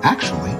Actually,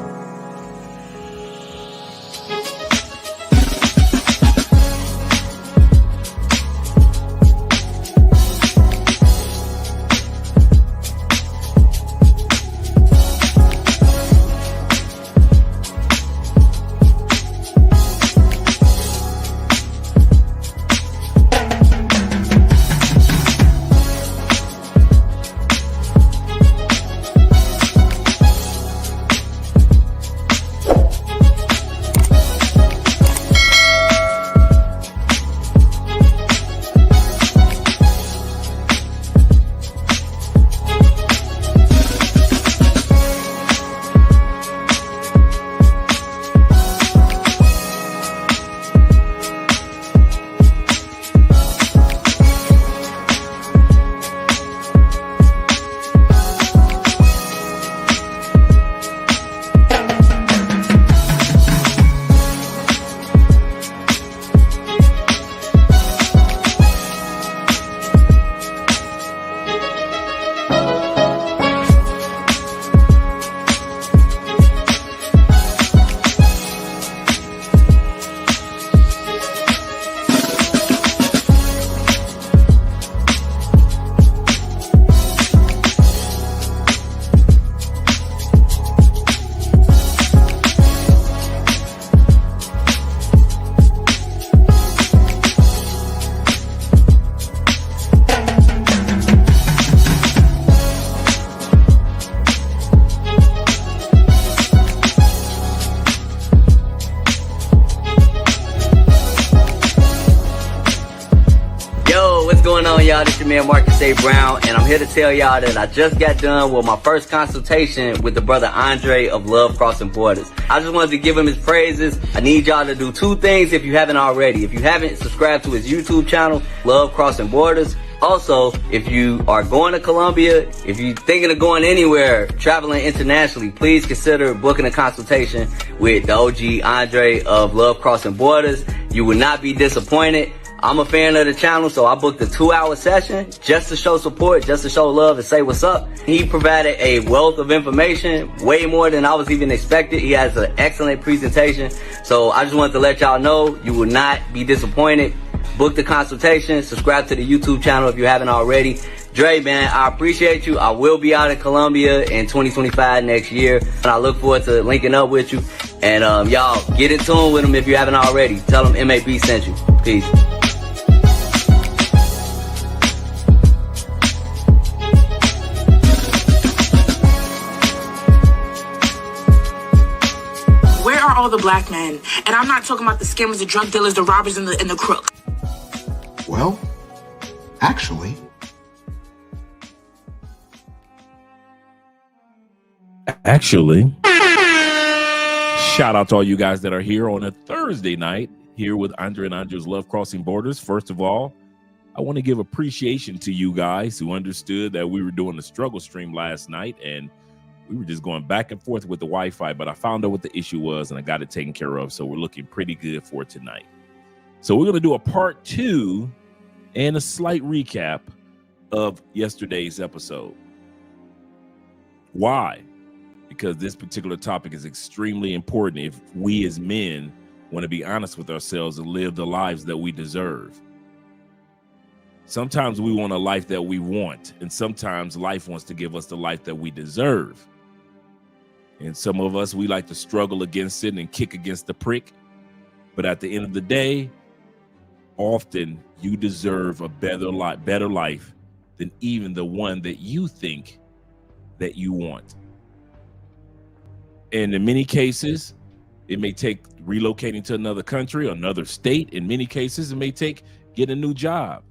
What's going on, y'all? This your man Marcus A. Brown, and I'm here to tell y'all that I just got done with my first consultation with the brother Andre of Love Crossing Borders. I just wanted to give him his praises. I need y'all to do two things if you haven't already. If you haven't subscribed to his YouTube channel, Love Crossing Borders. Also, if you are going to Colombia, if you're thinking of going anywhere, traveling internationally, please consider booking a consultation with the OG Andre of Love Crossing Borders. You will not be disappointed. I'm a fan of the channel, so I booked a 2-hour session just to show support, just to show love and say what's up. He provided a wealth of information, way more than I was even expected. He has an excellent presentation. So I just wanted to let y'all know you will not be disappointed. Book the consultation, subscribe to the YouTube channel if you haven't already. Dre, man, I appreciate you. I will be out in Colombia in 2025 next year, and I look forward to linking up with you. And y'all, get in tune with him if you haven't already. Tell him MAB sent you. Peace. All the black men, and I'm not talking about the scammers, the drug dealers, the robbers, and the crooks. well, actually, shout out to all you guys that are here on a Thursday night here with Andre and Andre's Love Crossing Borders. First of all, I want to give appreciation to you guys who understood that we were doing the struggle stream last night and we were just going back and forth with the Wi-Fi, but I found out what the issue was and I got it taken care of. So we're looking pretty good for tonight. So we're going to do a part 2 and a slight recap of yesterday's episode. Why? Because this particular topic is extremely important if we as men want to be honest with ourselves and live the lives that we deserve. Sometimes we want a life that we want, and sometimes life wants to give us the life that we deserve. And some of us, we like to struggle against it and kick against the prick. But at the end of the day, often you deserve a better life than even the one that you think that you want. And in many cases, it may take relocating to another country, another state. In many cases, it may take getting a new job.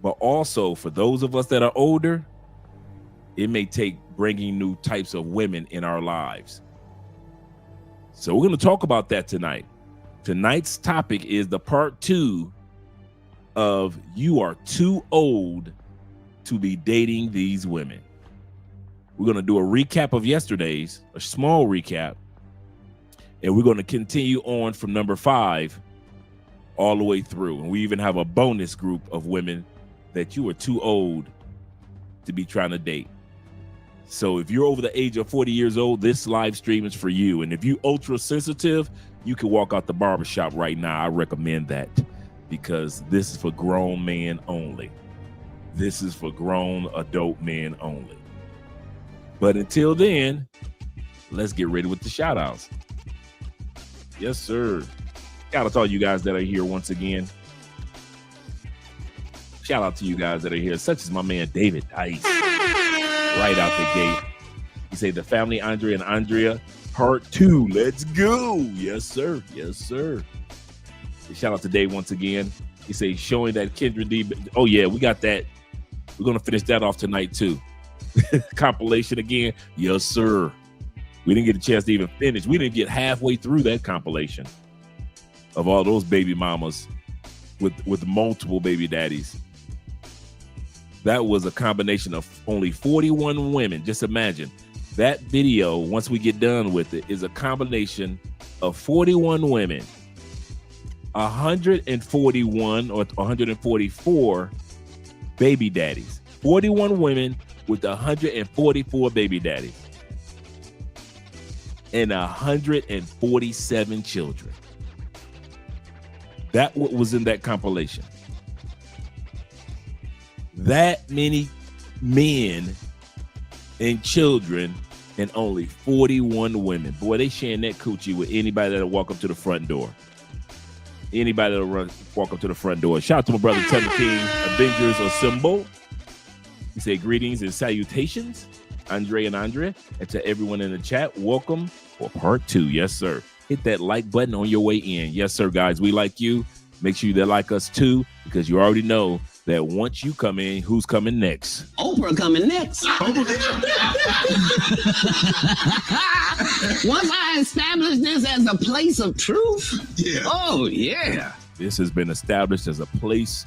But also for those of us that are older, it may take bringing new types of women in our lives. So we're going to talk about that tonight. Tonight's topic is the part 2 of you are too old to be dating these women. We're going to do a recap of yesterday's, a small recap, and we're going to continue on from number 5 all the way through. And we even have a bonus group of women that you are too old to be trying to date. So if you're over the age of 40 years old, this live stream is for you. And if you ultra sensitive, you can walk out the barbershop right now. I recommend that because this is for grown men only. This is for grown adult men only. But until then, let's get ready with the shout outs. Yes, sir. Shout out to all you guys that are here once again. Shout out to you guys that are here, such as my man David Dice. Right out the gate. He say the family Andre and Andrea part 2. Let's go. Yes, sir. Yes, sir. Shout out to Dave once again. He say showing that Kendra D. Oh yeah, we got that. We're gonna finish that off tonight too. Compilation again. Yes, sir. We didn't get a chance to even finish. We didn't get halfway through that compilation of all those baby mamas with multiple baby daddies. That was a combination of only 41 women. Just imagine that video, once we get done with it, is a combination of 41 women, 141 or 144 baby daddies. 41 women with 144 baby daddies and 147 children. That what was in that compilation. That many men and children and only 41 women. Boy, they sharing that coochie with anybody that'll walk up to the front door. Anybody that'll walk up to the front door. Shout out to my brother Tevin King, Avengers Assemble. He said greetings and salutations, Andre and Andrea, and to everyone in the chat, welcome for part 2. Yes, sir. Hit that like button on your way in. Yes, sir, guys. We like you. Make sure you like us too, because you already know that once you come in, who's coming next? Oprah coming next. Once I establish this as a place of truth, yeah. Oh yeah. This has been established as a place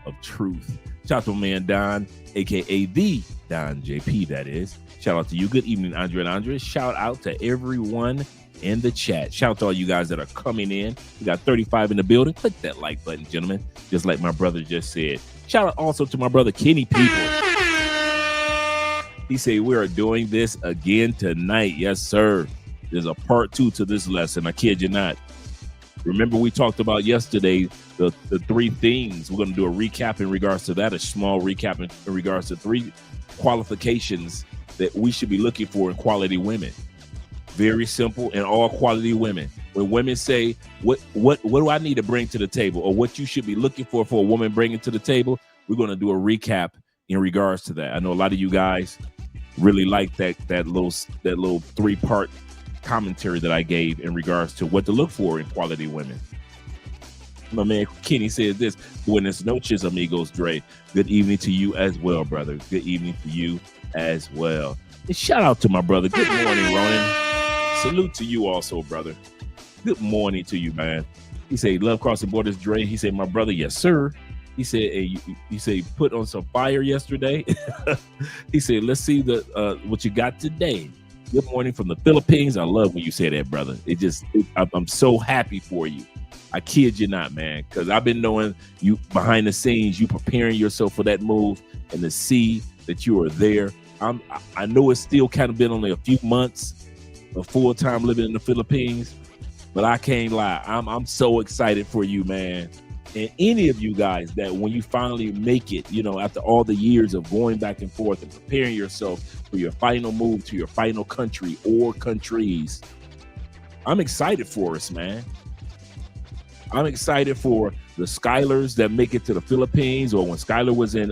of truth. Shout out to my man Don, aka the Don JP, that is. Shout out to you. Good evening, Andre and Andre. Shout out to everyone in the chat. Shout out to all you guys that are coming in. We got 35 in the building. Click that like button, gentlemen, just like my brother just said. Shout out also to my brother Kenny People. He said we are doing this again tonight. Yes, sir. There's a part 2 to this lesson. I kid you not. Remember we talked about yesterday the 3 things. We're going to do a recap in regards to that, a small recap in regards to 3 qualifications that we should be looking for in quality women. Very simple, and all quality women. When women say, what do I need to bring to the table, or what you should be looking for a woman bringing to the table, we're going to do a recap in regards to that. I know a lot of you guys really like that little 3-part commentary that I gave in regards to what to look for in quality women. My man Kenny said this: buenas noches, amigos. Dre, good evening to you as well, brother. Good evening to you as well. And shout out to my brother. Good morning, Ronan. Salute to you also, brother. Good morning to you, man. He said, love crossing borders, Dre. He said, my brother, yes, sir. He said, hey, he said, put on some fire yesterday. He said, let's see what you got today. Good morning from the Philippines. I love when you say that, brother. I'm so happy for you. I kid you not, man, because I've been knowing you behind the scenes, you preparing yourself for that move, and to see that you are there. I know it's still kind of been only a few months of full-time living in the Philippines, but I can't lie. I'm so excited for you, man. And any of you guys that when you finally make it, after all the years of going back and forth and preparing yourself for your final move to your final country or countries, I'm excited for us, man. I'm excited for the Skylers that make it to the Philippines, or when Skyler was in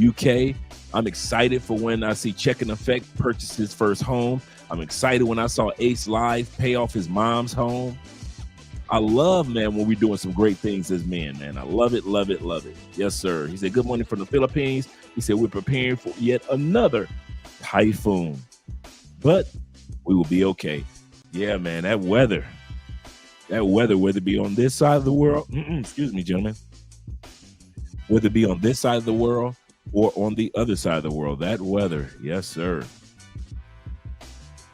UK. I'm excited for when I see Check and Effect purchase his first home. I'm excited when I saw Ace Live pay off his mom's home. I love, man, when we're doing some great things as men, man. I love it, love it, love it. Yes, sir. He said, good morning from the Philippines. He said, we're preparing for yet another typhoon, but we will be okay. Yeah, man, that weather, whether it be on this side of the world, excuse me, gentlemen, whether it be on this side of the world or on the other side of the world, that weather, yes, sir.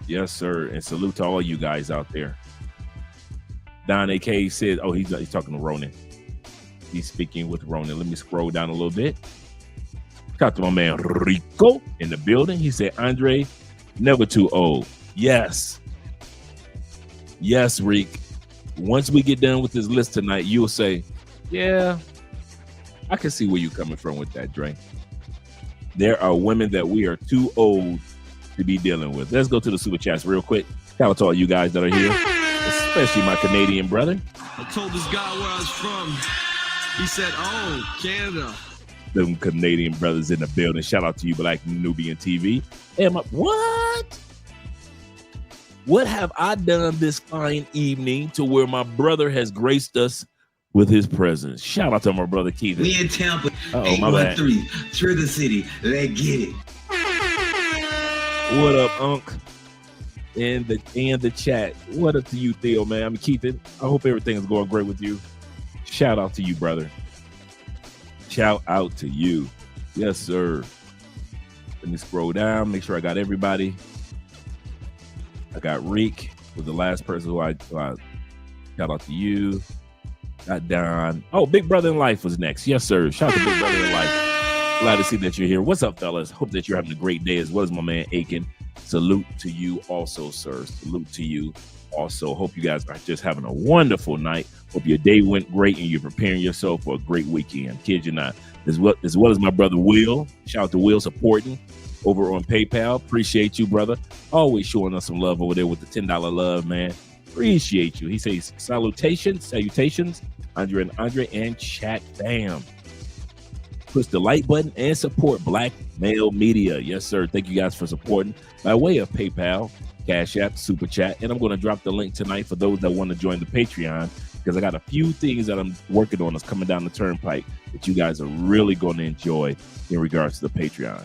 Yes, sir. And salute to all you guys out there. Don AK said, oh, he's talking to Ronan. He's speaking with Ronan. Let me scroll down a little bit. Shout out to my man Rico in the building. He said, Andre, never too old. Yes. Yes, Rick. Once we get done with this list tonight, you'll say, yeah, I can see where you're coming from with that, Dre. There are women that we are too old to be dealing with. Let's go to the super chats real quick. Shout out to all you guys that are here, especially my Canadian brother. I told this guy where I was from. He said, oh, Canada. Them Canadian brothers in the building. Shout out to you, Black Nubian TV. And what? What have I done this fine evening to where my brother has graced us with his presence? Shout out to my brother Keith. We in Tampa. Oh, my bad. 813. Through the city. Let's get it. What up, Unc? And the chat. What up to you, Theo, man? I'm Keith. I hope everything is going great with you. Shout out to you, brother. Shout out to you. Yes, sir. Let me scroll down, make sure I got everybody. I got Reek, was the last person who I shout out to you. Got Don. Oh, Big Brother in Life was next. Yes, sir. Shout out to Big Brother in Life. Glad to see that you're here. What's up, fellas? Hope that you're having a great day as well as my man Aiken. Salute to you also, sir. Salute to you also. Hope you guys are just having a wonderful night. Hope your day went great and you're preparing yourself for a great weekend. Kid you not. As well as my brother Will. Shout out to Will supporting over on PayPal. Appreciate you, brother. Always showing us some love over there with the $10 love, man. Appreciate you. He says salutations, Andre and chat fam. Push the like button and support Black Male Media. Yes, sir. Thank you guys for supporting by way of PayPal, Cash App, Super Chat. And I'm going to drop the link tonight for those that want to join the Patreon because I got a few things that I'm working on that's coming down the turnpike that you guys are really going to enjoy in regards to the Patreon.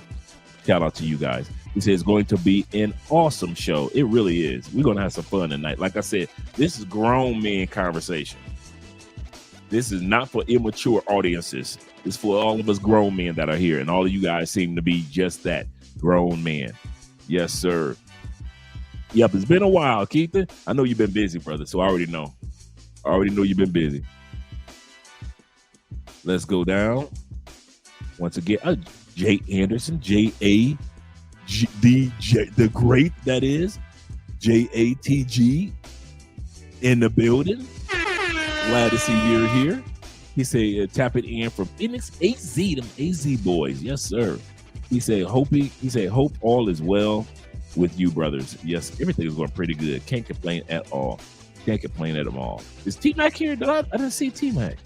Shout out to you guys. He says it's going to be an awesome show. It really is. We're going to have some fun tonight. Like I said, this is grown men conversation. This is not for immature audiences. It's for all of us grown men that are here. And all of you guys seem to be just that, grown men. Yes, sir. Yep, it's been a while, Keith. I know you've been busy, brother, so I already know. I already know you've been busy. Let's go down. Once again, Jay Anderson, J-A-D-J, the great, that is. J-A-T-G in the building. Glad to see you're here. He said, tap it in from Phoenix AZ, them AZ boys. Yes, sir. He said, hope all is well with you, brothers. Yes, everything is going pretty good. Can't complain at all. Can't complain at them all. Is T-Mac here? I didn't see T-Mac.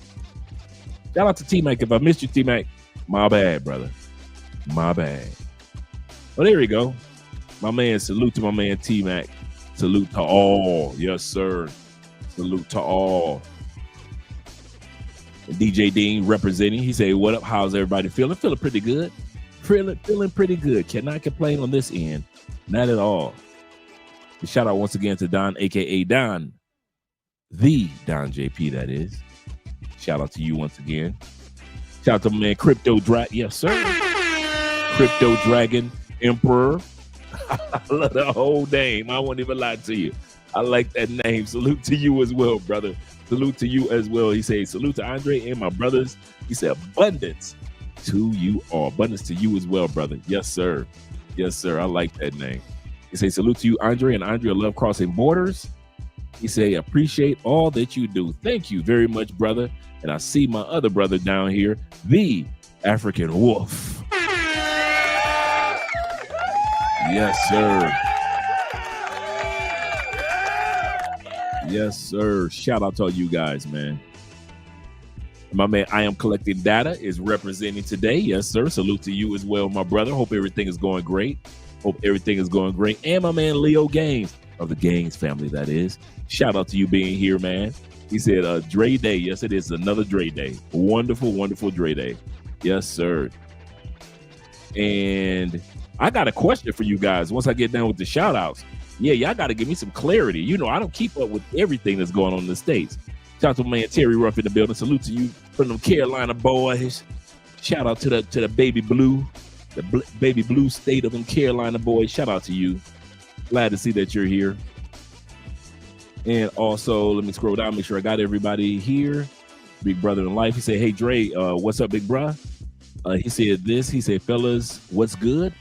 Shout out to T-Mac. If I missed you, T-Mac, my bad, brother. My bad. Well, there we go. My man, salute to my man T-Mac. Salute to all. Yes, sir. Salute to all. And DJ Dean representing. He said, what up? How's everybody feeling? Feeling pretty good. Feeling pretty good. Cannot complain on this end. Not at all. A shout out once again to Don, a.k.a. Don. The Don JP, that is. Shout out to you once again. Shout out to my man Crypto Dragon. Yes, sir. Crypto Dragon Emperor. I love the whole name. I won't even lie to you. I like that name. Salute to you as well, brother. Salute to you as well. He says, salute to Andre and my brothers. He said, abundance to you all. Abundance to you as well, brother. Yes, sir. Yes, sir. I like that name. He says, salute to you, Andre, and Andre love crossing borders. He say, appreciate all that you do. Thank you very much, brother. And I see my other brother down here, the African Wolf. Yes, sir. Yes, sir. Shout out to all you guys, man. My man, I Am Collecting Data is representing today. Yes, sir. Salute to you as well, my brother. Hope everything is going great. Hope everything is going great. And my man, Leo Gaines of the Gaines family, that is. Shout out to you being here, man. He said, Dre Day. Yes, it is another Dre Day. Wonderful, wonderful Dre Day. Yes, sir. And I got a question for you guys once I get done with the shout outs. Yeah, y'all got to give me some clarity. You know, I don't keep up with everything that's going on in the States. Shout out to my man Terry Ruff in the building. Salute to you from them Carolina boys. Shout out to the baby blue, baby blue state of them Carolina boys. Shout out to you. Glad to see that you're here. And also, let me scroll down, make sure I got everybody here. Big brother in life. He said, hey, Dre, what's up, big bruh? He said this. He said, fellas, what's good?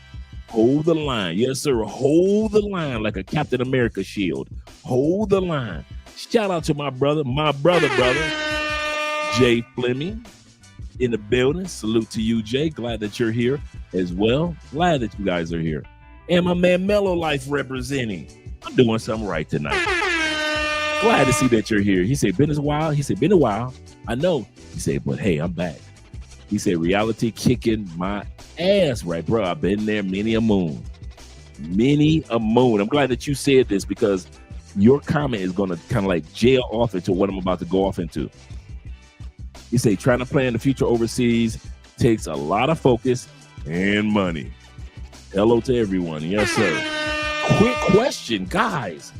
Hold the line. Yes, sir. Hold the line like a Captain America shield. Hold the line. Shout out to my brother, Jay Fleming in the building. Salute to you, Jay. Glad that you're here as well. Glad that you guys are here. And my man, Mellow Life representing. I'm doing something right tonight. Glad to see that you're here. He said, been a while. He said, been a while. I know. He said, but hey, I'm back. He said, reality kicking my ass, right, bro? I've been there many a moon. Many a moon. I'm glad that you said this because your comment is going to kind of like jail off into what I'm about to go off into. He said, trying to plan the future overseas takes a lot of focus and money. Hello to everyone. Yes, sir. Quick question, guys.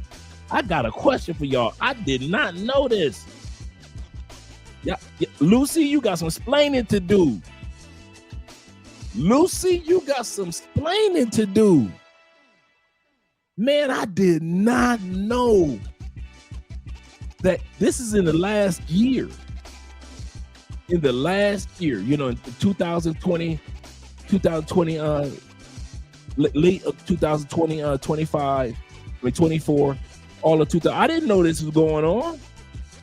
I got a question for y'all. I did not know this. Yeah, Lucy, you got some explaining to do. Lucy, you got some explaining to do. Man, I did not know that this is in the last year. In the last year, you know, in 2020, late of 2020, 25, 24, all of 2000. I didn't know this was going on.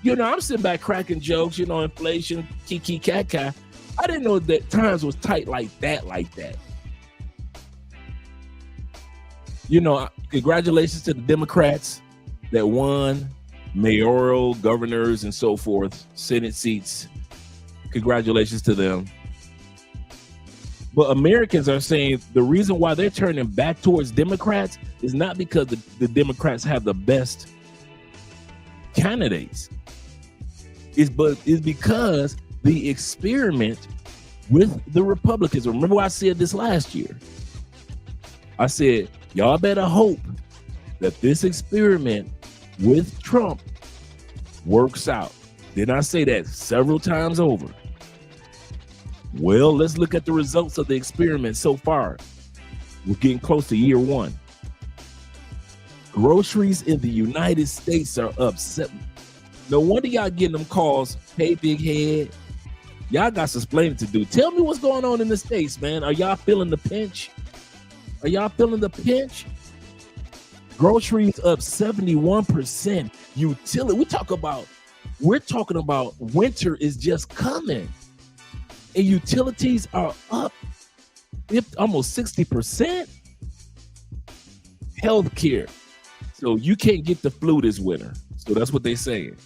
You know, I'm sitting back cracking jokes, you know, inflation, kiki, cat. I didn't know that times was tight like that. You know, congratulations to the Democrats that won mayoral, governors, and so forth, Senate seats. Congratulations to them. But Americans are saying the reason why they're turning back towards Democrats is not because the Democrats have the best candidates. It's because the experiment with the Republicans. Remember I said this last year. I said, y'all better hope that this experiment with Trump works out. Didn't I say that several times over? Well, let's look at the results of the experiment so far. We're getting close to year one. Groceries in the United States are up. No wonder y'all getting them calls, hey, big head. Y'all got some explaining to do. Tell me what's going on in the States, man. Are y'all feeling the pinch? Groceries up 71%. Utility. We're talking about winter is just coming. And utilities are up almost 60%. Healthcare. So you can't get the flu this winter. So that's what they're saying.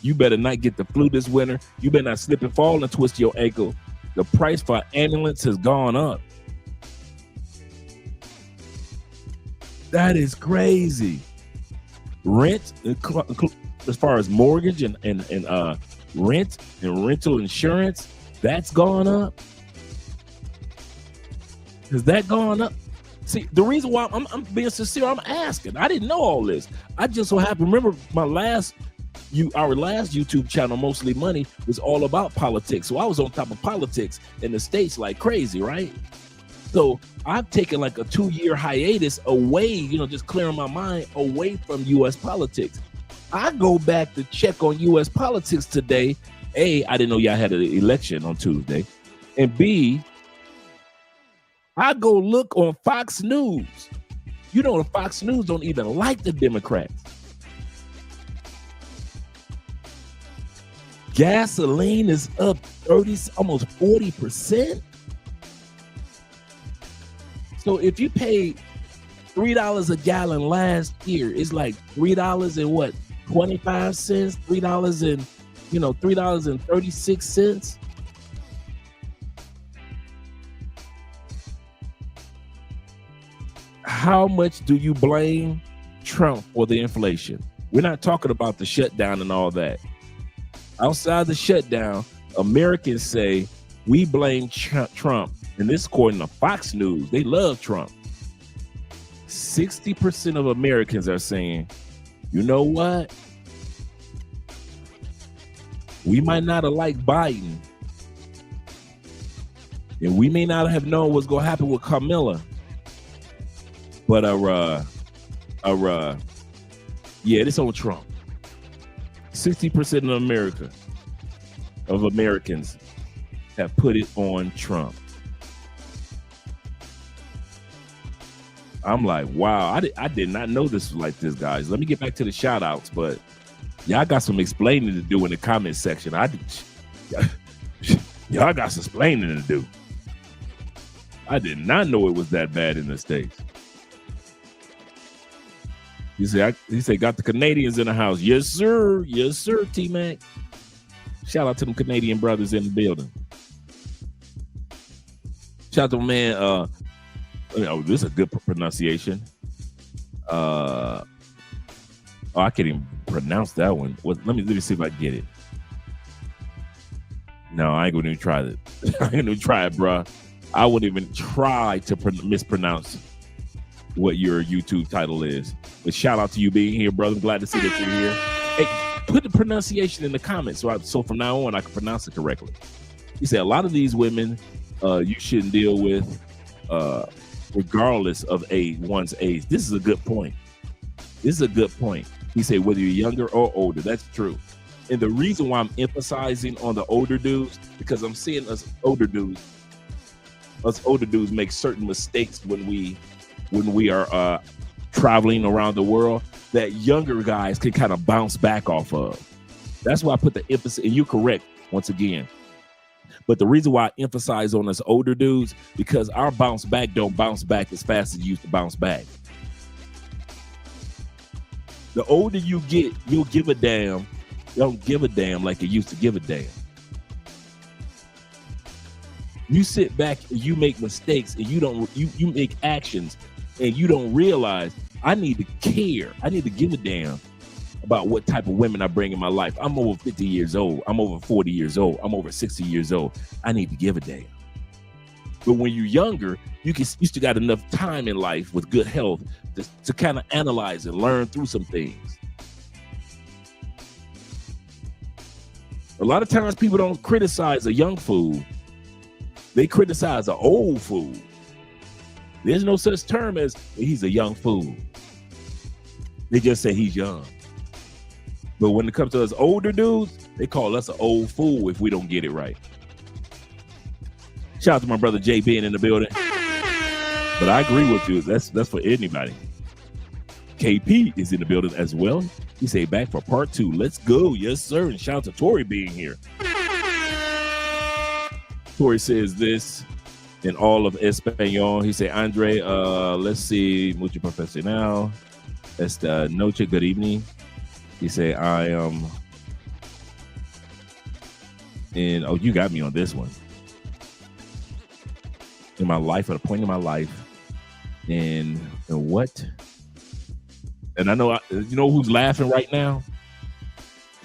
You better not get the flu this winter. You better not slip and fall and twist your ankle. The price for ambulance has gone up. That is crazy. Rent, as far as mortgage and rent and rental insurance, that's gone up. Has that gone up? See, the reason why I'm being sincere, I'm asking. I didn't know all this. I just so happened, remember our last YouTube channel, Mostly Money, was all about politics. So I was on top of politics in the States like crazy, right? So I've taken like a 2-year hiatus away, you know, just clearing my mind away from U.S. politics. I go back to check on U.S. politics today. A, I didn't know y'all had an election on Tuesday. And B, I go look on Fox News. You know, the Fox News don't even like the Democrats. Gasoline is up 30, almost 40%. So if you paid $3 a gallon last year, it's like $3 and what? 25 cents, $3.36. How much do you blame Trump for the inflation? We're not talking about the shutdown and all that. Outside the shutdown, Americans say we blame Trump. And this according to Fox News, they love Trump. 60% of Americans are saying, you know what? We might not have liked Biden. And we may not have known what's going to happen with Kamala. But this on Trump. 60% of Americans have put it on Trump. I'm like, wow, I did not know this was like this, guys. Let me get back to the shout outs, but y'all got some explaining to do in the comment section. Y'all got some explaining to do. I did not know it was that bad in the States. He said, got the Canadians in the house. Yes, sir. Yes, sir, T-Mac. Shout out to them Canadian brothers in the building. Shout out to my man. This is a good pronunciation. I can't even pronounce that one. Let me see if I get it. No, I ain't gonna even try it. I ain't gonna try it, bro. I wouldn't even try to mispronounce what your YouTube title is. But shout out to you being here, brother. I'm glad to see that you're here. Hey, put the pronunciation in the comments so from now on I can pronounce it correctly. He said a lot of these women you shouldn't deal with regardless of one's age. This is a good point. He said whether you're younger or older. That's true. And the reason why I'm emphasizing on the older dudes, because I'm seeing us older dudes make certain mistakes when we are traveling around the world that younger guys can kind of bounce back off of. That's why I put the emphasis, and you're correct once again. But the reason why I emphasize on us older dudes, because our bounce back don't bounce back as fast as you used to bounce back. The older you get, you'll give a damn. You don't give a damn like you used to give a damn. You sit back and you make mistakes and you make actions and you don't realize I need to care. I need to give a damn about what type of women I bring in my life. I'm over 50 years old. I'm over 40 years old. I'm over 60 years old. I need to give a damn. But when you're younger, you still got enough time in life with good health to kind of analyze and learn through some things. A lot of times people don't criticize a young fool. They criticize an old fool. There's no such term as he's a young fool. They just say he's young. But when it comes to us older dudes, they call us an old fool if we don't get it right. Shout out to my brother Jay being in the building. But I agree with you. That's for anybody. KP is in the building as well. He say back for part 2. Let's go. Yes, sir. And shout out to Tori being here. Tori says this in all of Espanol. He say, Andre, let's see. Mucho profesional. Esta noche, good evening. He say, I am in, oh, you got me on this one. In my life, at a point in my life, in what? And I know, you know who's laughing right now?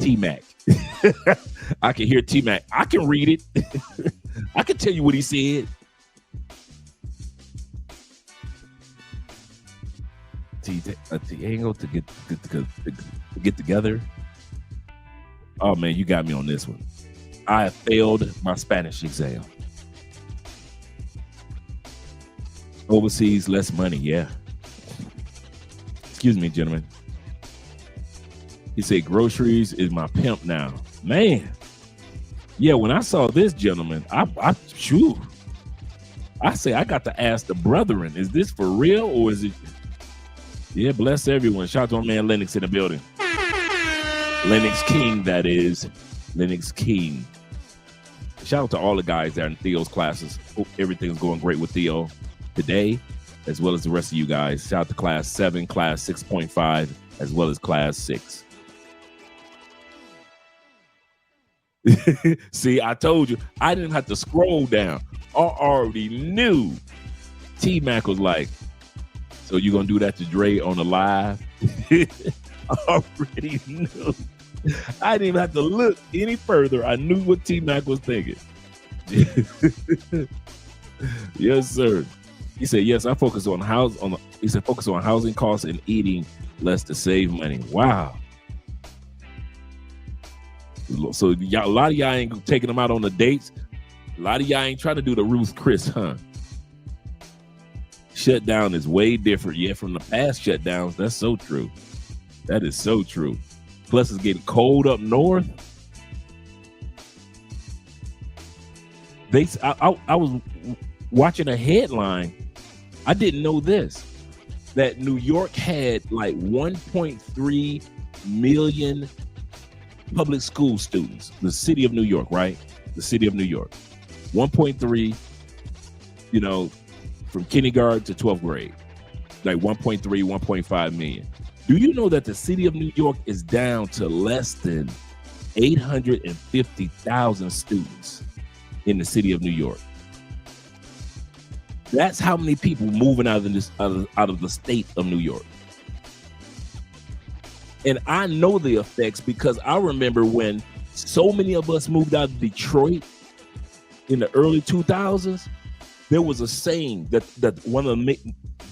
T-Mac. I can hear T-Mac. I can read it. I can tell you what he said. T-Angle to get together. Oh, man, you got me on this one. I failed my Spanish exam. Overseas, less money, yeah. Excuse me, gentlemen. He said, groceries is my pimp now. Man. Yeah, when I saw this gentleman, I say I got to ask the brethren, is this for real or is it? Yeah, bless everyone. Shout out to my man Lennox in the building. Lennox King, that is. Lennox King. Shout out to all the guys that are in Theo's classes. Hope everything's going great with Theo today, as well as the rest of you guys. Shout out to class 7, class 6.5, as well as class 6. See, I told you, I didn't have to scroll down. I already knew. T-Mac was like, so you gonna do that to Dre on the live? I already knew. I didn't even have to look any further. I knew what T-Mac was thinking. Yes, sir. He said, yes, I focus on focus on housing costs and eating less to save money. Wow. So a lot of y'all ain't taking them out on the dates. A lot of y'all ain't trying to do the Ruth Chris, huh? Shutdown is way different. Yeah, from the past shutdowns. That's so true. That is so true. Plus, it's getting cold up north. I was watching a headline. I didn't know this. that New York had like 1.3 million public school students. The city of New York, right? The city of New York. 1.3, you know, from kindergarten to 12th grade. Like 1.3, 1.5 million. Do you know that the city of New York is down to less than 850,000 students in the city of New York? That's how many people moving out of the state of New York. And I know the effects because I remember when so many of us moved out of Detroit in the early 2000s. There was a saying that one of the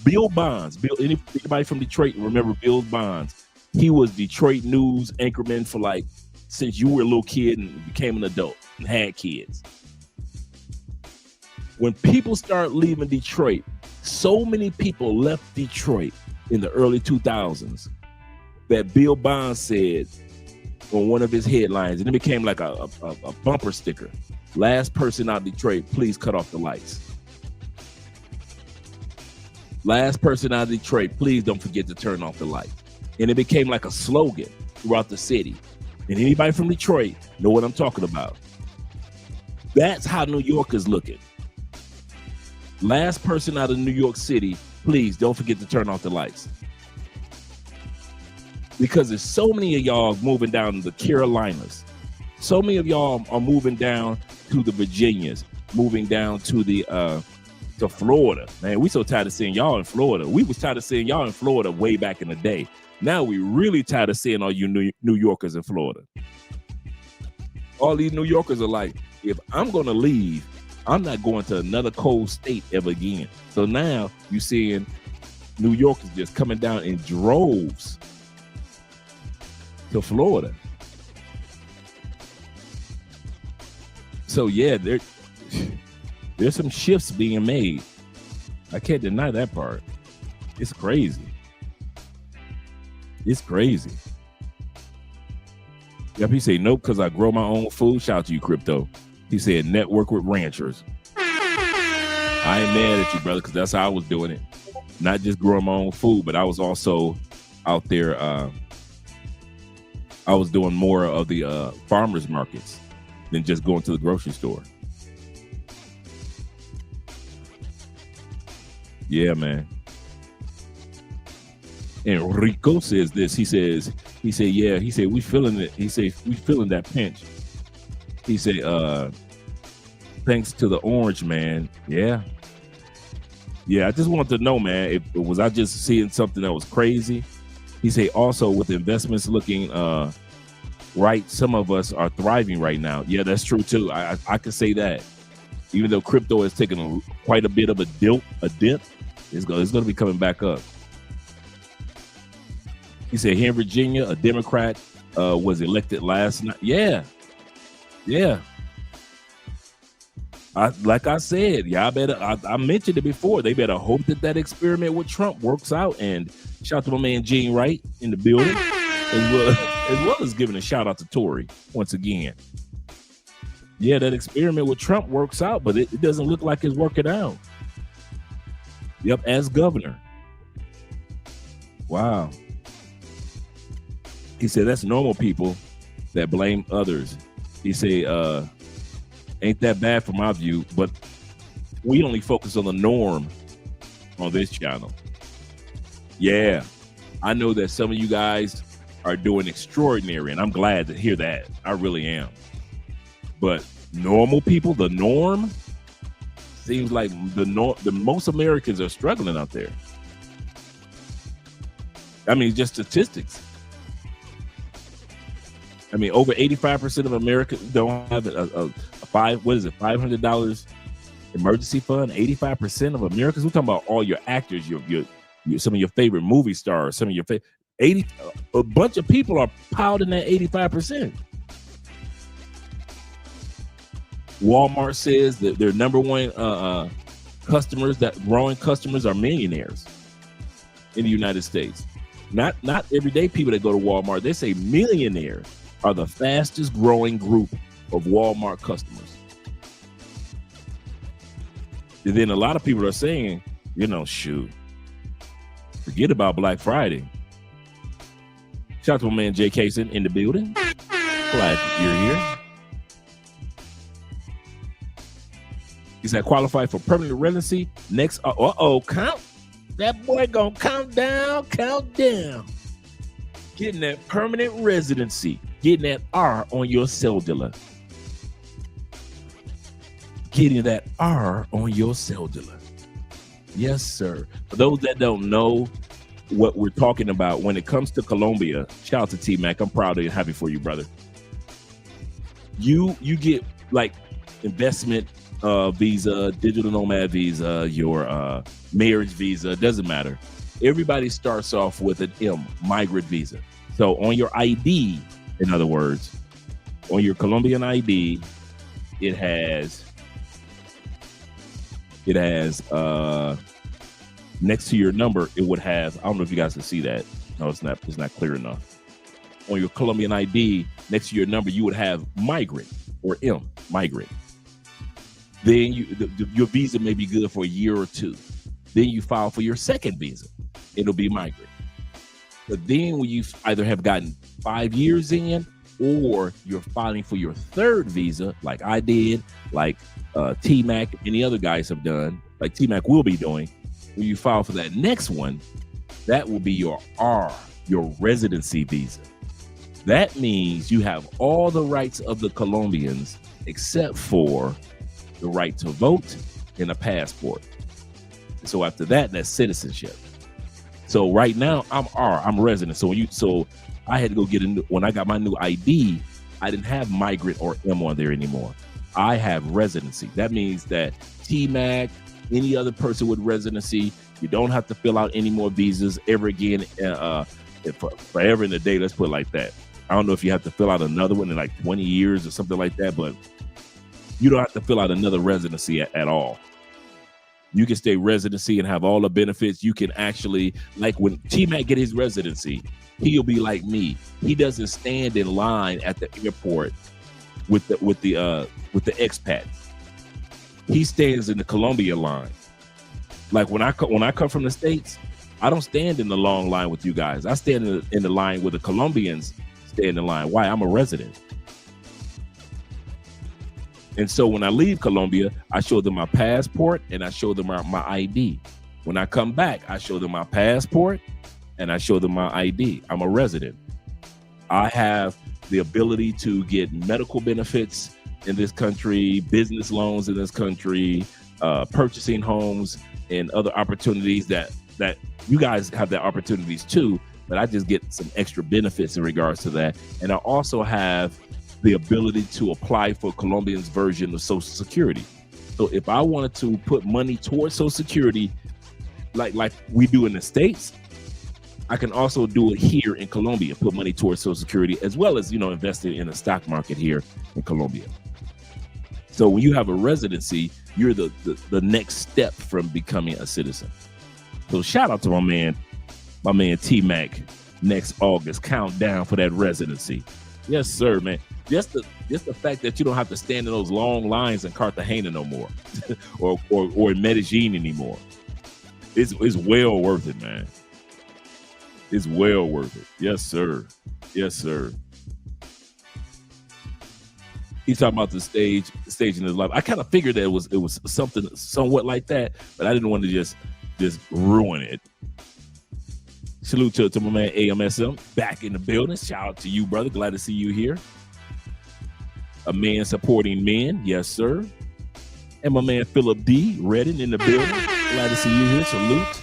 Bill Bonds, anybody from Detroit remember Bill Bonds? He was Detroit news anchorman for like since you were a little kid and became an adult and had kids. When people start leaving Detroit, so many people left Detroit in the early 2000s that Bill Bonds said on one of his headlines, and it became like a bumper sticker. Last person out of Detroit, please cut off the lights. Last person out of Detroit, please don't forget to turn off the lights. And it became like a slogan throughout the city. And anybody from Detroit know what I'm talking about. That's how New York is looking. Last person out of New York City, please don't forget to turn off the lights. Because there's so many of y'all moving down to the Carolinas. So many of y'all are moving down to the Virginias, moving down to the to Florida. Man, we so tired of seeing y'all in Florida. We was tired of seeing y'all in Florida way back in the day. Now we really tired of seeing all you New Yorkers in Florida. All these New Yorkers are like, if I'm going to leave, I'm not going to another cold state ever again. So now you're seeing New Yorkers just coming down in droves to Florida. So yeah, there's some shifts being made. I can't deny that part. It's crazy. It's crazy. Yep, he said, nope, because I grow my own food. Shout out to you, Crypto. He said, network with ranchers. I ain't mad at you, brother, because that's how I was doing it. Not just growing my own food, but I was also out there. I was doing more of the farmers markets than just going to the grocery store. Yeah, man. And Rico says this. He said, yeah. He said, we feeling it. He said, we feeling that pinch. He said, thanks to the orange, man. Yeah. Yeah, I just wanted to know, man, if was I just seeing something that was crazy? He said, also with investments looking right, some of us are thriving right now. Yeah, that's true too. I could say that. Even though crypto has taken quite a bit of a dip, it's going to be coming back up. He said here in Virginia, a Democrat was elected last night. Yeah. Like I said, y'all better. I mentioned it before. They better hope that experiment with Trump works out. And shout out to my man Gene Wright in the building, as well as giving a shout out to Tory once again. Yeah, that experiment with Trump works out, but it doesn't look like it's working out. Yep, as governor. Wow. He said that's normal people that blame others. He said, ain't that bad from my view, but we only focus on the norm on this channel. Yeah, I know that some of you guys are doing extraordinary, and I'm glad to hear that. I really am. But normal people, the norm, seems like the most Americans are struggling out there. I mean, just statistics. I mean, over 85% of Americans don't have a $500 emergency fund. 85% of Americans. We're talking about all your actors, your some of your favorite movie stars, some of your a bunch of people are piled in that 85%. Walmart says that their number one growing customers are millionaires in the United States. Not everyday people that go to Walmart. They say millionaires are the fastest growing group of Walmart customers. And then a lot of people are saying, shoot, Forget about Black Friday. Shout out to my man Jay Kaysen in the building. Glad you're here. He said qualify for permanent residency next. Count. That boy gonna count down. Getting that permanent residency. Getting that R on your cellular. Getting that R on your cellular. Yes, sir. For those that don't know what we're talking about when it comes to Colombia, shout out to T-Mac. I'm proud of you, happy for you, brother. You get like investment visa, digital nomad visa, your marriage visa, doesn't matter. Everybody starts off with an M, migrant visa. So on your ID, in other words, on your Colombian ID, it has next to your number, it would have, I don't know if you guys can see that. No, it's not clear enough. On your Colombian ID, next to your number, you would have migrant or M, migrant. Then your visa may be good for a year or two. Then you file for your second visa. It'll be migrant. But then when you either have gotten 5 years in or you're filing for your third visa, like I did, like T-Mac, any other guys have done, like T-Mac will be doing, when you file for that next one, that will be your R, your residency visa. That means you have all the rights of the Colombians except for the right to vote and a passport. So after that, that's citizenship. So right now I'm R, I'm resident. So I had to go get when I got my new ID, I didn't have migrant or M on there anymore. I have residency. That means that T-Mac, any other person with residency, you don't have to fill out any more visas ever again, forever in a day. Let's put it like that. I don't know if you have to fill out another one in like 20 years or something like that, but you don't have to fill out another residency at all. You can stay residency and have all the benefits. You can actually, like when T-Mac get his residency, he'll be like me. He doesn't stand in line at the airport with the expats. He stands in the Colombia line. Like when I come from the States, I don't stand in the long line with you guys. I stand in the line where the Colombians stand in line. Why? I'm a resident. And so when I leave Colombia, I show them my passport and I show them my ID. When I come back, I show them my passport and I show them my ID. I'm a resident. I have the ability to get medical benefits in this country, business loans in this country, purchasing homes and other opportunities that you guys have the opportunities too, but I just get some extra benefits in regards to that. And I also have the ability to apply for Colombian's version of Social Security. So if I wanted to put money towards Social Security, like we do in the States, I can also do it here in Colombia, put money towards Social Security, as well as, investing in the stock market here in Colombia. So when you have a residency, you're the next step from becoming a citizen. So shout out to my man T-Mac next August, countdown for that residency. Yes, sir, man. Just the fact that you don't have to stand in those long lines in Cartagena no more, or in Medellin anymore. It's well worth it, man. It's well worth it. Yes, sir. Yes, sir. He's talking about the stage in his life. I kind of figured that it was something somewhat like that, but I didn't want to just ruin it. Salute to my man AMSM back in the building. Shout out to you, brother. Glad to see you here. A man supporting men, yes, sir. And my man Philip D. Redden in the building. Glad to see you here. Salute.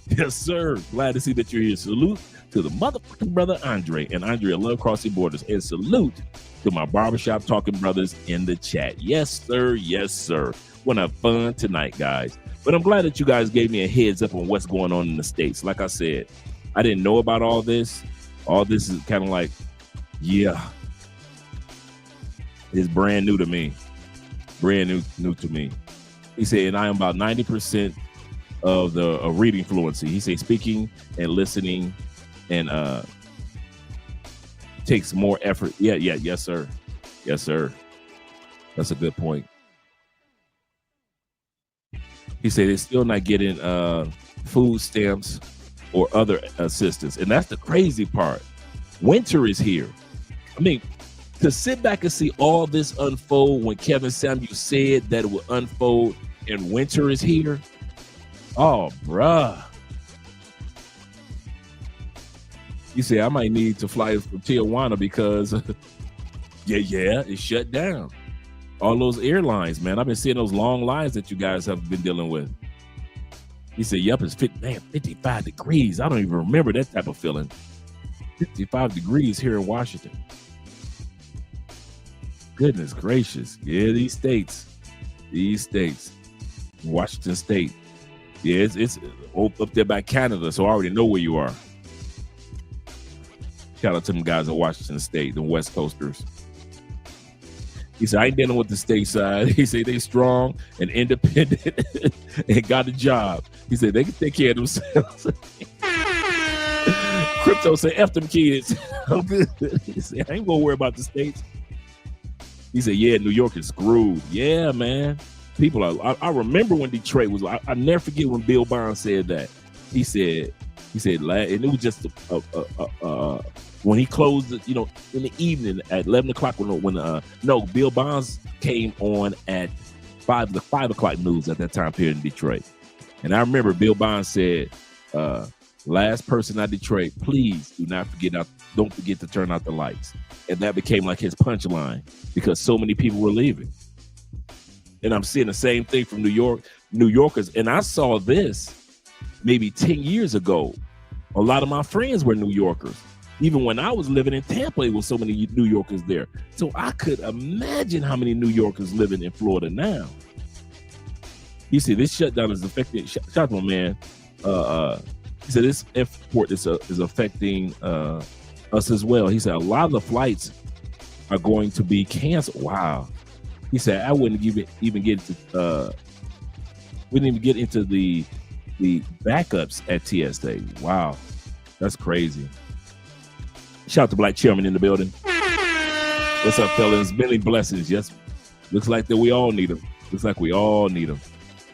Yes, sir. Glad to see that you're here. Salute to the motherfucking brother Andre and Andre at Love Crossing Borders. And salute to my barbershop talking brothers in the chat. Yes, sir. Yes, sir. We're gonna have fun tonight, guys. But I'm glad that you guys gave me a heads up on what's going on in the States. Like I said, I didn't know about all this. All this is kind of like, yeah, it's brand new to me. Brand new to me. He said, and I am about 90% of the reading fluency. He said speaking and listening and takes more effort. Yeah, yes, sir. Yes, sir. That's a good point. He said they're still not getting food stamps or other assistance. And that's the crazy part. Winter is here. I mean, to sit back and see all this unfold when Kevin Samuel said that it would unfold and winter is here. Oh, bruh. You say, I might need to fly from Tijuana because, yeah, it's shut down. All those airlines, man. I've been seeing those long lines that you guys have been dealing with. He said, yep, it's 55 degrees. I don't even remember that type of feeling. 55 degrees here in Washington. Goodness gracious. Yeah, these states. Washington State. Yeah, it's up there by Canada, so I already know where you are. Shout out to them guys in Washington State, the West Coasters. He said, I ain't dealing with the state side. He said, they strong and independent and got a job. He said, they can take care of themselves. Crypto said, F them kids. I'm good. He said, I ain't gonna worry about the states. He said, yeah, New York is screwed. Yeah, man. People are, I remember when Detroit was, I never forget when Bill Bonds said that. He said, and it was just when he closed, in the evening at 11 o'clock when Bill Bonds came on at 5 o'clock news at that time period in Detroit. And I remember Bill Bonds said, last person out Detroit, please don't forget to turn out the lights. And that became like his punchline because so many people were leaving. And I'm seeing the same thing from New Yorkers. And I saw this maybe 10 years ago. A lot of my friends were New Yorkers. Even when I was living in Tampa, there was so many New Yorkers there. So I could imagine how many New Yorkers living in Florida now. He said this shutdown is affecting, shout out to my man. He said this import is affecting us as well. He said a lot of the flights are going to be canceled. Wow. He said I wouldn't even get into the backups at TSA. Wow, that's crazy. Shout out to Black Chairman in the building. What's up, fellas? Many blessings. Yes, looks like that we all need them. Let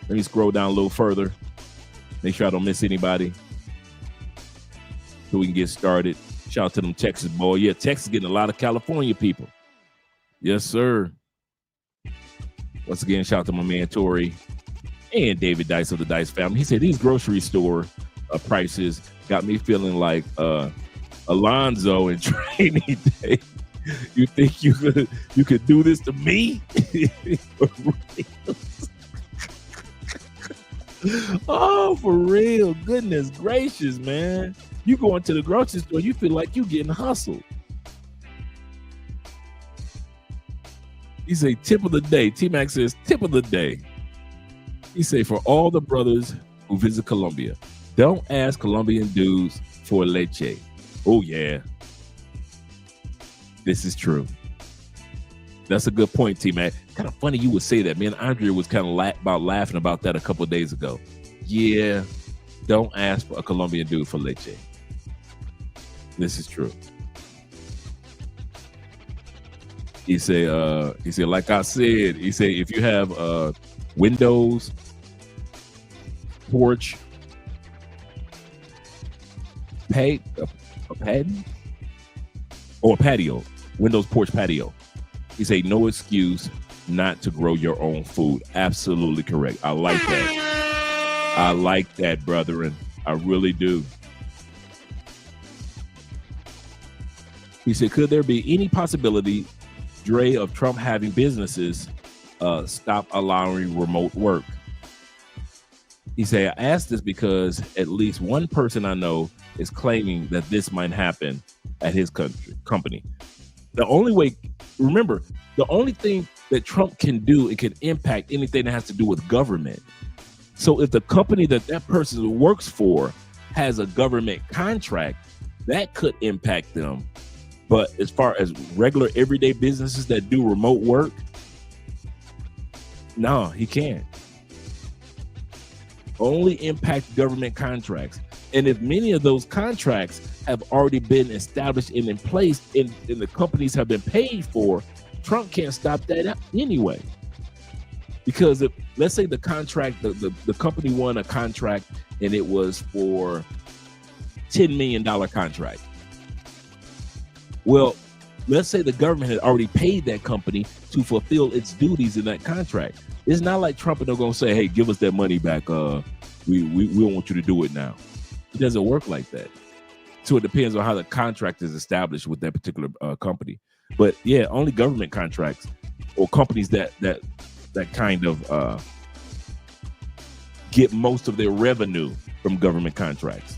me scroll down a little further. Make sure I don't miss anybody so we can get started. Shout out to them Texas boy. Yeah, Texas getting a lot of California people. Yes, sir. Once again, shout out to my man Tori and David Dice of the Dice family. He said these grocery store prices got me feeling like Alonzo in Training Day. You think you could do this to me? Oh, for real. Goodness gracious, man. You go into the grocery store, you feel like you getting hustled. He say tip of the day. T-Mac says tip of the day. He say for all the brothers who visit Colombia, don't ask Colombian dudes for leche. Oh yeah. This is true. That's a good point, T-Mac. Kind of funny you would say that. Me and Andrea was kind of laughing about that a couple of days ago. Yeah, don't ask for a Colombian dude for leche. This is true. He said, like I said, he said, if you have windows, porch, a patio, windows, porch, patio. He said, no excuse not to grow your own food. Absolutely correct. I like that. I like that, brethren. I really do. He said, could there be any possibility, Dre, of Trump having businesses stop allowing remote work? He said, I asked this because at least one person I know is claiming that this might happen at his company. The only way, remember, the only thing that Trump can do, it can impact anything that has to do with government. So if the company that person works for has a government contract, that could impact them. But as far as regular everyday businesses that do remote work, no, he can't. Only impact government contracts. And if many of those contracts have already been established and in place and the companies have been paid for, Trump can't stop that anyway. Because if, let's say the contract, the company won a contract and it was for $10 million contract. Well, let's say the government had already paid that company to fulfill its duties in that contract. It's not like Trump and they're going to say, hey, give us that money back. We want you to do it now. It doesn't work like that. So it depends on how the contract is established with that particular company. But yeah, only government contracts or companies that kind of get most of their revenue from government contracts.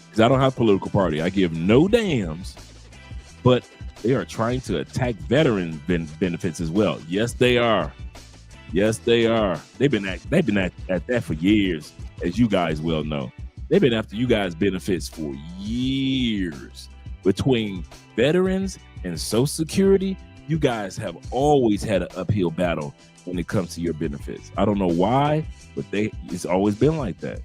Because I don't have a political party. I give no damns, but they are trying to attack veteran benefits as well. Yes, they are. Yes, they are. They've been at that for years, as you guys well know. They've been after you guys' benefits for years. Between veterans and Social Security, you guys have always had an uphill battle when it comes to your benefits. I don't know why, but it's always been like that.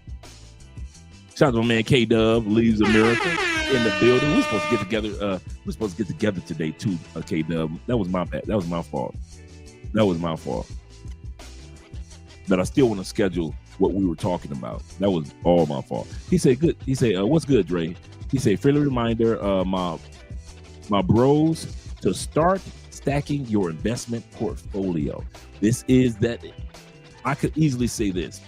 Shout out to my man K-Dub, Leaves America in the building. We're supposed to get together. We're supposed to get together today too, K-Dub. That was my bad. That was my fault. But I still want to schedule what we were talking about. That was all my fault. He said, good. He said, what's good, Dre? He said, friendly reminder, my bros, to start stacking your investment portfolio. This is that. I could easily say this.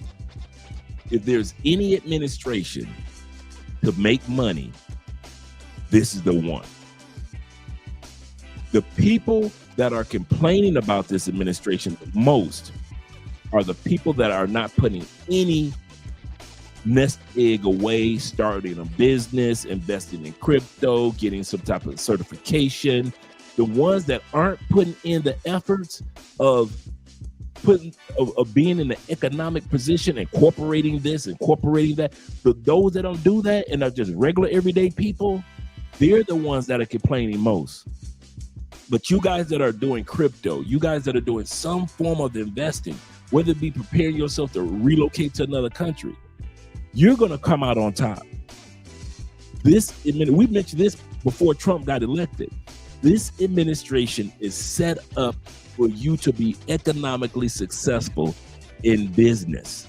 If there's any administration to make money, this is the one. The people that are complaining about this administration the most are the people that are not putting any nest egg away, starting a business, investing in crypto, getting some type of certification. The ones that aren't putting in the efforts of being in the economic position, incorporating this, incorporating that. Those that don't do that and are just regular everyday people, they're the ones that are complaining most. But you guys that are doing crypto, you guys that are doing some form of investing, whether it be preparing yourself to relocate to another country, you're going to come out on top. We mentioned this before Trump got elected. This administration is set up for you to be economically successful in business.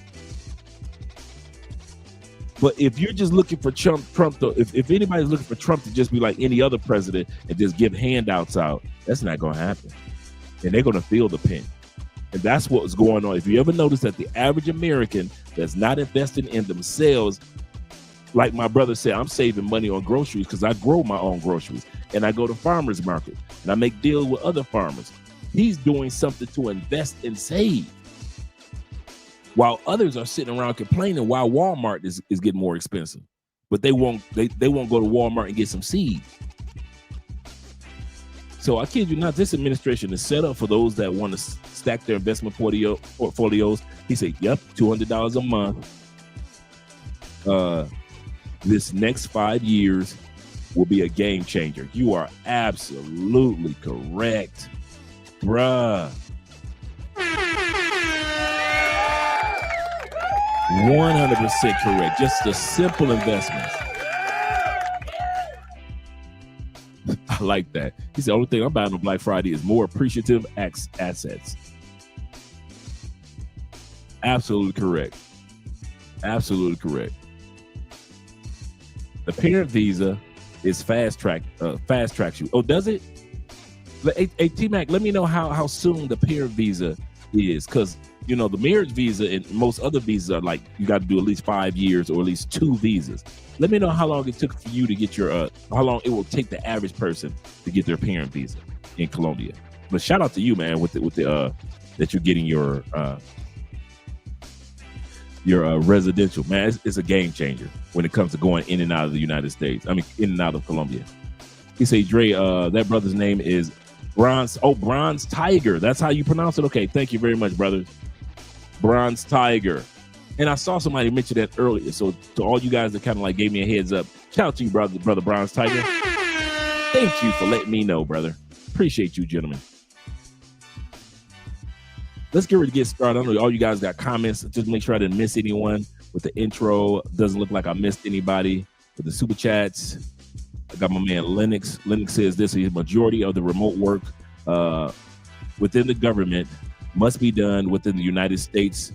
But if you're just looking for Trump though, if anybody's looking for Trump to just be like any other president and just give handouts out, that's not going to happen. And they're going to feel the pinch. And that's what's going on. If you ever notice that the average American that's not investing in themselves, like my brother said, I'm saving money on groceries because I grow my own groceries and I go to farmers market and I make deals with other farmers. He's doing something to invest and save, while others are sitting around complaining why Walmart is getting more expensive, but they won't go to Walmart and get some seeds. So I kid you not, this administration is set up for those that want to stack their investment portfolios. He said, yep, $200 a month. This next 5 years will be a game changer. You are absolutely correct, bruh. 100% correct. Just the simple investments. I like that. He said, the only thing I'm buying on Black Friday is more appreciative assets. Absolutely correct. Absolutely correct. The parent visa is fast tracks you. Oh, does it? Hey, T-Mac, let me know how soon the parent visa is, because you know the marriage visa and most other visas are like you got to do at least 5 years or at least 2 visas. Let me know how long it took for you to get your how long it will take the average person to get their parent visa in Colombia. But shout out to you, man, with the that you're getting your residential, man. It's a game changer when it comes to going in and out of the United States. I mean, in and out of Colombia. He say, Dre, that brother's name is Bronze Tiger. That's how you pronounce it? Okay, thank you very much, brother. Bronze Tiger. And I saw somebody mention that earlier. So to all you guys that kind of like gave me a heads up, shout out to you, brother Bronze Tiger. Thank you for letting me know, brother. Appreciate you, gentlemen. Let's get ready to get started. I know all you guys got comments. Just make sure I didn't miss anyone with the intro. Doesn't look like I missed anybody with the super chats. I got my man Lennox. Lennox says this: the majority of the remote work within the government must be done within the United States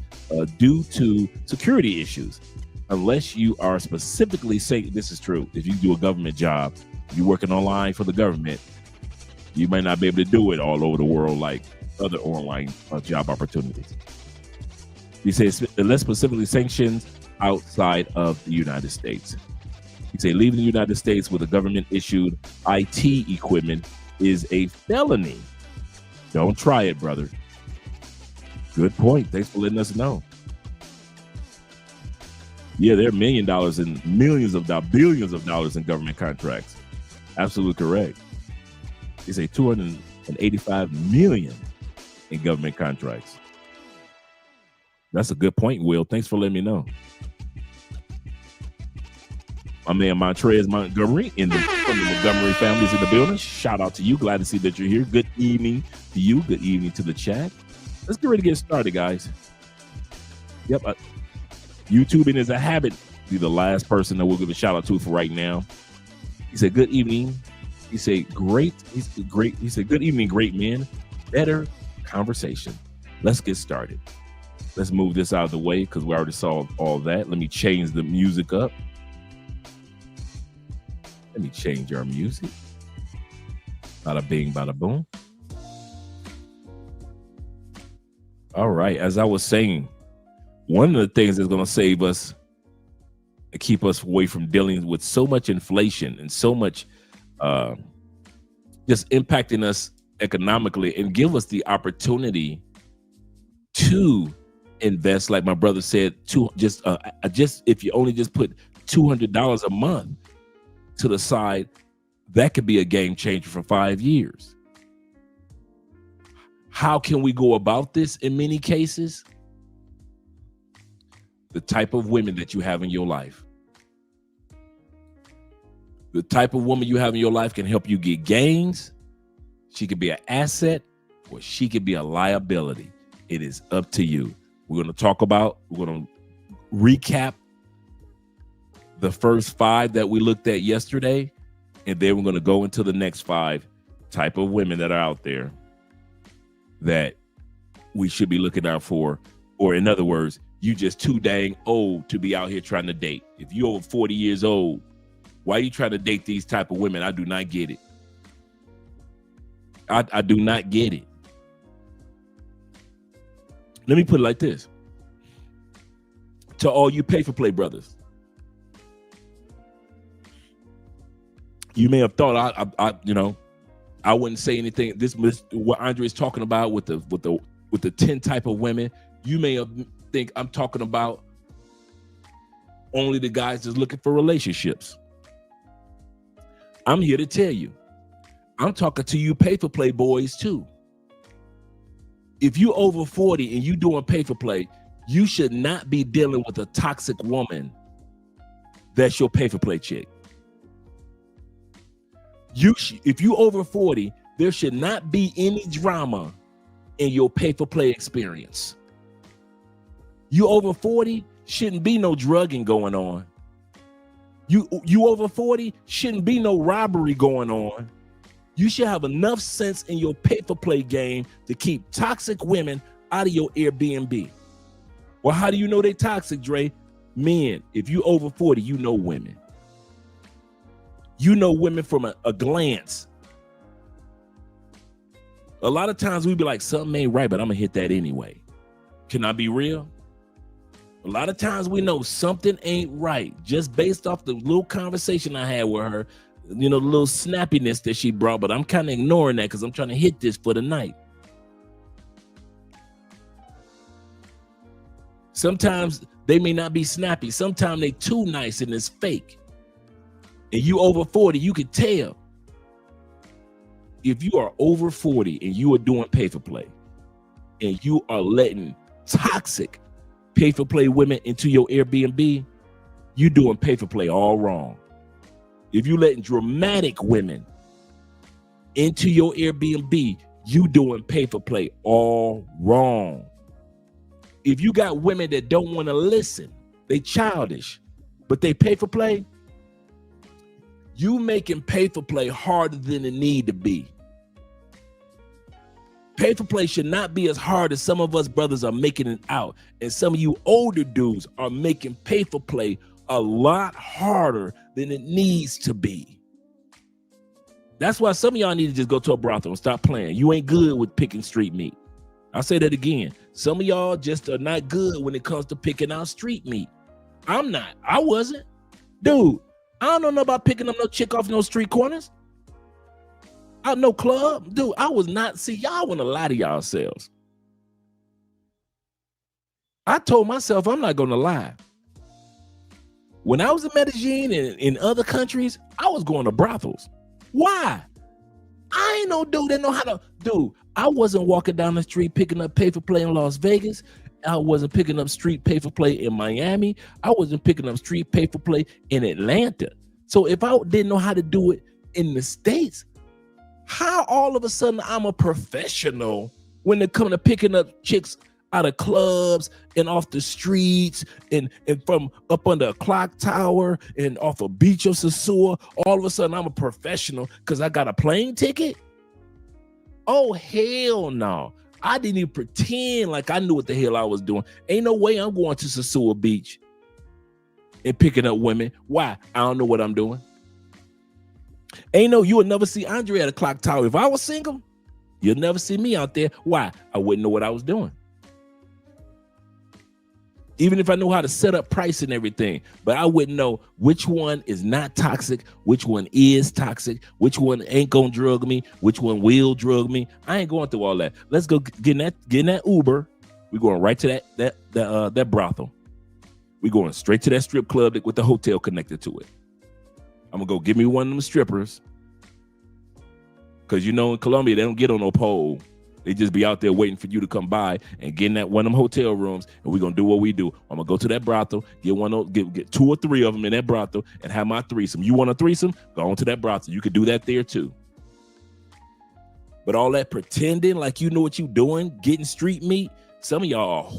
due to security issues. unless you are specifically saying, this is true, if you do a government job, you're working online for the government, you might not be able to do it all over the world like other online job opportunities. He says, unless specifically sanctioned outside of the United States. He say leaving the United States with a government-issued IT equipment is a felony. Don't try it, brother. Good point. Thanks for letting us know. Yeah, there are $1 million and millions of dollars, billions of dollars in government contracts. Absolutely correct. They say 285 million in government contracts. That's a good point, Will. Thanks for letting me know. My man Montrez Montgomery from the Montgomery families in the building. Shout out to you. Glad to see that you're here. Good evening to you. Good evening to the chat. Let's get ready to get started, guys. Yep. YouTubing is a habit. Be the last person that we'll give a shout out to for right now. He said, good evening. He said, great. He's great. He said, good evening, great men. Better conversation. Let's get started. Let's move this out of the way because we already saw all that. Let me change the music up. Let me change our music. Bada bing, bada boom. All right. As I was saying, one of the things that's going to save us and keep us away from dealing with so much inflation and so much just impacting us economically and give us the opportunity to invest, like my brother said, just if you only just put $200 a month to the side, that could be a game changer for 5 years. How can we go about this in many cases? The type of women that you have in your life. The type of woman you have in your life can help you get gains. She could be an asset or she could be a liability. It is up to you. We're going to recap the first 5 that we looked at yesterday, and then we're going to go into the next 5 type of women that are out there that we should be looking out for. Or in other words, you just too dang old to be out here trying to date. If you're over 40 years old, why are you trying to date these type of women? I do not get it. I do not get it. Let me put it like this. To all you pay-for-play brothers, you may have thought I wouldn't say anything. This what Andre is talking about with the 10 type of women. You may have think I'm talking about only the guys that's looking for relationships. I'm here to tell you, I'm talking to you pay-for-play boys too. If you over 40 and you doing pay-for-play, you should not be dealing with a toxic woman that's your pay-for-play chick. If you over 40, there should not be any drama in your pay-for-play experience. You over 40, shouldn't be no drugging going on. You over 40, shouldn't be no robbery going on. You should have enough sense in your pay-for-play game to keep toxic women out of your Airbnb. Well, how do you know they toxic, Dre? Men, if you over 40, you know women. You know women from a glance. A lot of times we be like, something ain't right, but I'm gonna hit that anyway. Can I be real? A lot of times we know something ain't right just based off the little conversation I had with her, the little snappiness that she brought, but I'm kind of ignoring that because I'm trying to hit this for the night. Sometimes they may not be snappy. Sometimes they too nice and it's fake. And you over 40, you can tell. If you are over 40 and you are doing pay-for-play and you are letting toxic pay-for-play women into your Airbnb, you doing pay-for-play all wrong. If you letting dramatic women into your Airbnb, you doing pay-for-play all wrong. If you got women that don't want to listen, they childish, but they pay-for-play, you making pay-for-play harder than it need to be. Pay for play should not be as hard as some of us brothers are making it out. And some of you older dudes are making pay for play a lot harder than it needs to be. That's why some of y'all need to just go to a brothel and stop playing. You ain't good with picking street meat. I'll say that again. Some of y'all just are not good when it comes to picking out street meat. I'm not. I wasn't. Dude, I don't know about picking up no chick off no street corners. Out no club. Dude, I was not. See, y'all want to lie to yourselves. I told myself I'm not going to lie. When I was in Medellin and in other countries, I was going to brothels. Why? I ain't no dude that know how to. Dude, I wasn't walking down the street picking up pay for play in Las Vegas. I wasn't picking up street pay for play in Miami. I wasn't picking up street pay for play in Atlanta. So if I didn't know how to do it in the States, how all of a sudden I'm a professional when it comes to picking up chicks out of clubs and off the streets and from up under a clock tower and off a beach of Sasua? All of a sudden I'm a professional because I got a plane ticket? Oh, hell no. I didn't even pretend like I knew what the hell I was doing. Ain't no way I'm going to Sasua Beach and picking up women. Why? I don't know what I'm doing. Ain't no, you would never see Andre at a clock tower. If I was single, you'll never see me out there. Why? I wouldn't know what I was doing. Even if I know how to set up price and everything, but I wouldn't know which one is not toxic, which one is toxic, which one ain't gonna drug me, which one will drug me. I ain't going through all that. Let's go get in that Uber. We're going right to that brothel. We're going straight to that strip club with the hotel connected to it. I'm gonna go get me one of them strippers. Cause you know in Colombia, they don't get on no pole. They just be out there waiting for you to come by and get in that one of them hotel rooms, and we're gonna do what we do. I'm gonna go to that brothel, get 2 or 3 of them in that brothel, and have my threesome. You want a threesome? Go on to that brothel. You could do that there too. But all that pretending like you know what you doing, getting street meat, some of y'all are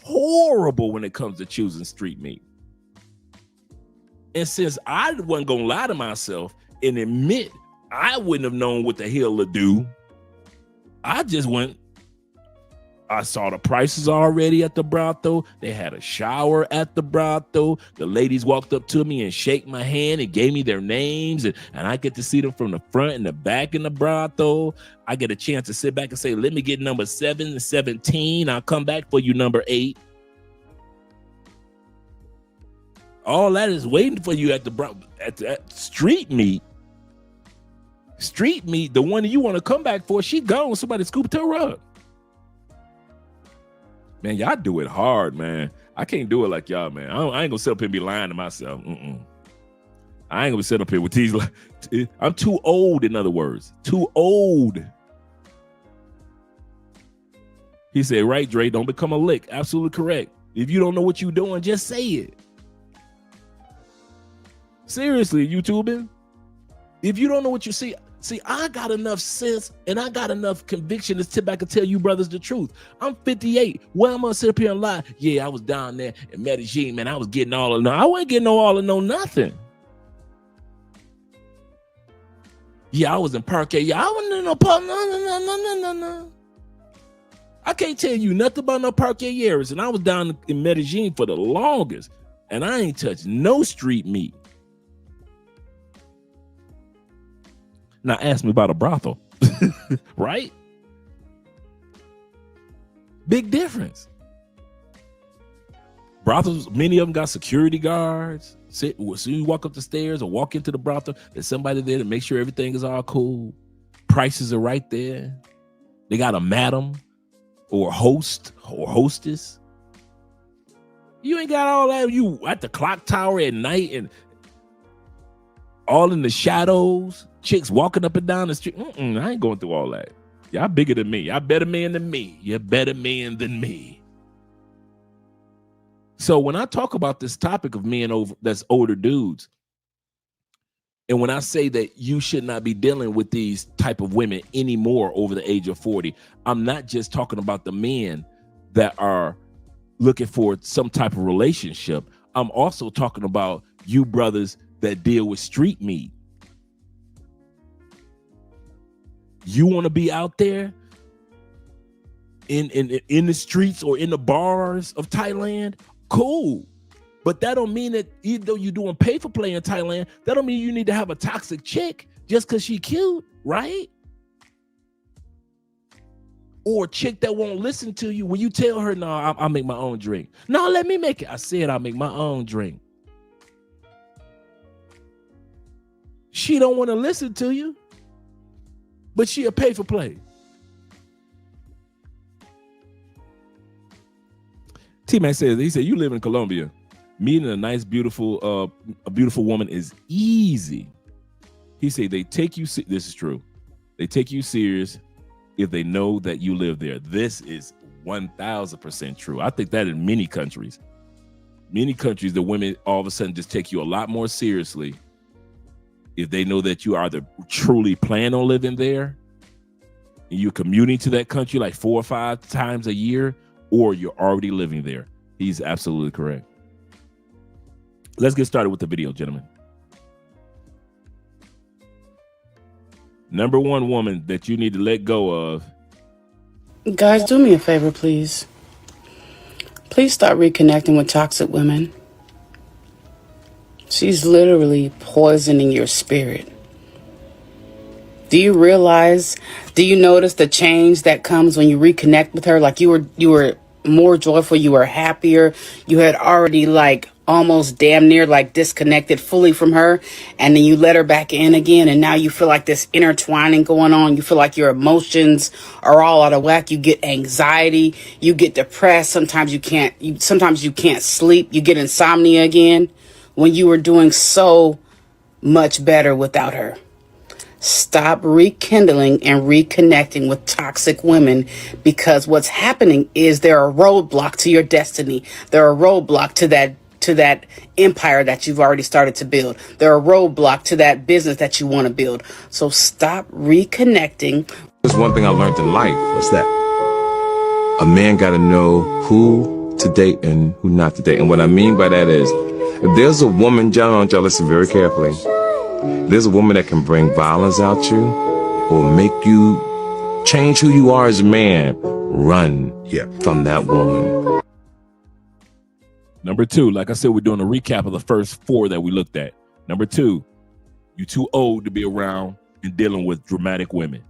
horrible when it comes to choosing street meat. And since I wasn't gonna lie to myself and admit I wouldn't have known what the hell to do, I just went. I saw the prices already at the brothel. They had a shower at the brothel. The ladies walked up to me and shake my hand and gave me their names. And I get to see them from the front and the back in the brothel. I get a chance to sit back and say, let me get number 7 and 17. I'll come back for you, number 8. All that is waiting for you at the street meet. Street meet, the one that you want to come back for, she gone. Somebody scooped her up. Man, y'all do it hard, man. I can't do it like y'all, man. I ain't gonna sit up here and be lying to myself. I ain't gonna sit up here with these. I'm too old, in other words. Too old. He said, right, Dre, don't become a lick. Absolutely correct. If you don't know what you're doing, just say it. Seriously, YouTubing. If you don't know what you see, I got enough sense and I got enough conviction to sit back and tell you brothers the truth. I'm 58. Well, I'm gonna sit up here and lie. Yeah, I was down there in Medellin, man. I was getting all of no. I wasn't getting all of no nothing. Yeah, I was in Parque. Yeah, I wasn't in no park. No. I can't tell you nothing about no Parque Years, and I was down in Medellin for the longest, and I ain't touched no street meat. Now ask me about a brothel, right? Big difference. Brothels, many of them got security guards. So you walk up the stairs or walk into the brothel, there's somebody there to make sure everything is all cool. Prices are right there. They got a madam or a host or hostess. You ain't got all that. You at the clock tower at night and all in the shadows. Chicks walking up and down the street. I ain't going through all that. Y'all bigger than me. Y'all better man than me. You're better man than me. So when I talk about this topic of men that's older dudes, and when I say that you should not be dealing with these type of women anymore over the age of 40, I'm not just talking about the men that are looking for some type of relationship. I'm also talking about you brothers that deal with street meat. You want to be out there in the streets or in the bars of Thailand? Cool. But that don't mean that even though you're doing pay for play in Thailand, that don't mean you need to have a toxic chick just because she cute, right? Or a chick that won't listen to you when you tell her, no, I'll make my own drink. No, let me make it. I said I'll make my own drink. She don't want to listen to you, but she'll pay for play. T-Mac says, he said, you live in Colombia. Meeting a nice, beautiful woman is easy. He said they take you, this is true. They take you serious if they know that you live there. This is 1000% true. I think that in many countries, the women all of a sudden just take you a lot more seriously if they know that you either truly plan on living there and you're commuting to that country like 4 or 5 times a year, or you're already living there. He's absolutely correct. Let's get started with the video, gentlemen. Number one woman that you need to let go of. Guys, do me a favor, please. Please stop reconnecting with toxic women. She's literally poisoning your spirit. Do you notice the change that comes when you reconnect with her? Like you were more joyful, you were happier, you had already like almost damn near like disconnected fully from her, and then you let her back in again, and now you feel like this intertwining going on. You feel like your emotions are all out of whack. You get anxiety, you get depressed, sometimes you can't sleep, you get insomnia again when you were doing so much better without her. Stop rekindling and reconnecting with toxic women, because what's happening is they're a roadblock to your destiny. They're a roadblock to that empire that you've already started to build. They're a roadblock to that business that you want to build. So stop reconnecting. There's one thing I learned in life. What's that? A man got to know who to date and who not to date. And what I mean by that is, if there's a woman, y'all listen very carefully. There's a woman that can bring violence out you or make you change who you are as a man. Run from that woman. Number two, like I said, we're doing a recap of the first 4 that we looked at. Number 2, you're too old to be around and dealing with dramatic women.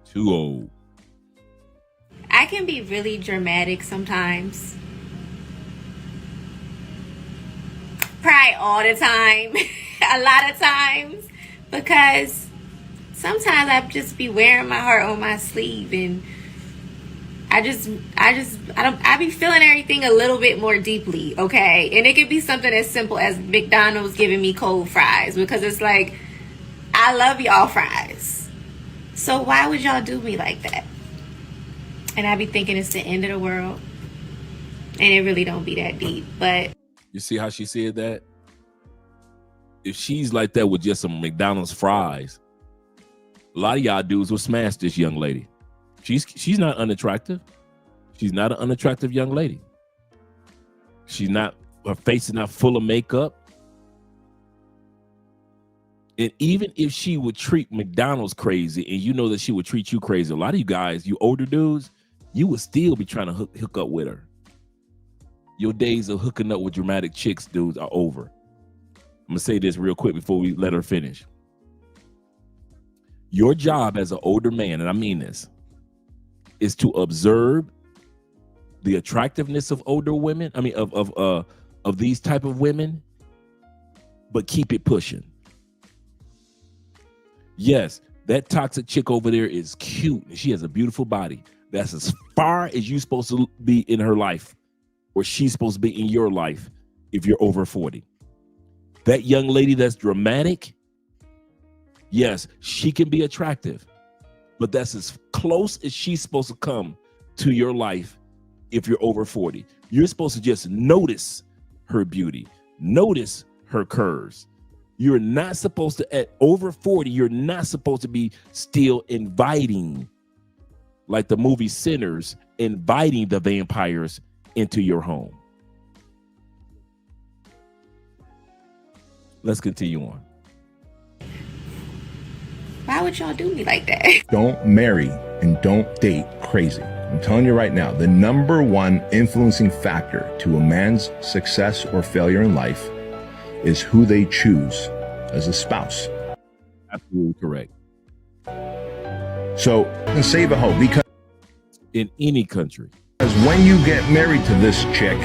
Too old. I can be really dramatic sometimes. Probably all the time. A lot of times. Because sometimes I just be wearing my heart on my sleeve, and I be feeling everything a little bit more deeply, okay? And it could be something as simple as McDonald's giving me cold fries, because it's like, I love y'all fries. So why would y'all do me like that? And I be thinking it's the end of the world. And it really don't be that deep, but... You see how she said that? If she's like that with just some McDonald's fries, a lot of y'all dudes will smash this young lady. She's not unattractive. She's not an unattractive young lady. Her face is not full of makeup. And even if she would treat McDonald's crazy, and you know that she would treat you crazy, a lot of you guys, you older dudes, you would still be trying to hook up with her. Your days of hooking up with dramatic chicks, dudes, are over. I'm going to say this real quick before we let her finish. Your job as an older man, and I mean this, is to observe the attractiveness of older women. I mean, of these type of women, but keep it pushing. Yes, that toxic chick over there is cute. She has a beautiful body. That's as far as you're supposed to be in her life, or she's supposed to be in your life if you're over 40. That young lady that's dramatic, yes, she can be attractive, but that's as close as she's supposed to come to your life if you're over 40. You're supposed to just notice her beauty, notice her curves. You're not supposed to, at over 40, you're not supposed to be still inviting, like the movie Sinners, inviting the vampires into your home. Let's continue on. Why would y'all do me like that? Don't marry and don't date crazy. I'm telling you right now, the number one influencing factor to a man's success or failure in life is who they choose as a spouse. Absolutely correct. So, and save a hoe, because in any country, when you get married to this chick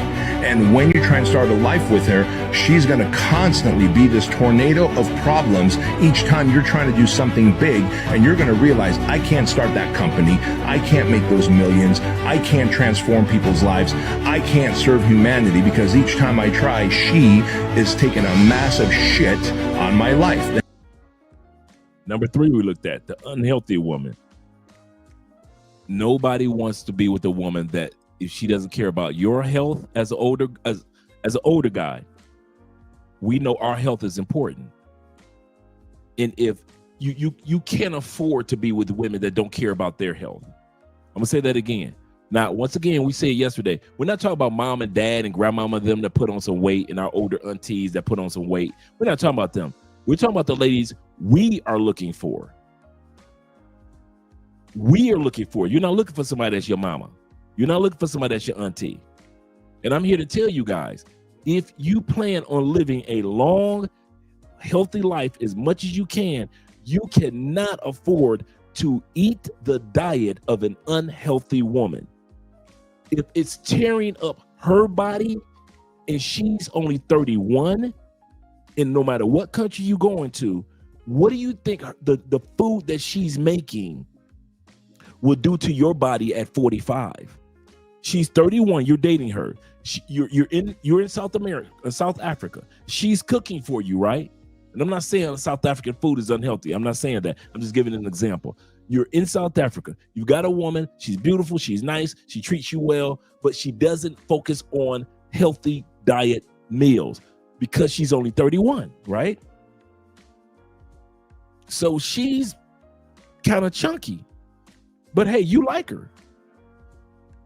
and when you try and start a life with her, she's going to constantly be this tornado of problems each time you're trying to do something big, and you're going to realize, I can't start that company, I can't make those millions, I can't transform people's lives, I can't serve humanity, because each time I try, she is taking a massive shit on my life. Number 3 we looked at, the unhealthy woman. Nobody wants to be with a woman that, if she doesn't care about your health as an older guy, we know our health is important. And if you can't afford to be with women that don't care about their health. I'm gonna say that again. Now, once again, we said yesterday, we're not talking about mom and dad and grandmama, them that put on some weight, and our older aunties that put on some weight. We're not talking about them. We're talking about the ladies we are looking for. We are looking for. You're not looking for somebody that's your mama. You're not looking for somebody that's your auntie. And I'm here to tell you guys, if you plan on living a long, healthy life as much as you can, you cannot afford to eat the diet of an unhealthy woman. If it's tearing up her body and she's only 31, and no matter what country you're going to, what do you think the food that she's making will do to your body at 45? She's 31. You're dating her. You're in South America, South Africa. She's cooking for you, right? And I'm not saying South African food is unhealthy. I'm not saying that. I'm just giving an example. You're in South Africa. You've got a woman. She's beautiful. She's nice. She treats you well, but she doesn't focus on healthy diet meals because she's only 31, right? So she's kind of chunky. But hey, you like her.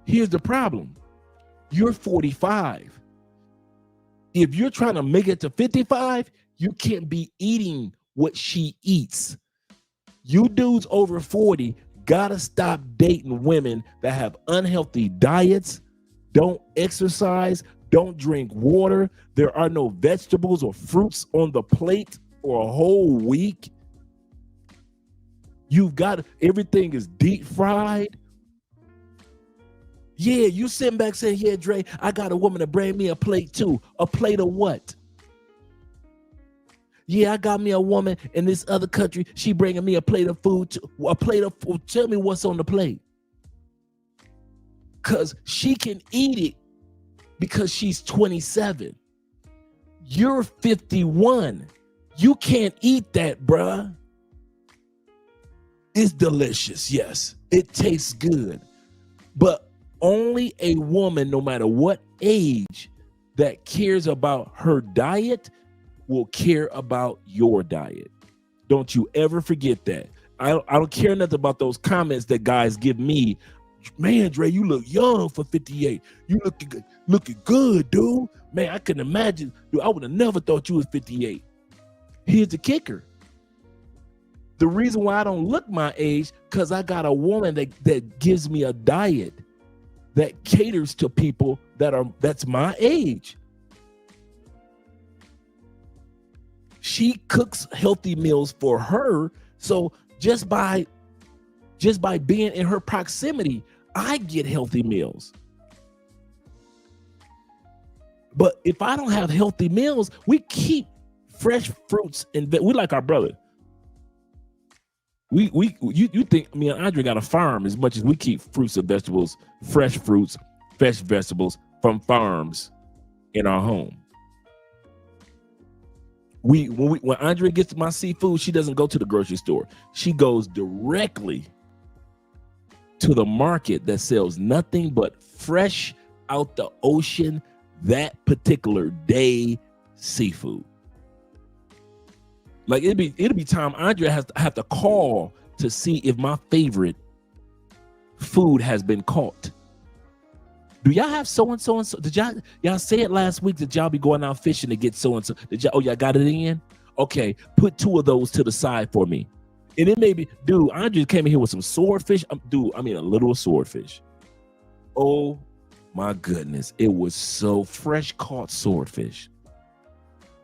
Here's the problem. You're 45. If you're trying to make it to 55, you can't be eating what she eats. You dudes over 40 gotta stop dating women that have unhealthy diets, don't exercise, don't drink water. There are no vegetables or fruits on the plate for a whole week. You've got, everything is deep fried. Yeah, you sitting back saying, yeah, Dre, I got a woman to bring me a plate too. A plate of what? Yeah, I got me a woman in this other country. She bringing me a plate of food too. A plate of food. Tell me what's on the plate. Because she can eat it because she's 27. You're 51. You can't eat that, bruh. It's delicious, yes. It tastes good. But only a woman, no matter what age, that cares about her diet will care about your diet. Don't you ever forget that. I don't care nothing about those comments that guys give me. Man, Dre, you look young for 58. You looking good, dude. Man, I couldn't imagine. Dude, I would have never thought you was 58. Here's the kicker. The reason why I don't look my age, because I got a woman that gives me a diet that caters to people that's my age. She cooks healthy meals for her. So just by being in her proximity, I get healthy meals. But if I don't have healthy meals, we keep fresh fruits and we like our brother. You think me and Andre got a farm as much as we keep fruits and vegetables, fresh fruits, fresh vegetables from farms in our home. When Andre gets my seafood, she doesn't go to the grocery store. She goes directly to the market that sells nothing but fresh out the ocean that particular day seafood. Like it'll be time Andre has to have to call to see if my favorite food has been caught. Do y'all have so and so and so? Did y'all say it last week that y'all be going out fishing to get so and so? Y'all got it in? Okay, put 2 of those to the side for me. And it may be, dude, I just came in here with some swordfish. Dude, I mean a little swordfish. Oh my goodness. It was so fresh caught swordfish.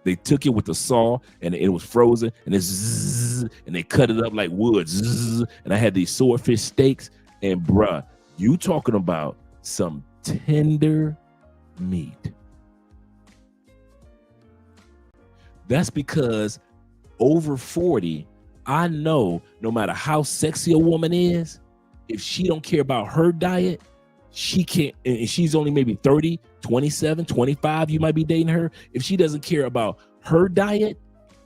They took it with the saw and it was frozen and and they cut it up like wood. And I had these swordfish steaks, and bruh, you talking about some tender meat. That's because over 40, I know no matter how sexy a woman is, if she don't care about her diet, she can't, and she's only maybe 30, 27, 25, you might be dating her. If she doesn't care about her diet,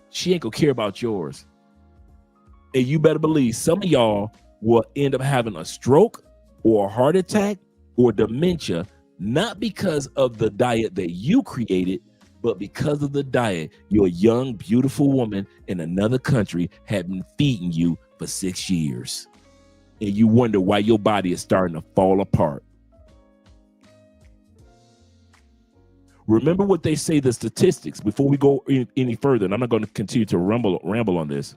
she ain't gonna care about yours. And you better believe some of y'all will end up having a stroke or a heart attack or dementia, not because of the diet that you created, but because of the diet your young, beautiful woman in another country had been feeding you for 6 years. And you wonder why your body is starting to fall apart. Remember what they say, the statistics, before we go any further, and I'm not going to continue to ramble on this.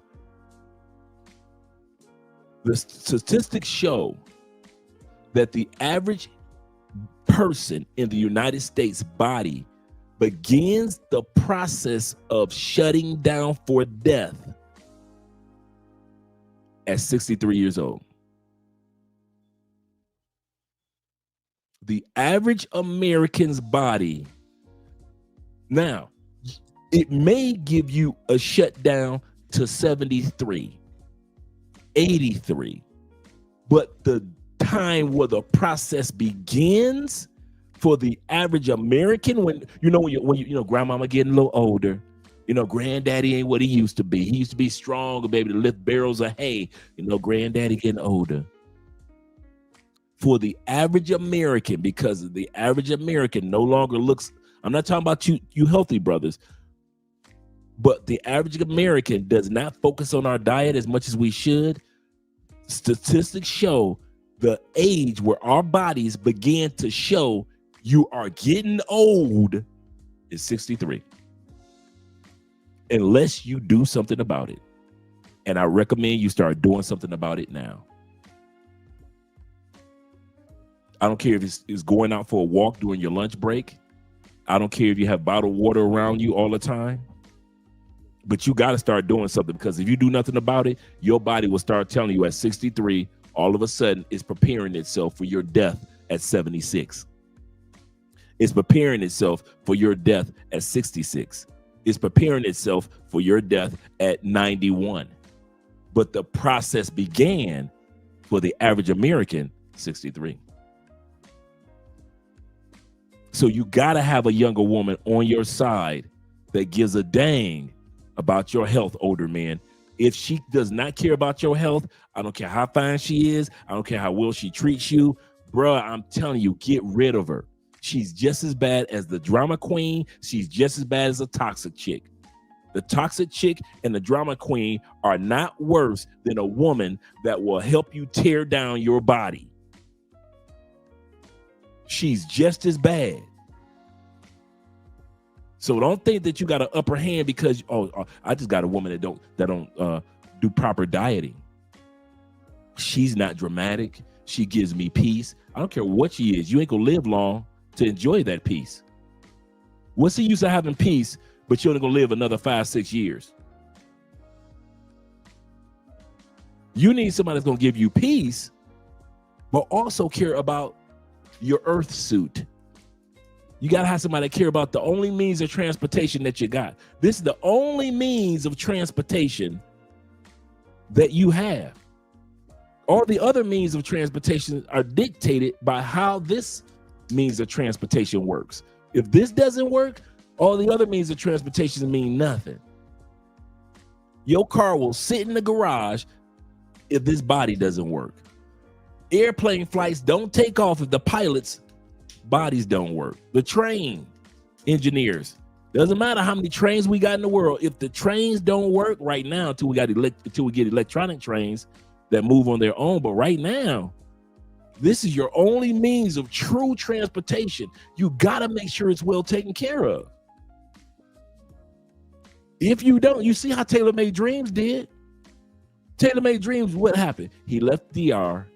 The statistics show that the average person in the United States body begins the process of shutting down for death at 63 years old. The average American's body, now, it may give you a shutdown to 73, 83, but the time where the process begins for the average American, when grandmama getting a little older, granddaddy ain't what he used to be. He used to be strong and be able to lift barrels of hay. Granddaddy getting older. For the average American, because the average American no longer looks, I'm not talking about you healthy brothers, but the average American does not focus on our diet as much as we should. Statistics show the age where our bodies begin to show you are getting old is 63. Unless you do something about it. And I recommend you start doing something about it now. I don't care if it's going out for a walk during your lunch break. I don't care if you have bottled water around you all the time. But you got to start doing something, because if you do nothing about it, your body will start telling you at 63, all of a sudden it's preparing itself for your death at 76. It's preparing itself for your death at 66. It's preparing itself for your death at 91. But the process began for the average American, 63. So you got to have a younger woman on your side that gives a dang about your health, older man. If she does not care about your health, I don't care how fine she is. I don't care how well she treats you. Bruh, I'm telling you, get rid of her. She's just as bad as the drama queen. She's just as bad as a toxic chick. The toxic chick and the drama queen are not worse than a woman that will help you tear down your body. She's just as bad. So don't think that you got an upper hand because I just got a woman that don't do proper dieting. She's not dramatic. She gives me peace. I don't care what she is. You ain't gonna live long to enjoy that peace. What's the use of having peace, but you're only gonna live another 5-6 years? You need somebody that's gonna give you peace, but also care about your earth suit. You got to have somebody that care about the only means of transportation that you got. This is the only means of transportation that you have. All the other means of transportation are dictated by how this means of transportation works. If this doesn't work, all the other means of transportation mean nothing. Your car will sit in the garage if this body doesn't work. Airplane flights don't take off if the pilots' bodies don't work. The train engineers, doesn't matter how many trains we got in the world, if the trains don't work right now, until we get electronic trains that move on their own, but right now, this is your only means of true transportation. You got to make sure it's well taken care of. If you don't, you see how Tailor Made Dreams did. Tailor-Made Dreams, what happened? He left DR,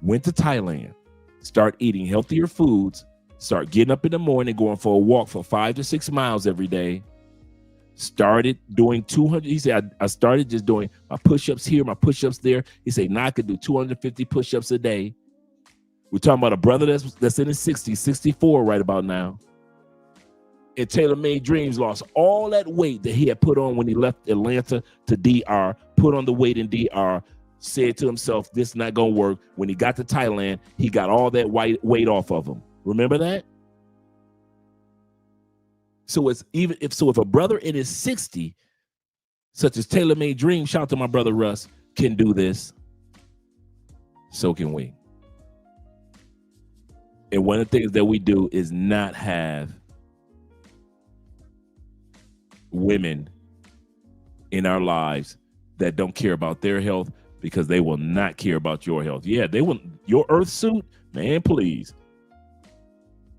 went to Thailand, start eating healthier foods, start getting up in the morning, going for a walk for 5 to 6 miles every day. Started doing 200. He said, I started just doing my push-ups here, my push-ups there. He said, now I could do 250 push-ups a day. We're talking about a brother that's in his 60s, 64 right about now. And Tailor-Made Dreams lost all that weight that he had put on when he left Atlanta to DR, put on the weight in DR, said to himself, this is not going to work. When he got to Thailand, he got all that weight off of him. Remember that? So if a brother in his 60, such as Tailor-Made Dreams, shout out to my brother Russ, can do this, so can we. And one of the things that we do is not have women in our lives that don't care about their health, because they will not care about your health. Yeah, they want your earth suit, man, please.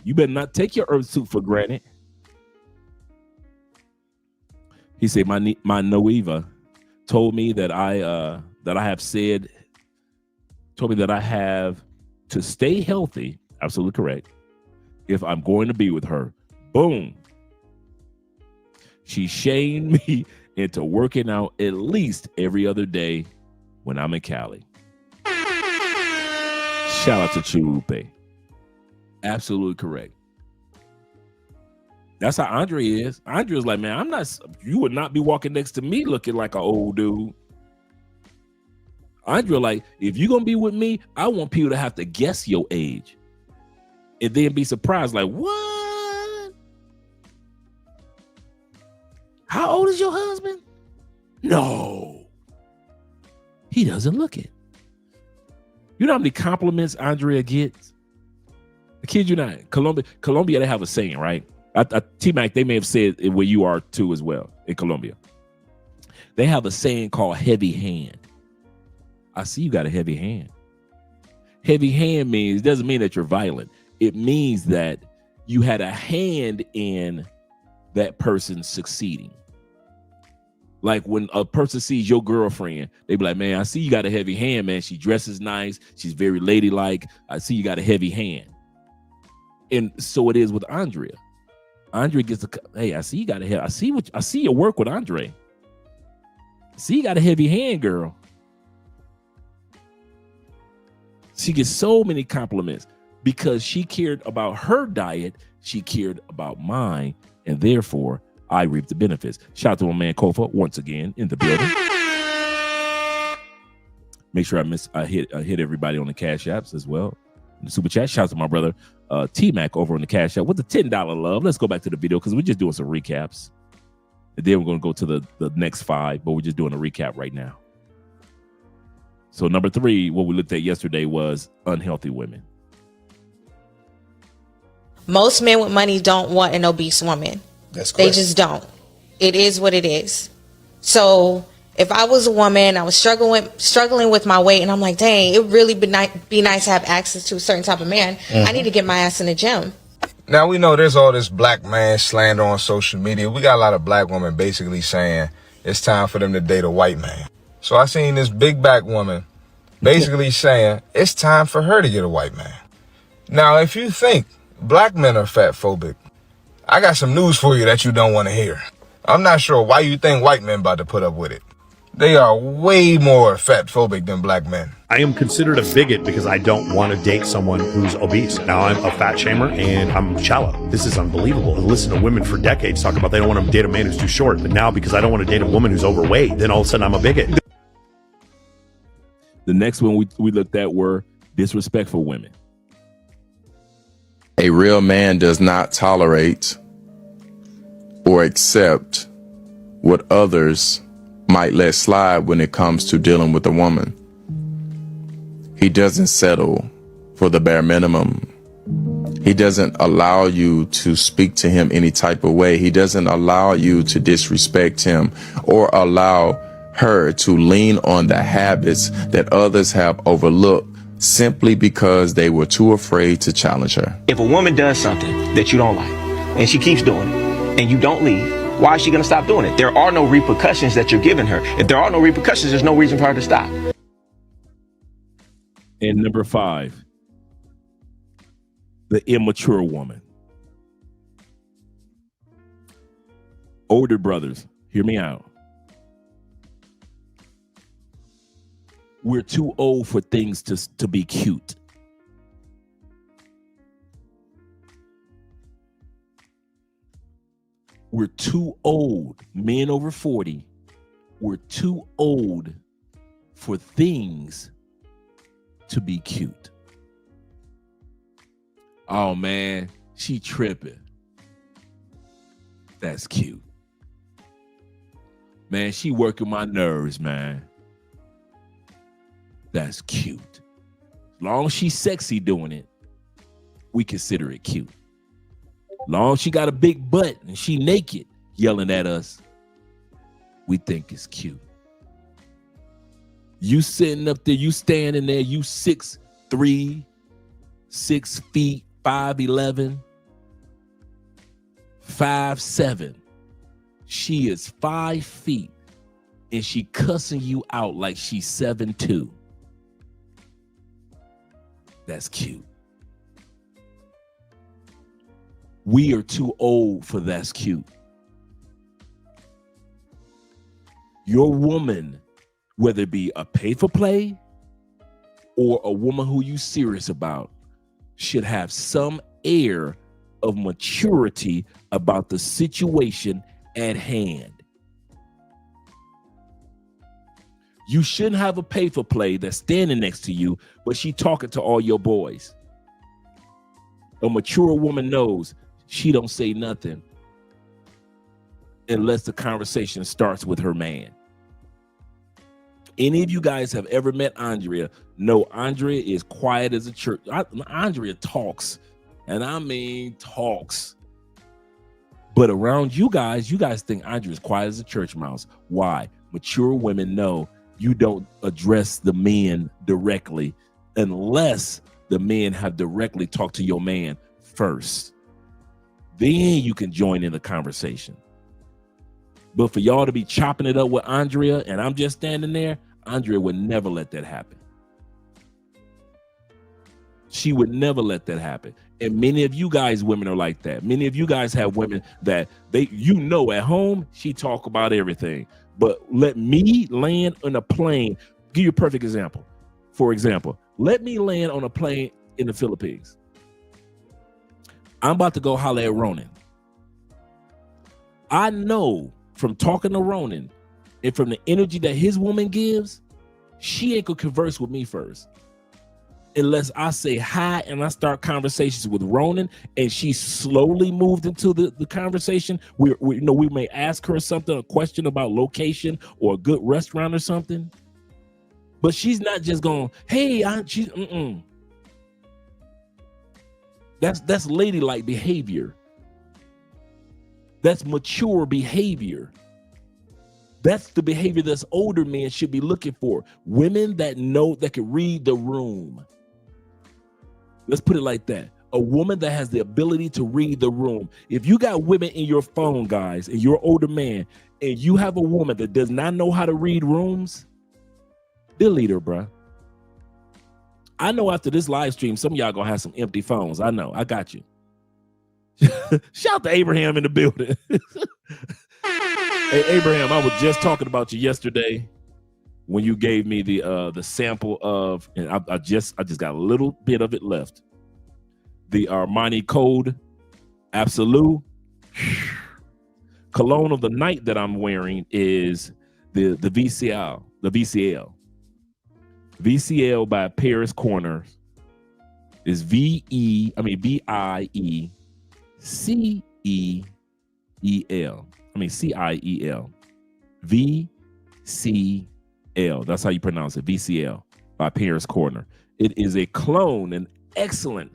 You better not take your earth suit for granted. He said, my Noiva told me that I have to stay healthy. Absolutely correct. If I'm going to be with her. Boom. She shamed me into working out at least every other day when I'm in Cali. Shout out to Churupe. Absolutely correct. That's how Andre is. Andre's like, man, you would not be walking next to me looking like an old dude. Andre like, if you're going to be with me, I want people to have to guess your age. And then be surprised, like, what? How old is your husband? No. He doesn't look it. You know how many compliments Andrea gets? I kid you not. Colombia, they have a saying, right? T-Mac, they may have said it where you are too as well in Colombia. They have a saying called heavy hand. I see you got a heavy hand. Heavy hand doesn't mean that you're violent. It means that you had a hand in that person succeeding. Like when a person sees your girlfriend, they be like, man, I see you got a heavy hand, man. She dresses nice. She's very ladylike. I see you got a heavy hand. And so it is with Andrea. Andre gets hey, I see you got a head. I see your work with Andre. See, you got a heavy hand, girl. She gets so many compliments because she cared about her diet. She cared about mine, and therefore I reap the benefits. Shout out to my man Kofa once again in the building. Make sure I hit everybody on the Cash Apps as well. In the Super Chat. Shout out to my brother T-Mac over on the Cash App with the $10 love. Let's go back to the video because we're just doing some recaps. And then we're going to go to the next 5, but we're just doing a recap right now. So number 3, what we looked at yesterday was unhealthy women. Most men with money don't want an obese woman. That's correct. They just don't. It is what it is. So if I was a woman, I was struggling with my weight, and I'm like, dang, it would really be nice to have access to a certain type of man. I need to get my ass in the gym. Now, we know there's all this black man slander on social media. We got a lot of black women basically saying it's time for them to date a white man. So I seen this big back woman basically saying it's time for her to get a white man. Now, if you think black men are fat phobic, I got some news for you that you don't want to hear. I'm not sure why you think white men about to put up with it. They are way more fat phobic than black men. I am considered a bigot because I don't want to date someone who's obese. Now I'm a fat shamer and I'm shallow. This is unbelievable. I listened to women for decades talk about they don't want to date a man who's too short. But now because I don't want to date a woman who's overweight, then all of a sudden I'm a bigot. The next one we looked at were disrespectful women. A real man does not tolerate or accept what others might let slide when it comes to dealing with a woman. He doesn't settle for the bare minimum. He doesn't allow you to speak to him any type of way. He doesn't allow you to disrespect him or allow her to lean on the habits that others have overlooked simply because they were too afraid to challenge her. If a woman does something that you don't like and she keeps doing it and you don't leave, why is she going to stop doing it? There are no repercussions that you're giving her. If there are no repercussions, there's no reason for her to stop. And number 5, the immature woman. Older brothers, hear me out. We're too old for things to be cute. We're too old, men over 40. We're too old for things to be cute. Oh man, she tripping. That's cute. Man, she working my nerves, man. That's cute. As long as she's sexy doing it, we consider it cute. As long as she got a big butt and she naked yelling at us, we think it's cute. You sitting up there, you standing there, you 6'3", 6 feet, 5'11", 5'7". She is 5 feet and she cussing you out like she's 7'2". That's cute. We are too old for that's cute. Your woman, whether it be a pay for play or a woman who you serious about, should have some air of maturity about the situation at hand. You shouldn't have a pay for play that's standing next to you, but she talking to all your boys. A mature woman knows she don't say nothing unless the conversation starts with her man. Any of you guys have ever met Andrea? No, Andrea is quiet as a church. Andrea talks, and I mean talks. But around you guys think Andrea is quiet as a church mouse. Why? Mature women know you don't address the men directly unless the men have directly talked to your man first. Then you can join in the conversation. But for y'all to be chopping it up with Andrea and I'm just standing there, Andrea would never let that happen. She would never let that happen. And many of you guys, women are like that. Many of you guys have women that at home, she talk about everything. But let me land on a plane. Give you a perfect example. For example, let me land on a plane in the Philippines. I'm about to go holler at Ronan. I know from talking to Ronan and from the energy that his woman gives, she ain't gonna converse with me first. Unless I say hi and I start conversations with Ronan and she slowly moved into the conversation. We may ask her something, a question about location or a good restaurant or something. But she's not just going, hey, That's ladylike behavior. That's mature behavior. That's the behavior that's older men should be looking for. Women that know, that can read the room. Let's put it like that. A woman that has the ability to read the room. If you got women in your phone, guys, and you're an older man, and you have a woman that does not know how to read rooms, delete her, bruh. I know after this live stream, some of y'all gonna have some empty phones. I know, I got you. Shout out to Abraham in the building. Hey, Abraham, I was just talking about you yesterday when you gave me the sample of, and I just got a little bit of it left. The Armani Code Absolute cologne of the night that I'm wearing is the VCL, VCL by Paris Corners is VIECEEL. CIEL. VCL. That's how you pronounce it. VCL by Paris Corner. It is a clone, an excellent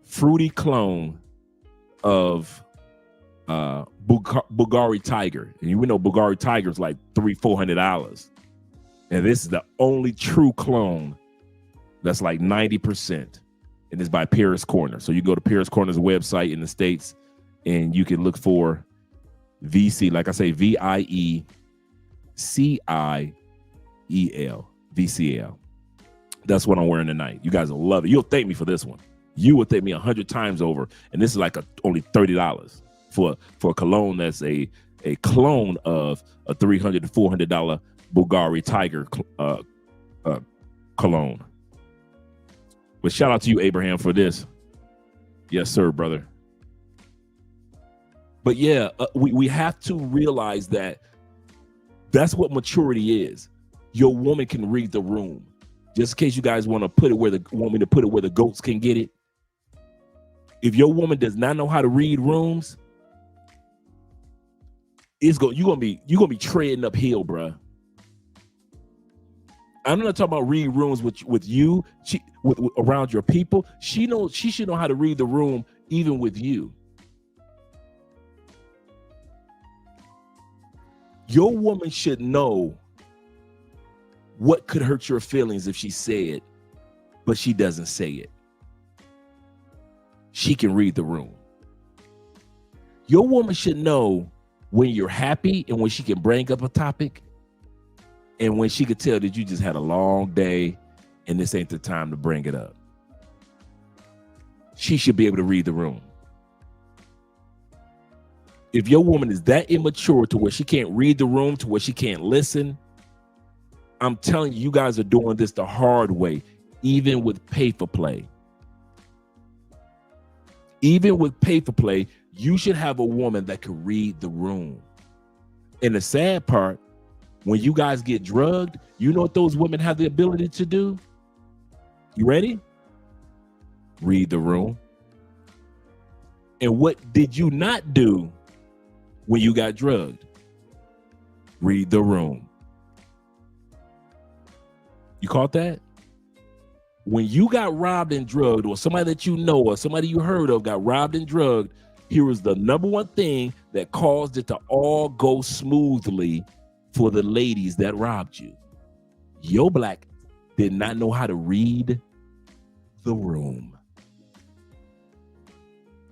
fruity clone of Bulgari Tiger. And you know Bulgari Tiger is like $300-400. And this is the only true clone that's like 90%. And it's by Paris Corner. So you go to Paris Corner's website in the States and you can look for VC, like I say, VIECIEL, VCL. That's what I'm wearing tonight. You guys will love it. You'll thank me for this one. You will thank me 100 times over. And this is like only $30 for a cologne that's a clone of a $300 to $400 Bulgari Tiger cologne. But shout out to you, Abraham, for this. Yes, sir, brother. But yeah, we have to realize that that's what maturity is. Your woman can read the room. Just in case you guys want me to put it where the goats can get it. If your woman does not know how to read rooms, you're gonna be treading uphill, bruh. I'm not talking about read rooms with you, around your people. She should know how to read the room even with you. Your woman should know what could hurt your feelings if she said, but she doesn't say it. She can read the room. Your woman should know when you're happy and when she can bring up a topic, and when she could tell that you just had a long day and this ain't the time to bring it up. She should be able to read the room. If your woman is that immature to where she can't read the room, to where she can't listen, I'm telling you, you guys are doing this the hard way, even with pay for play. Even with pay for play, you should have a woman that can read the room. And the sad part, when you guys get drugged, you know what those women have the ability to do? You ready? Read the room. And what did you not do when you got drugged? Read the room. You caught that? When you got robbed and drugged, or somebody that you know or somebody you heard of got robbed and drugged, here is the number one thing that caused it to all go smoothly for the ladies that robbed you. Your black did not know how to read the room.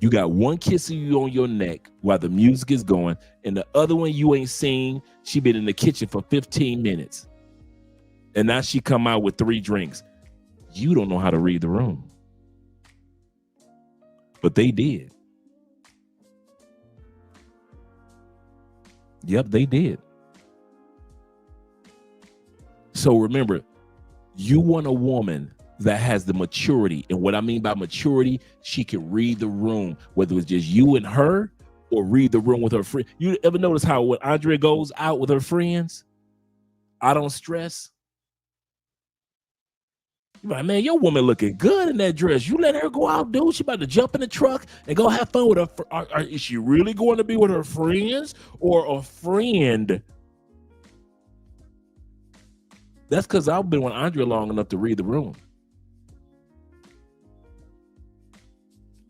You got one kissing you on your neck while the music is going, and the other one you ain't seen. She been in the kitchen for 15 minutes. And now she come out with 3 drinks. You don't know how to read the room. But they did. Yep, they did. So remember, you want a woman that has the maturity. And what I mean by maturity, she can read the room, whether it's just you and her or read the room with her friend. You ever notice how when Andrea goes out with her friends, I don't stress? You're like, man, your woman looking good in that dress. You let her go out, dude. She about to jump in the truck and go have fun with her. Is she really going to be with her friends or a friend? That's because I've been with Andrea long enough to read the room.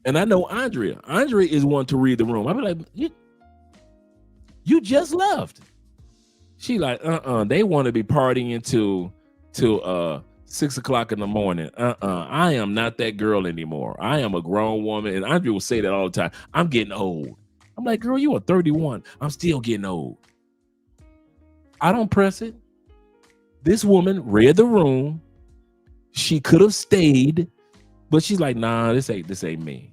And I know Andrea. Andrea is one to read the room. I be like, you just left. She like, they want to be partying until 6 o'clock in the morning. I am not that girl anymore. I am a grown woman. And Andrea will say that all the time. I'm getting old. I'm like, girl, you are 31. I'm still getting old. I don't press it. This woman read the room. She could have stayed, but she's like, nah, this ain't me.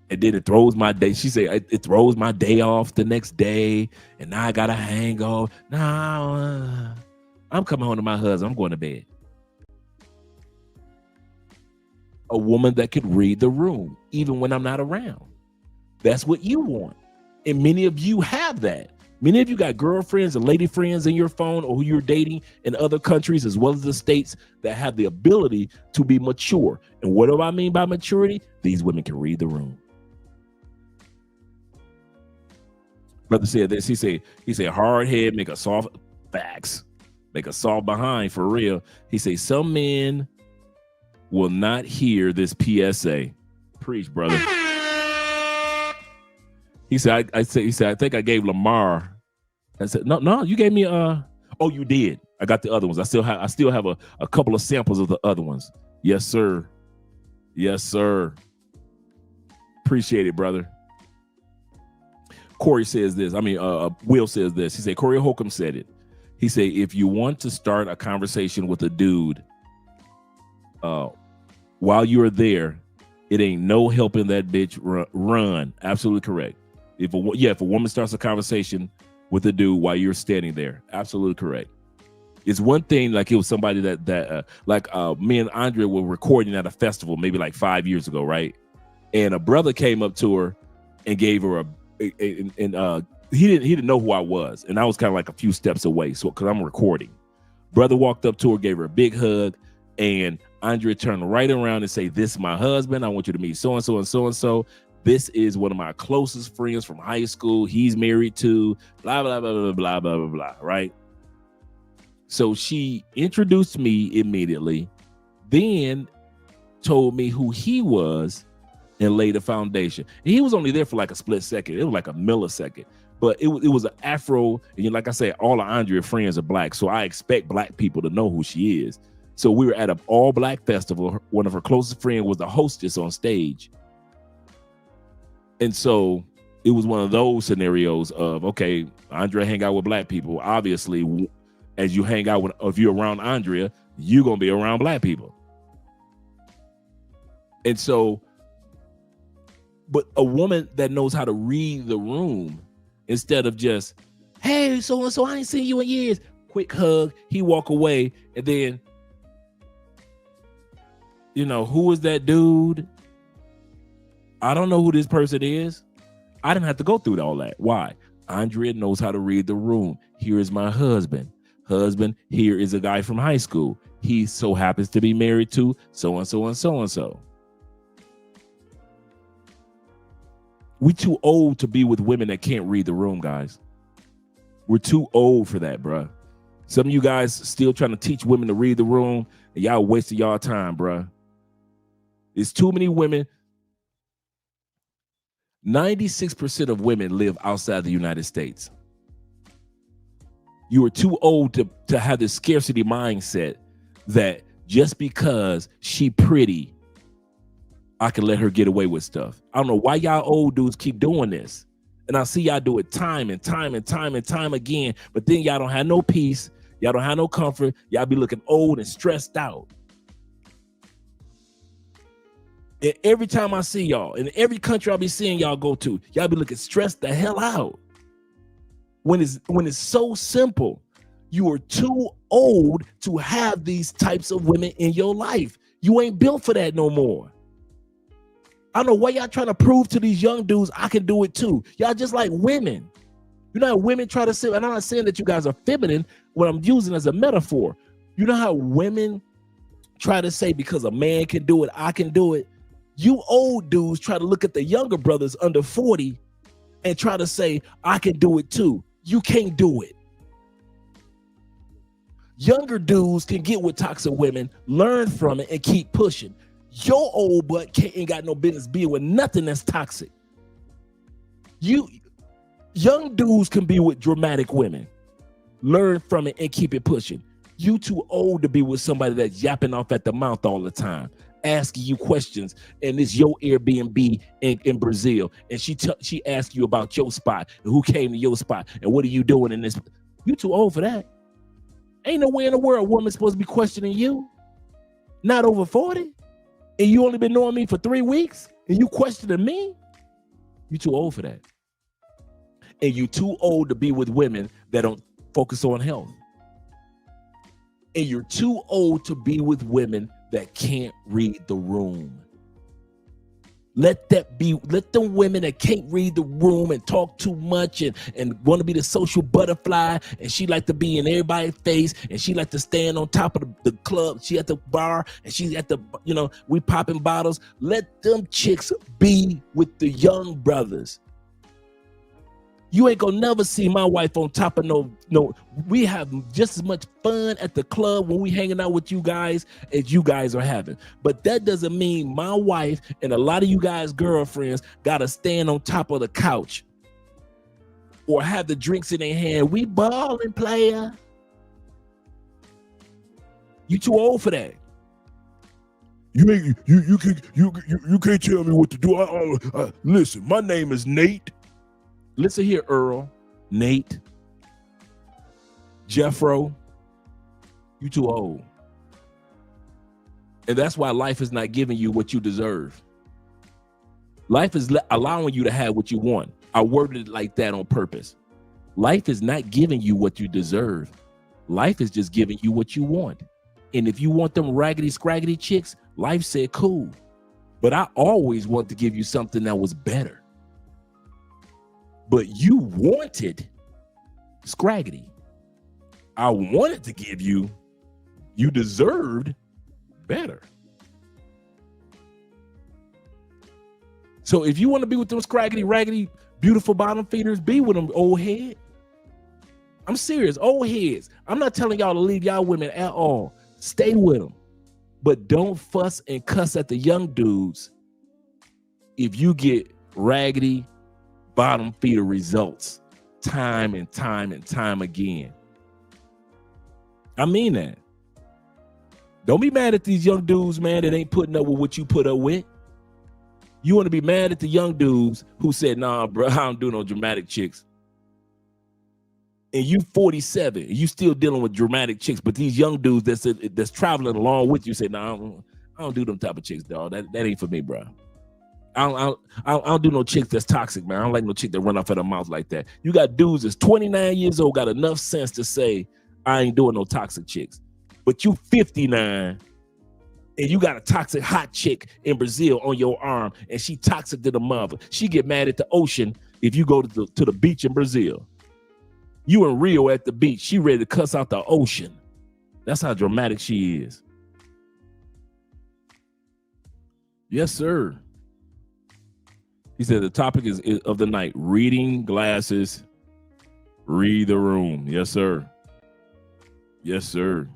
And then it throws my day. She said it throws my day off the next day, and now I got a hangover. Nah, I'm coming home to my husband. I'm going to bed. A woman that could read the room, even when I'm not around. That's what you want. And many of you have that. Many of you got girlfriends and lady friends in your phone or who you're dating in other countries as well as the States that have the ability to be mature. And what do I mean by maturity? These women can read the room. Brother said this. He said hard head make a soft facts. Make a soft behind for real. He said some men will not hear this PSA. Preach, brother. He said, I think I gave Lamar. I said, no, you gave me oh, you did. I got the other ones. I still have a couple of samples of the other ones. Yes, sir. Yes, sir. Appreciate it, brother. Corey says this. Will says this. He said, Corey Holcomb said it. He said, if you want to start a conversation with a dude while you're there, it ain't no helping that bitch run. Absolutely correct. If a woman starts a conversation with a dude while you're standing there, absolutely correct. It's one thing, like it was somebody that me and Andre were recording at a festival maybe like 5 years ago, right? And a brother came up to her and gave her he didn't know who I was, and I was kind of like a few steps away, so because I'm recording. Brother walked up to her, gave her a big hug, and Andre turned right around and say, "This is my husband. I want you to meet so and so and so and so. This is one of my closest friends from high school. He's married to blah blah blah blah blah blah blah blah." Right? So she introduced me immediately, then told me who he was and laid the foundation. And he was only there for like a split second. It was like a millisecond, but it was an Afro. And like I said, all of Andrea's friends are black, so I expect black people to know who she is. So we were at an all black festival. One of her closest friends was the hostess on stage. And so it was one of those scenarios of, okay, Andrea hang out with black people. Obviously, as you hang out with, if you're around Andrea, you're going to be around black people. And so, but a woman that knows how to read the room instead of just, hey, so-and-so, I ain't seen you in years. Quick hug, he walk away, and then, who is that dude? I don't know who this person is. I didn't have to go through all that. Why? Andrea knows how to read the room. Here is my husband. Here is a guy from high school. He so happens to be married to so-and-so and so-and-so. We too old to be with women that can't read the room, guys. We're too old for that, bruh. Some of you guys still trying to teach women to read the room, and y'all wasting y'all time, bruh. There's too many women. 96% of women live outside the United States. You are too old to have this scarcity mindset that just because she pretty, I can let her get away with stuff. I don't know why y'all old dudes keep doing this. And I see y'all do it time and time and time and time again, but then y'all don't have no peace. Y'all don't have no comfort. Y'all be looking old and stressed out. And every time I see y'all, in every country I be seeing y'all go to, y'all be looking stressed the hell out. When it's so simple, you are too old to have these types of women in your life. You ain't built for that no more. I don't know why y'all trying to prove to these young dudes I can do it too. Y'all just like women. You know how women try to say, and I'm not saying that you guys are feminine, what I'm using as a metaphor. You know how women try to say because a man can do it, I can do it. You old dudes try to look at the younger brothers under 40 and try to say, I can do it too. You can't do it. Younger dudes can get with toxic women, learn from it, and keep pushing. Your old butt ain't got no business being with nothing that's toxic. Young dudes can be with dramatic women, learn from it, and keep it pushing. You too old to be with somebody that's yapping off at the mouth all the time, asking you questions, and it's your Airbnb in Brazil, and she asked you about your spot and who came to your spot and what are you doing in this. You too old for that. Ain't no way in the world a woman's supposed to be questioning you. Not over 40, and you only been knowing me for 3 weeks, and you questioning me. You too old for that, and you too old to be with women that don't focus on health, and you're too old to be with women that can't read the room. Let the women that can't read the room and talk too much and want to be the social butterfly, and she like to be in everybody's face, and she like to stand on top of the club. She at the bar, and she's at the, we popping bottles. Let them chicks be with the young brothers. You ain't gonna never see my wife on top of no. We have just as much fun at the club when we hanging out with you guys as you guys are having. But that doesn't mean my wife and a lot of you guys' girlfriends gotta stand on top of the couch or have the drinks in their hand. We balling, player. You too old for that. You can't tell me what to do. Listen, my name is Nate. Listen here, Earl, Nate, Jeffro, you too old. And that's why life is not giving you what you deserve. Life is allowing you to have what you want. I worded it like that on purpose. Life is not giving you what you deserve. Life is just giving you what you want. And if you want them raggedy, scraggedy chicks, life said, cool. But I always want to give you something that was better. But you wanted scraggedy. I wanted to give you deserved better. So if you want to be with them scraggedy, raggedy, beautiful bottom feeders, be with them, old head. I'm serious, old heads. I'm not telling y'all to leave y'all women at all. Stay with them. But don't fuss and cuss at the young dudes if you get raggedy, bottom feeder results time and time and time again. I mean that. Don't be mad at these young dudes, man, that ain't putting up with what you put up with. You want to be mad at the young dudes who said, nah, bro, I don't do no dramatic chicks. And you 47, and you still dealing with dramatic chicks, but these young dudes that's traveling along with you say, nah, I don't do them type of chicks, dog. That ain't for me, bro. I don't do no chicks that's toxic, man. I don't like no chick that run off at her mouth like that. You got dudes that's 29 years old, got enough sense to say, I ain't doing no toxic chicks. But you 59, and you got a toxic hot chick in Brazil on your arm, and she toxic to the mother. She get mad at the ocean if you go to the beach in Brazil. You in Rio at the beach, she ready to cuss out the ocean. That's how dramatic she is. Yes, sir. He said the topic is of the night, reading glasses, read the room. Yes, sir. Yes, sir.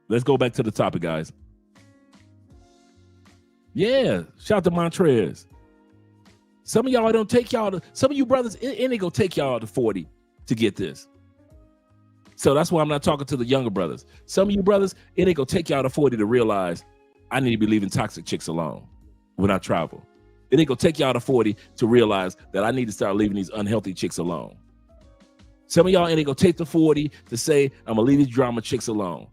Let's go back to the topic, guys. Yeah, shout out to Montrez. Some of y'all don't take y'all to, some of you brothers, it ain't gonna take y'all to 40 to get this. So that's why I'm not talking to the younger brothers. Some of you brothers, it ain't gonna take y'all to 40 to realize I need to be leaving toxic chicks alone when I travel. It ain't gonna take y'all to 40 to realize that I need to start leaving these unhealthy chicks alone. Some of y'all ain't gonna take the 40 to say, I'm gonna leave these drama chicks alone.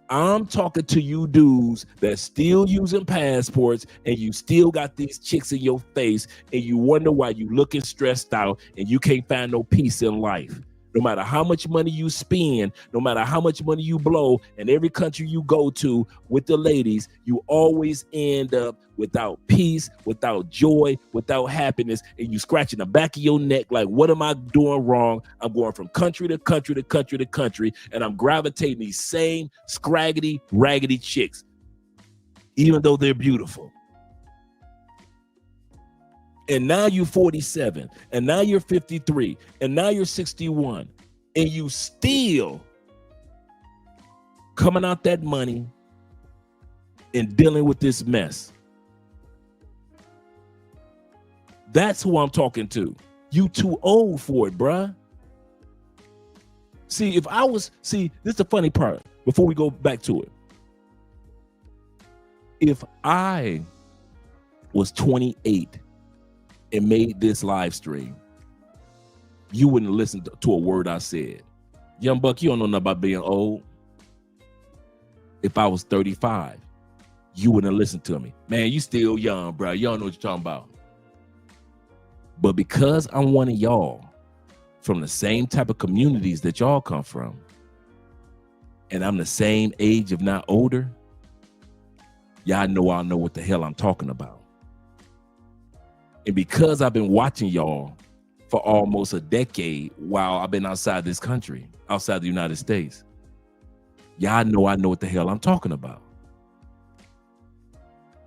I'm talking to you dudes that still using passports and you still got these chicks in your face and you wonder why you looking stressed out and you can't find no peace in life. No matter how much money you spend, no matter how much money you blow, and every country you go to with the ladies, you always end up without peace, without joy, without happiness, and you scratching the back of your neck like, what am I doing wrong? I'm going from country to country to country to country, and I'm gravitating these same scraggedy, raggedy chicks, even though they're beautiful. And now you're 47, and now you're 53, and now you're 61, and you still coming out that money and dealing with this mess. That's who I'm talking to. You too old for it, bruh. See, this is the funny part before we go back to it. If I was 28 and made this live stream, you wouldn't listen to a word I said. Young Buck, you don't know nothing about being old. If I was 35, you wouldn't listen to me. Man, you still young, bro. You don't know what you're talking about. But because I'm one of y'all from the same type of communities that y'all come from, and I'm the same age, if not older, y'all know I know what the hell I'm talking about. And because I've been watching y'all for almost a decade while I've been outside this country, outside the United States, y'all know I know what the hell I'm talking about.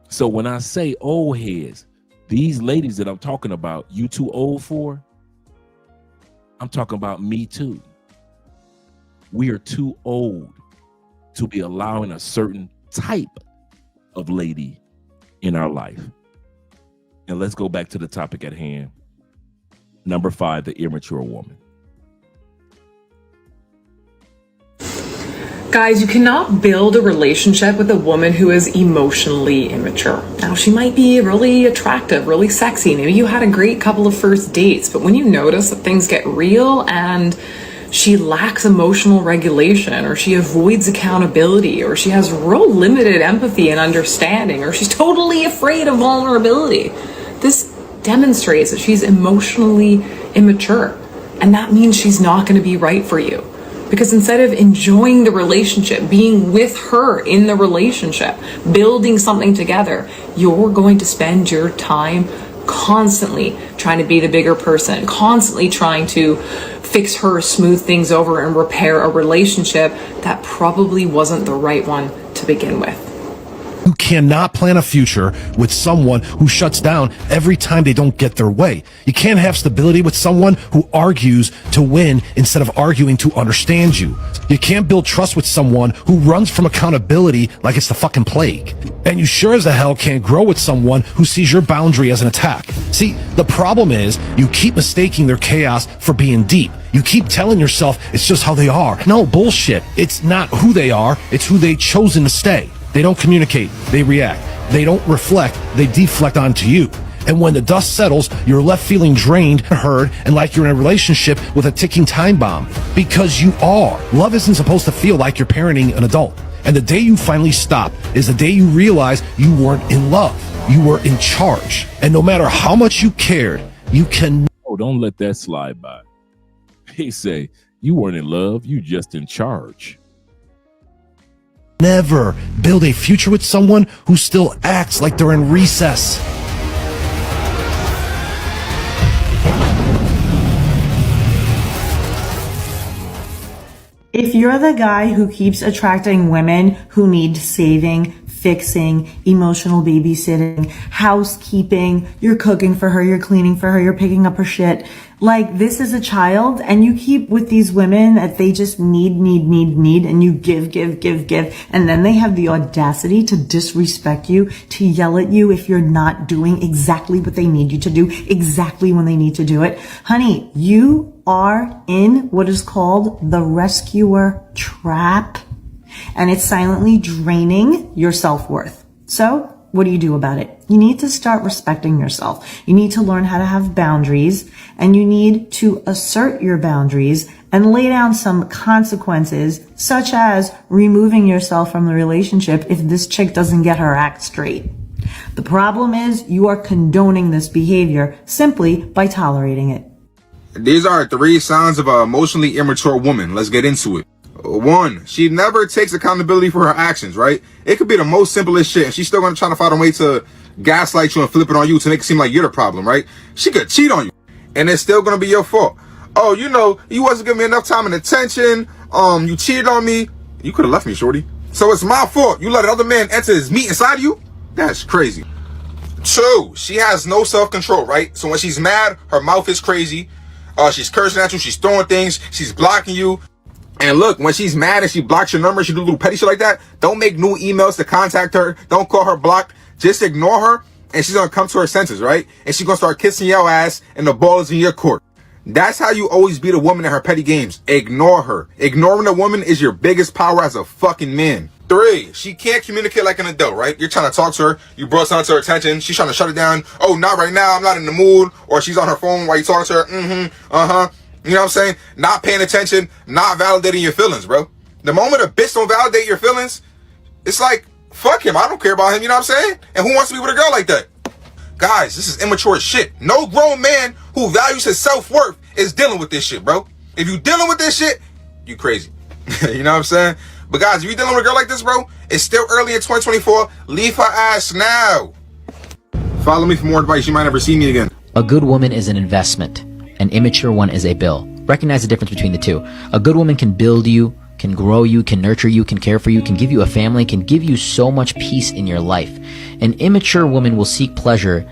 So when I say old heads, these ladies that I'm talking about, you too old for, I'm talking about me too. We are too old to be allowing a certain type of lady in our life. And let's go back to the topic at hand. Number 5, the immature woman. Guys, you cannot build a relationship with a woman who is emotionally immature. Now, she might be really attractive, really sexy. Maybe you had a great couple of first dates, but when you notice that things get real and she lacks emotional regulation, or she avoids accountability, or she has real limited empathy and understanding, or she's totally afraid of vulnerability, this demonstrates that she's emotionally immature. And that means she's not going to be right for you. Because instead of enjoying the relationship, being with her in the relationship, building something together, you're going to spend your time constantly trying to be the bigger person, constantly trying to fix her, smooth things over, and repair a relationship that probably wasn't the right one to begin with. You cannot plan a future with someone who shuts down every time they don't get their way. You can't have stability with someone who argues to win instead of arguing to understand you. You can't build trust with someone who runs from accountability like it's the fucking plague. And you sure as the hell can't grow with someone who sees your boundary as an attack. See, the problem is you keep mistaking their chaos for being deep. You keep telling yourself it's just how they are. No, bullshit. It's not who they are. It's who they've chosen to stay. They don't communicate, they react. They don't reflect, they deflect onto you. And when the dust settles, you're left feeling drained, hurt, and like you're in a relationship with a ticking time bomb. Because you are. Love isn't supposed to feel like you're parenting an adult. And the day you finally stop is the day you realize you weren't in love. You were in charge. And no matter how much you cared, you can... Oh, don't let that slide by. They say, you weren't in love, you just in charge. Never build a future with someone who still acts like they're in recess. If you're the guy who keeps attracting women who need saving, fixing, emotional babysitting, housekeeping, you're cooking for her, you're cleaning for her, you're picking up her shit, like this is a child, and you keep with these women that they just need, and you give, and then they have the audacity to disrespect you, to yell at you if you're not doing exactly what they need you to do, exactly when they need to do it. Honey, you are in what is called the rescuer trap, and it's silently draining your self-worth. So what do you do about it? You need to start respecting yourself. You need to learn how to have boundaries, and you need to assert your boundaries and lay down some consequences, such as removing yourself from the relationship if this chick doesn't get her act straight. The problem is you are condoning this behavior simply by tolerating it. These are 3 signs of an emotionally immature woman. Let's get into it. 1, she never takes accountability for her actions, right? It could be the most simplest shit, and she's still gonna try to find a way to gaslight you and flip it on you to make it seem like you're the problem, right? She could cheat on you, and it's still gonna be your fault. Oh, you know, you wasn't giving me enough time and attention. You cheated on me. You could have left me, shorty. So it's my fault. You let another man enter his meat inside of you? That's crazy. 2, she has no self-control, right? So when she's mad, her mouth is crazy. She's cursing at you. She's throwing things. She's blocking you. And look, when she's mad and she blocks your number, she do little petty shit like that, don't make new emails to contact her. Don't call her blocked. Just ignore her, and she's gonna come to her senses, right? And she's gonna start kissing your ass, and the ball is in your court. That's how you always beat a woman in her petty games. Ignore her. Ignoring a woman is your biggest power as a fucking man. 3, she can't communicate like an adult, right? You're trying to talk to her. You brought something to her attention. She's trying to shut it down. Oh, not right now. I'm not in the mood. Or she's on her phone while you talking to her. You know what I'm saying? Not paying attention, not validating your feelings, bro. The moment a bitch don't validate your feelings, it's like, fuck him. I don't care about him, you know what I'm saying? And who wants to be with a girl like that? Guys, this is immature as shit. No grown man who values his self-worth is dealing with this shit, bro. If you dealing with this shit, you crazy. You know what I'm saying? But guys, if you're dealing with a girl like this, bro, it's still early in 2024. Leave her ass now. Follow me for more advice. You might never see me again. A good woman is an investment. An immature one is a bill. Recognize the difference between the two. A good woman can build you, can grow you, can nurture you, can care for you, can give you a family, can give you so much peace in your life. An immature woman will seek pleasure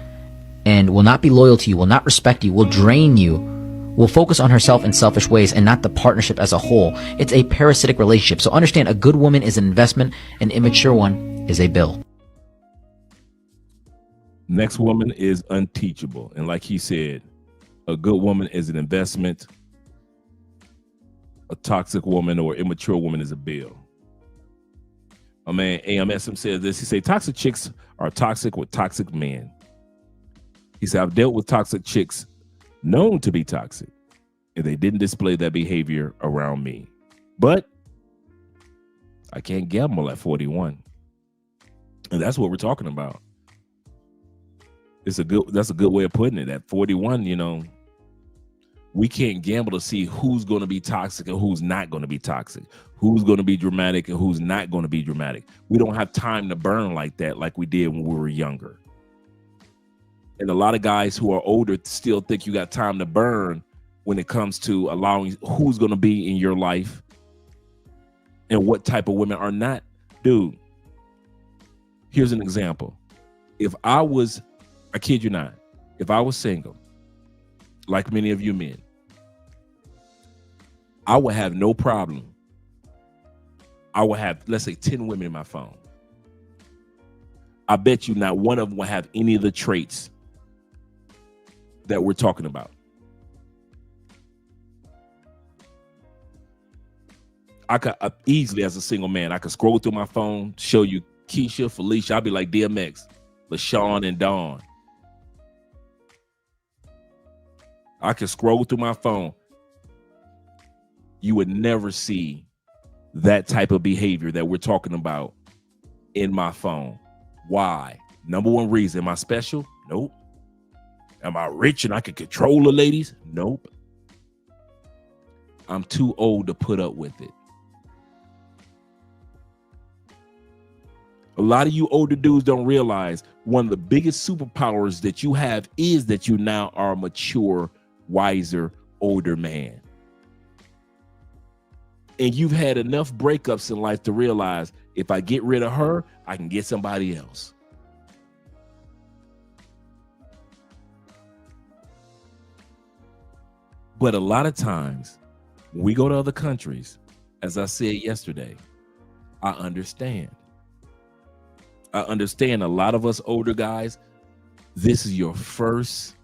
and will not be loyal to you, will not respect you, will drain you, will focus on herself in selfish ways and not the partnership as a whole. It's a parasitic relationship. So understand, a good woman is an investment, an immature one is a bill. Next woman is unteachable. And like he said, a good woman is an investment. A toxic woman or immature woman is a bill. My man AMSM says this. He said, toxic chicks are toxic with toxic men. He said, I've dealt with toxic chicks known to be toxic, and they didn't display that behavior around me. But I can't gamble at 41. And that's what we're talking about. That's a good way of putting it. At 41, you know, we can't gamble to see who's going to be toxic and who's not going to be toxic, who's going to be dramatic and who's not going to be dramatic. We don't have time to burn like that, like we did when we were younger. And a lot of guys who are older still think you got time to burn when it comes to allowing who's going to be in your life and what type of women are not. Dude, here's an example. If I was, I kid you not, if I was single, like many of you men, I would have no problem. I would have, let's say, 10 women in my phone. I bet you not one of them will have any of the traits that we're talking about. I could easily, as a single man, I could scroll through my phone, show you Keisha, Felicia. I'll be like DMX, LaShawn, and Dawn. I could scroll through my phone. You would never see that type of behavior that we're talking about in my phone. Why? Number one reason, am I special? Nope. Am I rich and I can control the ladies? Nope. I'm too old to put up with it. A lot of you older dudes don't realize one of the biggest superpowers that you have is that you now are a mature, wiser, older man. And you've had enough breakups in life to realize if I get rid of her, I can get somebody else. But a lot of times when we go to other countries, as I said yesterday, I understand. I understand a lot of us older guys, this is your first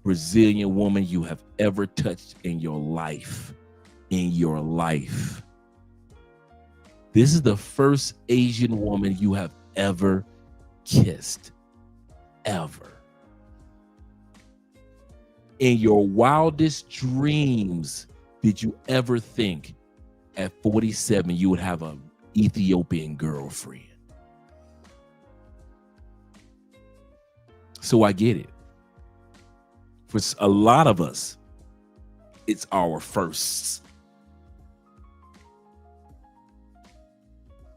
Brazilian woman you have ever touched in your life. In your life. This is the first Asian woman you have ever kissed. Ever. In your wildest dreams, did you ever think at 47 you would have an Ethiopian girlfriend? So I get it. For a lot of us, it's our firsts.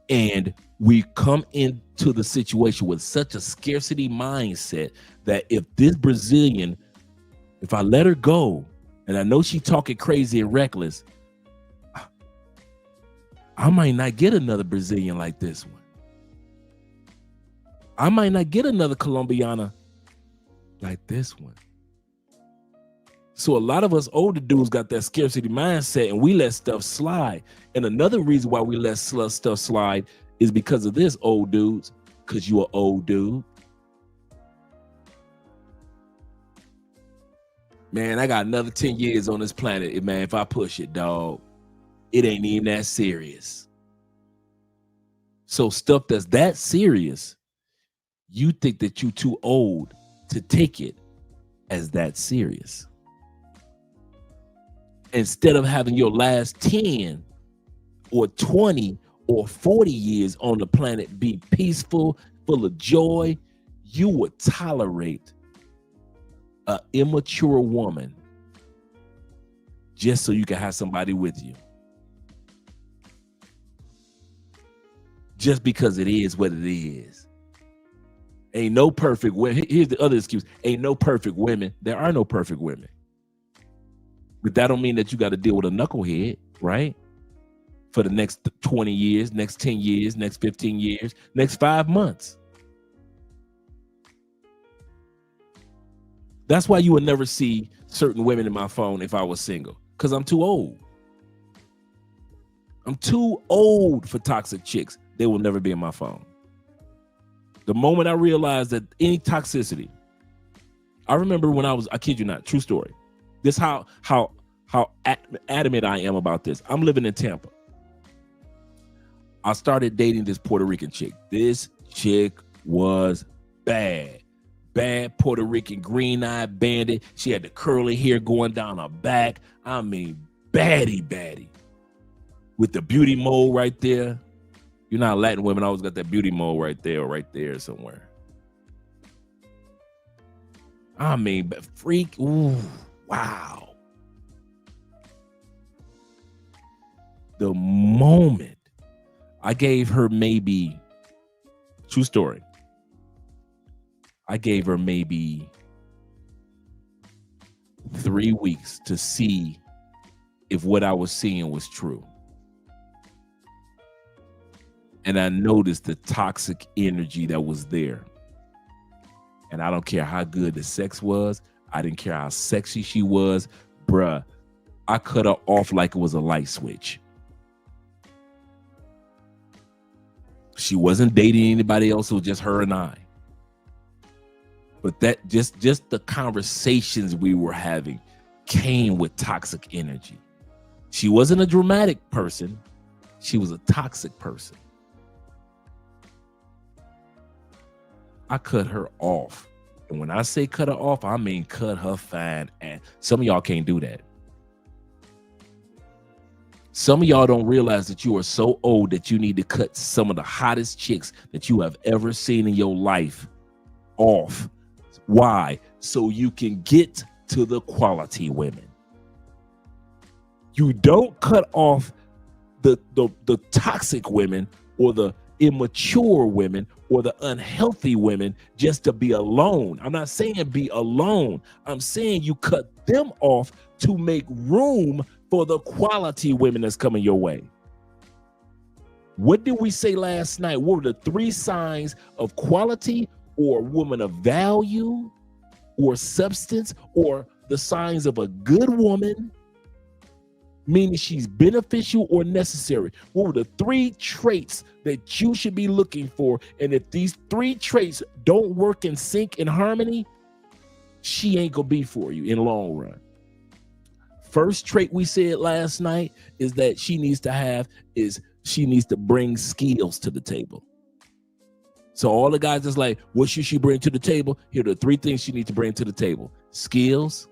And we come into the situation with such a scarcity mindset that if this Brazilian, if I let her go, and I know she talking crazy and reckless, I might not get another Brazilian like this one. I might not get another Colombiana like this one. So a lot of us older dudes got that scarcity mindset and we let stuff slide. And another reason why we let stuff slide is because of this, old dudes, because you an old dude. Man, I got another 10 years on this planet. Man, if I push it, dog, it ain't even that serious. So stuff that's that serious, you think that you too old to take it as that serious. Instead of having your last 10 or 20 or 40 years on the planet be peaceful, full of joy, you would tolerate an immature woman just so you can have somebody with you. Just because it is what it is. Ain't no perfect women. Here's the other excuse. Ain't no perfect women. There are no perfect women. But that don't mean that you got to deal with a knucklehead, right? For the next 20 years, next 10 years, next 15 years, next 5 months. That's why you would never see certain women in my phone if I was single, because I'm too old. I'm too old for toxic chicks. They will never be in my phone. The moment I realized that any toxicity, I remember when I kid you not, true story. This how adamant I am about this. I'm living in Tampa. I started dating this Puerto Rican chick. This chick was bad. Bad Puerto Rican green-eyed bandit. She had the curly hair going down her back. I mean, baddie. With the beauty mole right there. You know how Latin women always got that beauty mole right there or right there somewhere. I mean, freak. Ooh, wow. The moment I gave her maybe, true story, I gave her maybe 3 weeks to see if what I was seeing was true. And I noticed the toxic energy that was there. And I don't care how good the sex was. I didn't care how sexy she was. Bruh, I cut her off like it was a light switch. She wasn't dating anybody else. It was just her and I. But that just the conversations we were having came with toxic energy. She wasn't a dramatic person. She was a toxic person. I cut her off. And when I say cut her off, I mean cut her fine. And some of y'all can't do that. Some of y'all don't realize that you are so old that you need to cut some of the hottest chicks that you have ever seen in your life off. Why? So you can get to the quality women. You don't cut off the toxic women or the immature women or the unhealthy women just to be alone. I'm not saying be alone. I'm saying you cut them off to make room for the quality women that's coming your way. What did we say last night? What were the 3 signs of quality or a woman of value or substance, or the signs of a good woman, meaning she's beneficial or necessary? What were the 3 traits that you should be looking for? And if these 3 traits don't work in sync, in harmony, she ain't gonna be for you in the long run. First trait we said last night is that she needs to bring skills to the table. So all the guys that's like, what should she bring to the table? Here are the 3 things she needs to bring to the table: skills,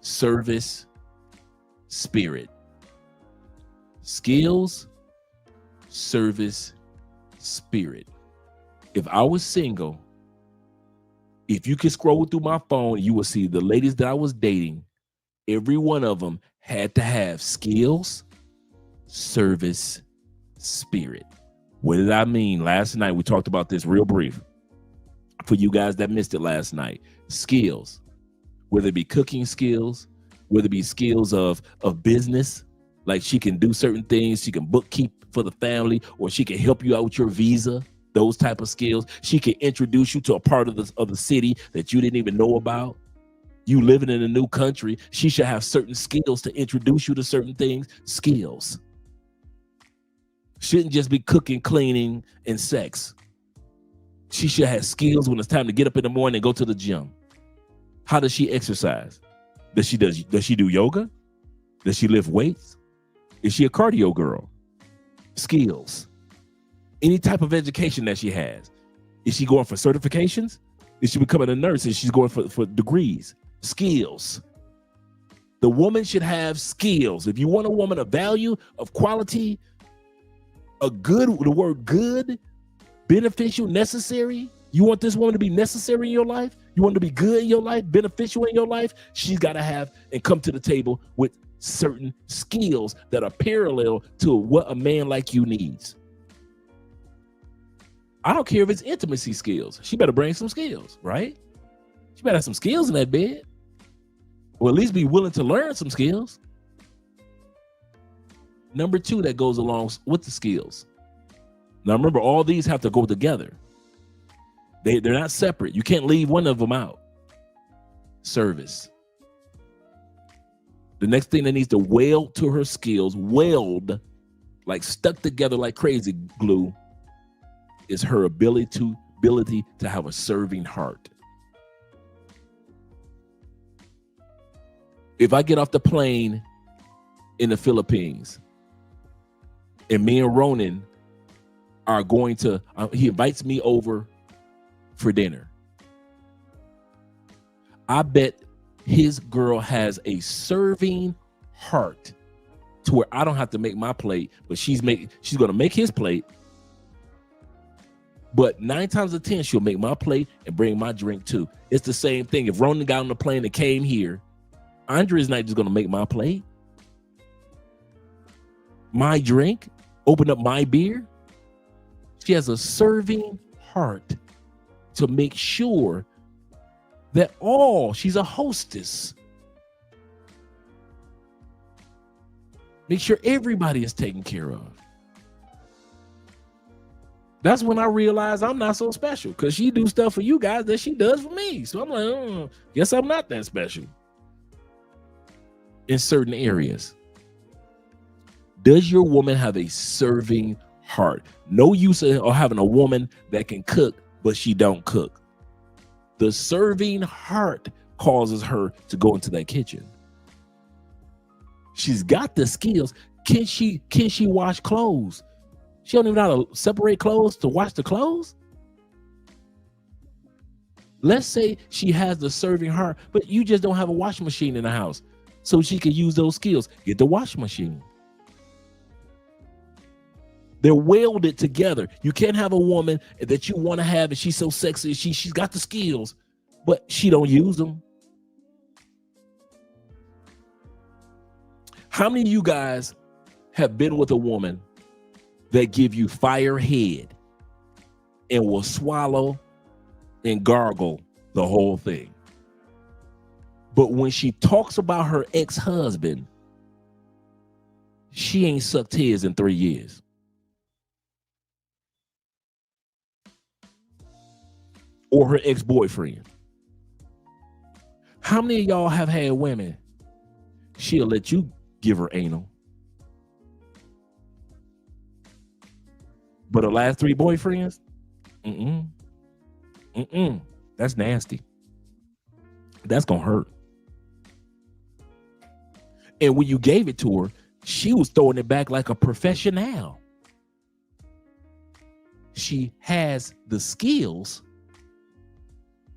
service, spirit. Skills, service, spirit. If I was single, if you could scroll through my phone, you will see the ladies that I was dating. Every one of them had to have skills, service, spirit. What did I mean? Last night we talked about this real brief. For you guys that missed it last night, skills, whether it be cooking skills, whether it be skills of business, like she can do certain things, she can bookkeep for the family, or she can help you out with your visa, those type of skills. She can introduce you to a part of the city that you didn't even know about. You living in a new country, she should have certain skills to introduce you to certain things. Skills. Shouldn't just be cooking, cleaning, and sex. She should have skills when it's time to get up in the morning and go to the gym. How does she exercise? Does she do yoga? Does she lift weights? Is she a cardio girl? Skills. Any type of education that she has. Is she going for certifications? Is she becoming a nurse and she's going for degrees? Skills. The woman should have skills. If you want a woman of value, of quality, the word good, beneficial, necessary. You want this woman to be necessary in your life? You want her to be good in your life, beneficial in your life? She's got to have and come to the table with certain skills that are parallel to what a man like you needs. I don't care if it's intimacy skills. She better bring some skills, right? She better have some skills in that bed. Or at least be willing to learn some skills. Number 2 that goes along with the skills. Now remember, all these have to go together. They're not separate. You can't leave one of them out. Service. The next thing that needs to weld to her skills, weld, like stuck together like crazy glue, is her ability to have a serving heart. If I get off the plane in the Philippines and me and Ronan are going to, he invites me over for dinner. I bet his girl has a serving heart to where I don't have to make my plate, but she's going to make his plate. But 9 times out of 10, she'll make my plate and bring my drink too. It's the same thing. If Ronan got on the plane and came here, Andrea's not just going to make my plate, my drink, open up my beer. She has a serving heart to make sure that she's a hostess. Make sure everybody is taken care of. That's when I realized I'm not so special, because she do stuff for you guys that she does for me. So I'm like, guess I'm not that special in certain areas. Does your woman have a serving heart? No use of having a woman that can cook, but she don't cook. The serving heart causes her to go into that kitchen. She's got the skills. Can she wash clothes? She don't even know how to separate clothes to wash the clothes. Let's say she has the serving heart, but you just don't have a washing machine in the house, so she can use those skills. Get the washing machine. They're welded together. You can't have a woman that you want to have and she's so sexy, she's got the skills, but she don't use them. How many of you guys have been with a woman that give you fire head and will swallow and gargle the whole thing? But when she talks about her ex-husband, she ain't sucked his in 3 years. Or her ex-boyfriend. How many of y'all have had women, she'll let you give her anal, but her last 3 boyfriends, that's nasty. That's gonna hurt. And when you gave it to her, she was throwing it back like a professional. She has the skills,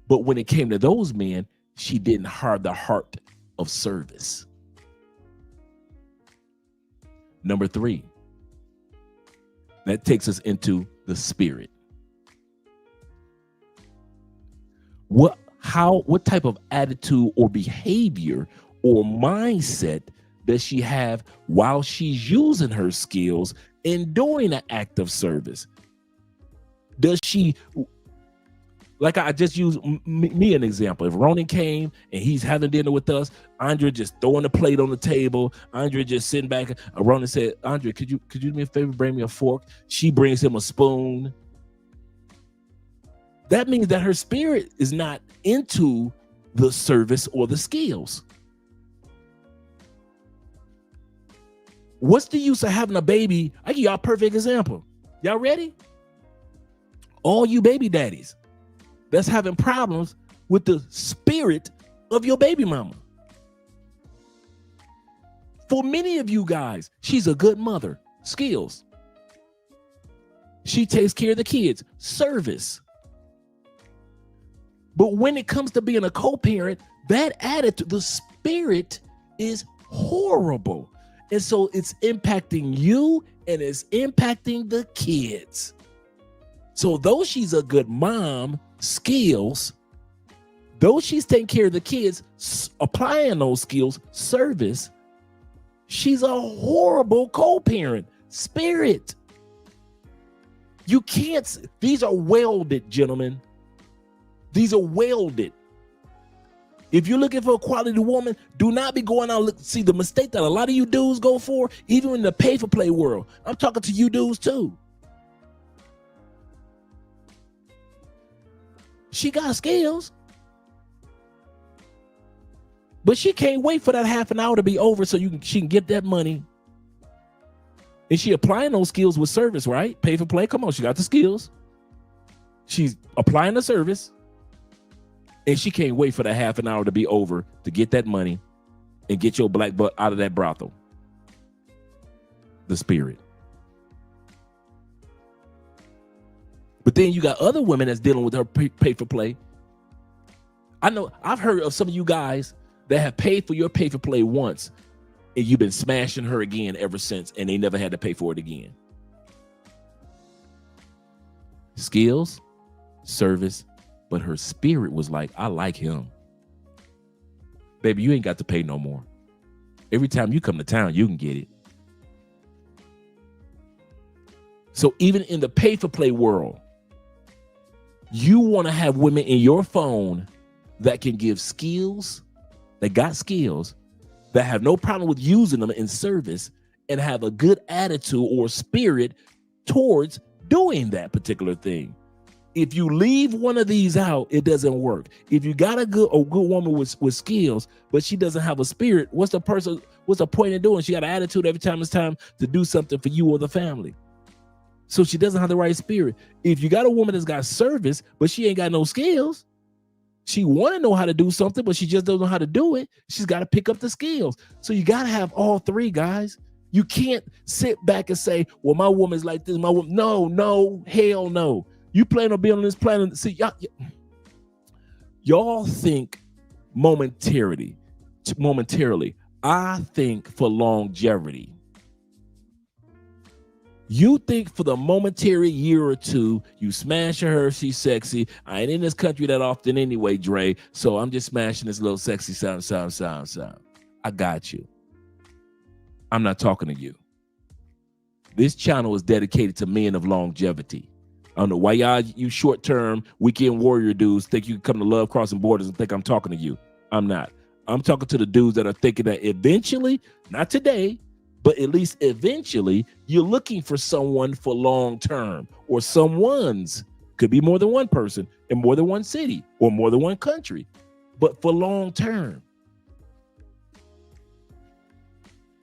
but when it came to those men, she didn't have the heart of service. Number 3, that takes us into the spirit. What type of attitude or behavior or mindset does she have while she's using her skills and doing an act of service? Does she, like I just use me an example. If Ronan came and he's having dinner with us, Andrea just throwing the plate on the table, Andrea just sitting back. Ronan said, Andrea, could you do me a favor, bring me a fork? She brings him a spoon. That means that her spirit is not into the service or the skills. What's the use of having a baby? I give y'all a perfect example. Y'all ready? All you baby daddies that's having problems with the spirit of your baby mama. For many of you guys, she's a good mother, skills. She takes care of the kids, service. But when it comes to being a co-parent, that attitude, the spirit is horrible. And so it's impacting you and it's impacting the kids. So though she's a good mom, skills, though she's taking care of the kids, applying those skills, service, she's a horrible co-parent, spirit. You can't, these are welded, gentlemen. These are welded. If you're looking for a quality woman, do not be going out. See the mistake that a lot of you dudes go for, even in the pay for play world. I'm talking to you dudes too. She got skills, but she can't wait for that half an hour to be over so she can get that money. And she applying those skills with service, right? Pay for play. Come on, she got the skills. She's applying the service. And she can't wait for that half an hour to be over to get that money and get your black butt out of that brothel. The spirit. But then you got other women that's dealing with her pay for play. I know I've heard of some of you guys that have paid for your pay for play once, and you've been smashing her again ever since, and they never had to pay for it again. Skills, service, but her spirit was like, I like him. Baby, you ain't got to pay no more. Every time you come to town, you can get it. So even in the pay for play world, you want to have women in your phone that can give skills, that got skills, that have no problem with using them in service and have a good attitude or spirit towards doing that particular thing. If you leave one of these out, it doesn't work. If you got a good woman with skills, but she doesn't have a spirit, what's the point in doing? She got an attitude every time it's time to do something for you or the family. So she doesn't have the right spirit. If you got a woman that's got service, but she ain't got no skills, she want to know how to do something, but she just doesn't know how to do it. She's got to pick up the skills. So you got to have all three, guys. You can't sit back and say, well, my woman's like this. My woman, no, hell no. You plan on being on this planet. See, y'all think momentarily. I think for longevity. You think for the momentary year or two, you smash her, she's sexy. I ain't in this country that often anyway, Dre, so I'm just smashing this little sexy sound. I got you. I'm not talking to you. This channel is dedicated to men of longevity. I don't know why y'all, you short-term weekend warrior dudes, think you can come to Love Crossing Borders and think I'm talking to you. I'm not. I'm talking to the dudes that are thinking that eventually, not today, but at least eventually, you're looking for someone for long-term, or someone's, could be more than one person in more than one city or more than one country, but for long-term.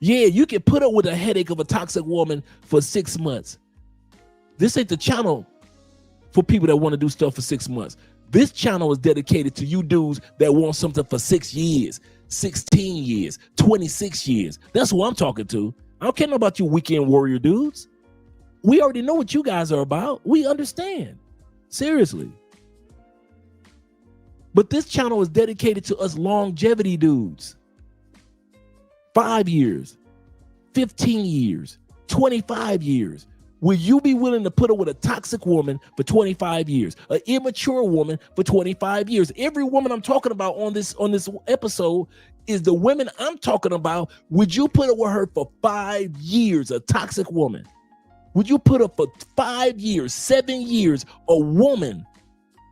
Yeah, you can put up with a headache of a toxic woman for 6 months. This ain't the channel for people that want to do stuff for 6 months. This channel is dedicated to you dudes that want something for 6 years, 16 years, 26 years. That's who I'm talking to. I don't care about you weekend warrior dudes. We already know what you guys are about. We understand. Seriously. But this channel is dedicated to us longevity dudes. 5 years, 15 years, 25 years. Will you be willing to put up with a toxic woman for 25 years, an immature woman for 25 years? Every woman I'm talking about on this episode is the women I'm talking about. Would you put up with her for 5 years, a toxic woman? Would you put up for 5 years, 7 years, a woman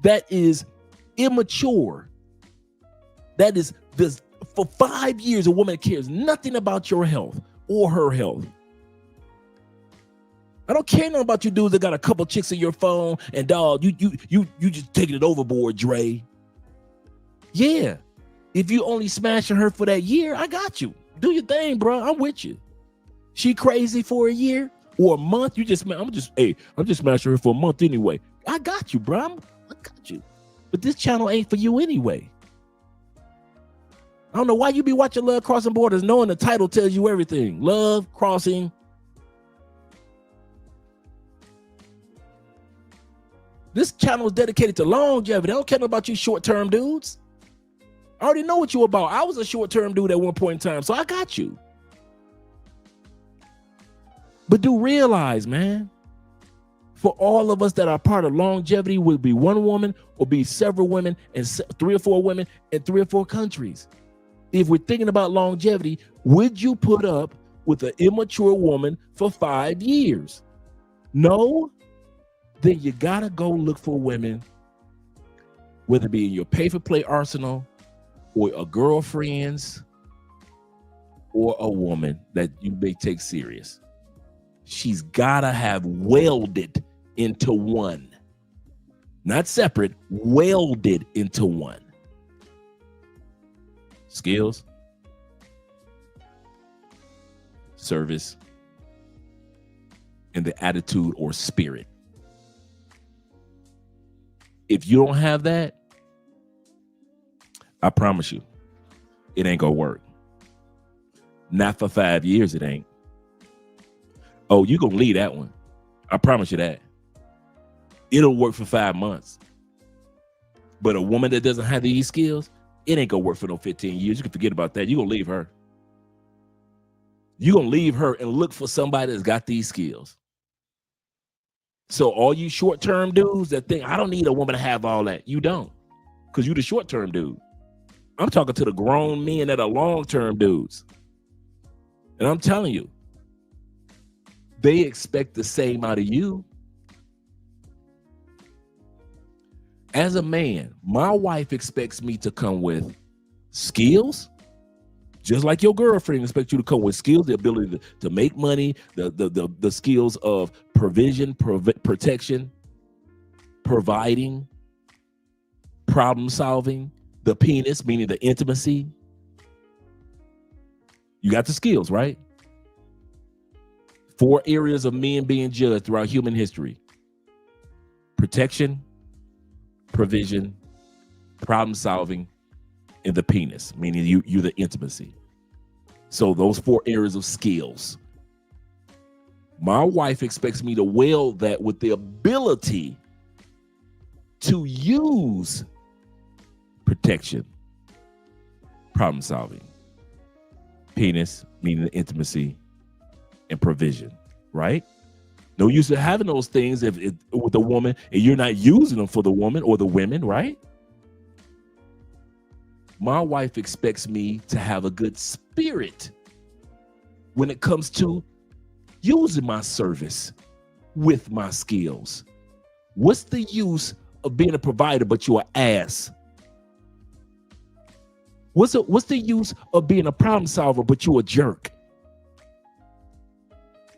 that is immature? That is this for 5 years, a woman that cares nothing about your health or her health. I don't care nothing about you dudes that got a couple chicks in your phone and dog, you just taking it overboard, Dre. Yeah. If you only smashing her for that year, I got you. Do your thing, bro. I'm with you. She crazy for a year or a month. I'm just smashing her for a month anyway. I got you, bro. I got you. But this channel ain't for you anyway. I don't know why you be watching Love Crossing Borders knowing the title tells you everything. Love Crossing. This channel is dedicated to longevity. I don't care about you short-term dudes. I already know what you about. I was a short-term dude at one point in time, so I got you. But do realize, man, for all of us that are part of longevity, will be one woman or be several women and 3 or 4 women in 3 or 4 countries. If we're thinking about longevity, would you put up with an immature woman for 5 years? No? Then you gotta go look for women, whether it be in your pay-for-play arsenal or a girlfriend's or a woman that you may take serious. She's gotta have welded into one. Not separate, welded into one. Skills, service, and the attitude or spirit. If you don't have that, I promise you, it ain't gonna work. Not for 5 years, it ain't. Oh, you gonna leave that one. I promise you that. It'll work for 5 months. But a woman that doesn't have these skills, it ain't gonna work for no 15 years. You can forget about that. You're gonna leave her. You're gonna leave her and look for somebody that's got these skills. So all you short-term dudes that think, I don't need a woman to have all that, you don't. Because you the short-term dude. I'm talking to the grown men that are long-term dudes. And I'm telling you, they expect the same out of you. As a man, my wife expects me to come with skills, just like your girlfriend expects you to come with skills, the ability to make money, the skills of provision, protection, providing, problem solving, the penis, meaning the intimacy. You got the skills, right? 4 areas of men being judged throughout human history: protection, provision, problem solving, and the penis, meaning you're the intimacy. So those 4 areas of skills. My wife expects me to weld that with the ability to use protection, problem solving, penis, meaning the intimacy, and provision, right? No use of having those things if with a woman and you're not using them for the woman or the women, right? My wife expects me to have a good spirit when it comes to using my service with my skills. What's the use of being a provider but you're an ass? What's the use of being a problem solver but you're a jerk?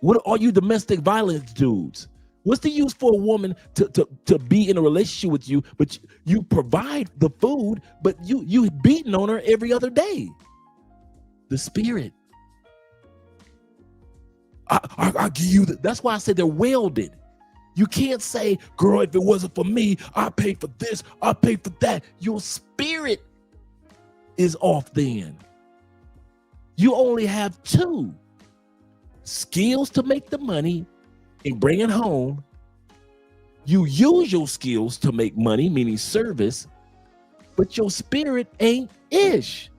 What are you domestic violence dudes? What's the use for a woman to be in a relationship with you, but you provide the food, but you beating on her every other day? The spirit. I give you that. That's why I said they're welded. You can't say, girl, if it wasn't for me, I pay for this, I pay for that. Your spirit is off then. You only have 2. Skills to make the money and bring it home. You use your skills to make money, meaning service, but your spirit ain't ish.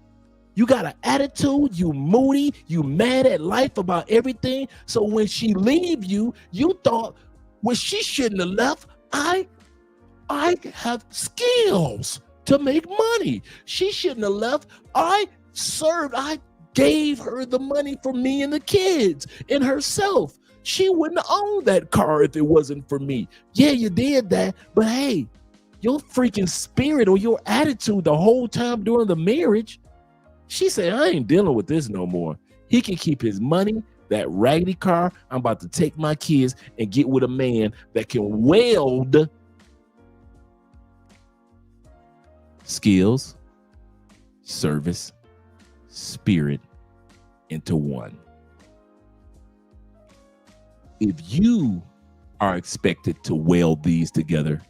You got an attitude, you moody, you mad at life about everything. So when she leave you, you thought, well, she shouldn't have left. I have skills to make money. She shouldn't have left. I gave her the money for me and the kids and herself. She wouldn't own that car if it wasn't for me. Yeah, you did that, but hey, your freaking spirit or your attitude the whole time during the marriage, she said, I ain't dealing with this no more. He can keep his money, that raggedy car. I'm about to take my kids and get with a man that can weld skills, service, spirit into one. If you are expected to weld these together,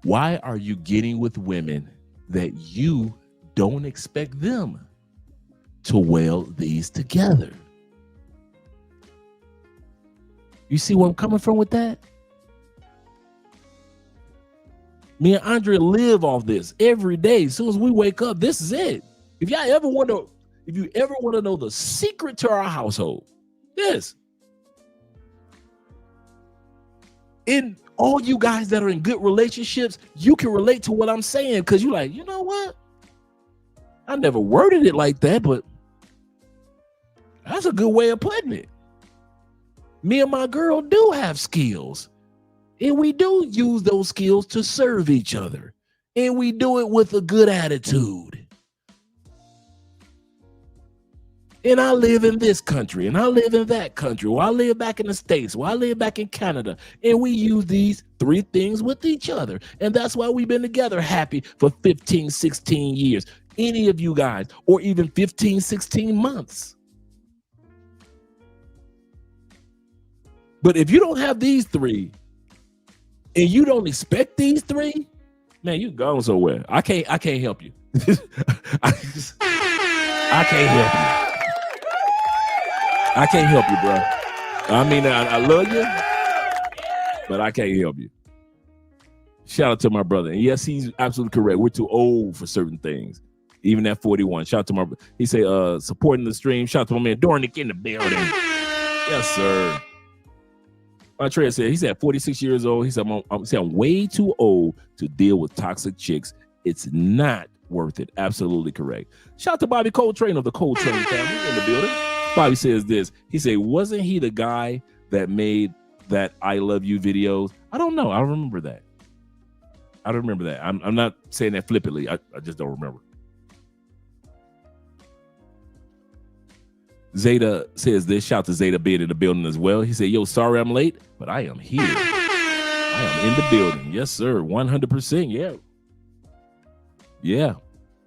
why are you getting with women that you don't expect them to weld these together? You see where I'm coming from with that? Me and Andre live off this every day. As soon as we wake up, this is it. If you ever want to know the secret to our household, this. In all you guys that are in good relationships, you can relate to what I'm saying because you're like, you know what? I never worded it like that, but that's a good way of putting it. Me and my girl do have skills, and we do use those skills to serve each other, and we do it with a good attitude. And I live in this country, and I live in that country, or I live back in the States, or I live back in Canada, and we use these 3 things with each other. And that's why we've been together happy for 15, 16 years. Any of you guys, or even 15, 16 months. But if you don't have these 3, and you don't expect these 3, man, you gone somewhere. I can't help you. I can't help you. I can't help you, bro. I mean, I love you, but I can't help you. Shout out to my brother. And yes, he's absolutely correct. We're too old for certain things. Even at 41. Shout out to my brother. He say, supporting the stream. Shout out to my man Dornick in the building. Yes, sir. Trey said, he's at 46 years old. He said, I'm way too old to deal with toxic chicks. It's not worth it. Absolutely correct. Shout out to Bobby Coltrane of the Coltrane family in the building. Bobby says this. He said, wasn't he the guy that made that I Love You videos? I don't know. I don't remember that. I don't remember that. I'm not saying that flippantly. I just don't remember. Zeta says this. Shout out to Zeta being in the building as well. He said, yo, sorry I'm late, but I am here. I am in the building. Yes, sir. 100%. Yeah. Yeah.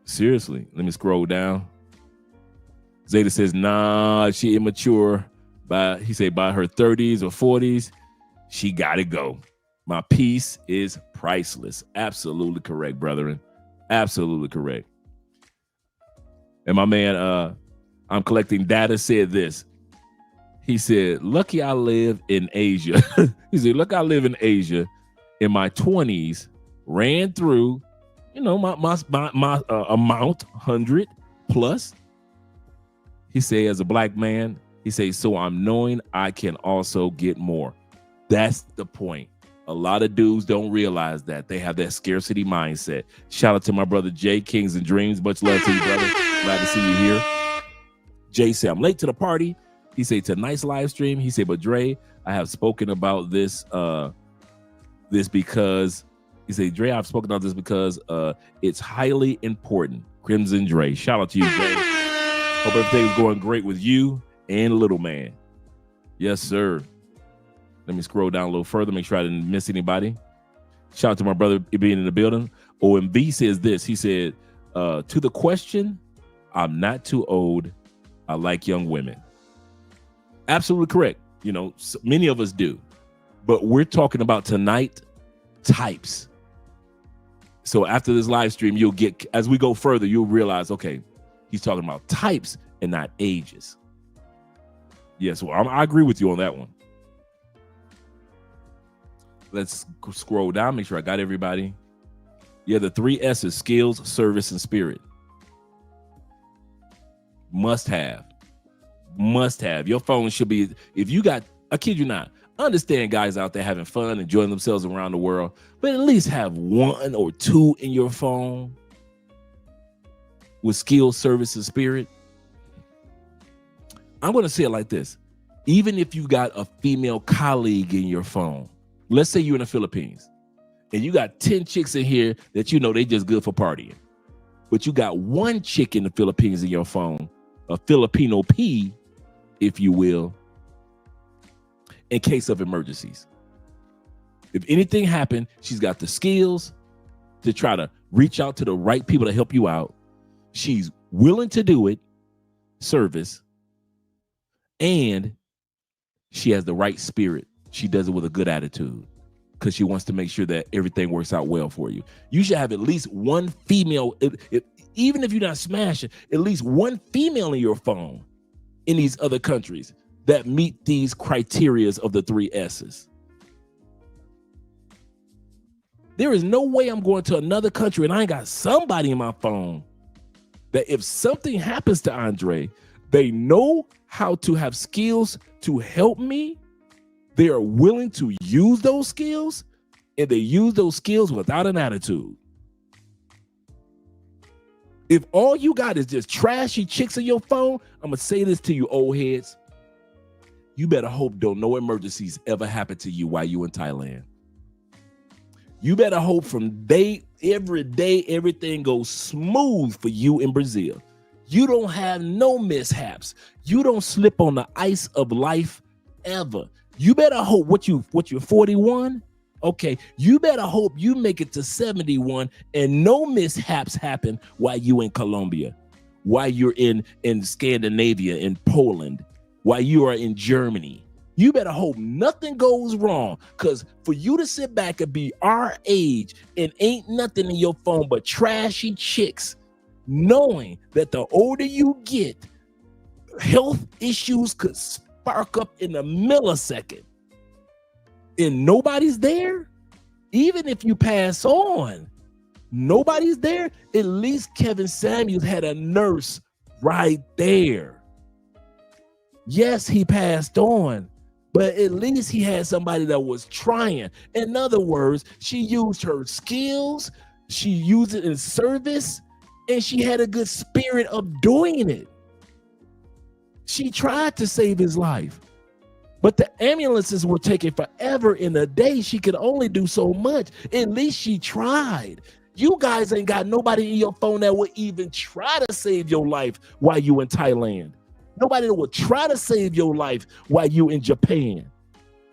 Seriously. Let me scroll down. Zeta says, nah, she immature. He said by her 30s or 40s, she got to go. My peace is priceless. Absolutely correct, brethren. Absolutely correct. And my man, I'm collecting data, said this. He said, lucky I live in Asia. He said, look, I live in Asia. In my 20s, ran through, my amount, 100 plus. He said, as a black man, he says, so I'm knowing I can also get more. That's the point. A lot of dudes don't realize that. They have that scarcity mindset. Shout out to my brother Jay, Kings and Dreams. Much love to you, brother. Glad to see you here. Jay said, I'm late to the party. He said, tonight's live stream. He said, but Dre, I have spoken about this because, he said, Dre, I've spoken about this because it's highly important. Crimson Dre. Shout out to you, Jay. Hope everything's going great with you and Little Man. Yes, sir. Let me scroll down a little further, make sure I didn't miss anybody. Shout out to my brother being in the building. OMB says this. He said, to the question, I'm not too old. I like young women. Absolutely correct. Many of us do. But we're talking about tonight, types. So after this live stream, you'll get, as we go further, you'll realize, okay, he's talking about types and not ages. Yes, well, I agree with you on that one. Let's scroll down, make sure I got everybody. Yeah, the 3 S's, skills, service, and spirit. Must have. Your phone should be, if you got, I kid you not, understand guys out there having fun, enjoying themselves around the world, but at least have 1 or 2 in your phone with skills, service, and spirit. I'm going to say it like this. Even if you got a female colleague in your phone, let's say you're in the Philippines and you got 10 chicks in here that they just good for partying, but you got 1 chick in the Philippines in your phone, a Filipino P, if you will, in case of emergencies. If anything happened, she's got the skills to try to reach out to the right people to help you out. She's willing to do it, service, and she has the right spirit. She does it with a good attitude because she wants to make sure that everything works out well for you. You should have at least 1 female, even if you're not smashing, at least 1 female in your phone in these other countries that meet these criterias of the 3 S's. There is no way I'm going to another country and I ain't got somebody in my phone that if something happens to Andre, they know how to have skills to help me. They are willing to use those skills, and they use those skills without an attitude. If all you got is just trashy chicks in your phone, I'm going to say this to you old heads. You better hope no emergencies ever happen to you while you in Thailand. You better hope every day, everything goes smooth for you in Brazil. You don't have no mishaps. You don't slip on the ice of life ever. You better hope you're 41. Okay, you better hope you make it to 71 and no mishaps happen while you in Colombia, while you're in Scandinavia, in Poland, while you are in Germany. You better hope nothing goes wrong, because for you to sit back and be our age and ain't nothing in your phone but trashy chicks, knowing that the older you get, health issues could spark up in a millisecond. and nobody's there, even if you pass on, nobody's there, at least Kevin Samuels had a nurse right there. Yes, he passed on, but at least he had somebody that was trying. In other words, she used her skills, she used it in service, and she had a good spirit of doing it. She tried to save his life, but the ambulances were taking forever in a day. She could only do so much. At least she tried. You guys ain't got nobody in your phone that would even try to save your life while you in Thailand. Nobody that would try to save your life while you in Japan.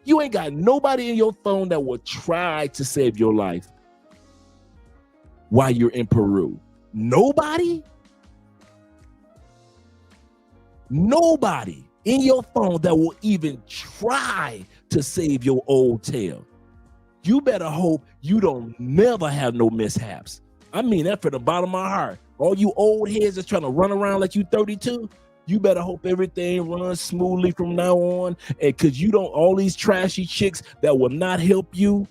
You ain't got nobody in your phone that will try to save your life while you're in Peru. Nobody? Nobody in your phone that will even try to save your old tail. You better hope you don't never have no mishaps. I mean that from the bottom of my heart. All you old heads that's trying to run around like you 32, you better hope everything runs smoothly from now on. And cause you don't, all these trashy chicks that will not help you,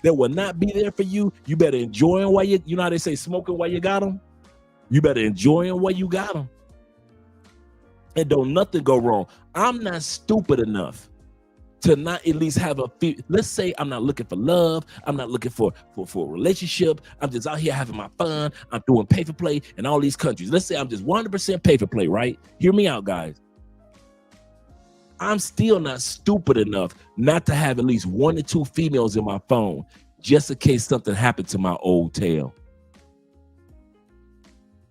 that will not be there for you, you better enjoy them while you know how they say smoking while you got them? You better enjoy them while you got them. And don't nothing go wrong. I'm not stupid enough to not at least have a few. Let's say I'm not looking for love. I'm not looking for a relationship. I'm just out here having my fun. I'm doing pay for play in all these countries. Let's say I'm just 100% pay for play, right? Hear me out, guys. I'm still not stupid enough not to have at least 1 or 2 females in my phone just in case something happened to my old tail.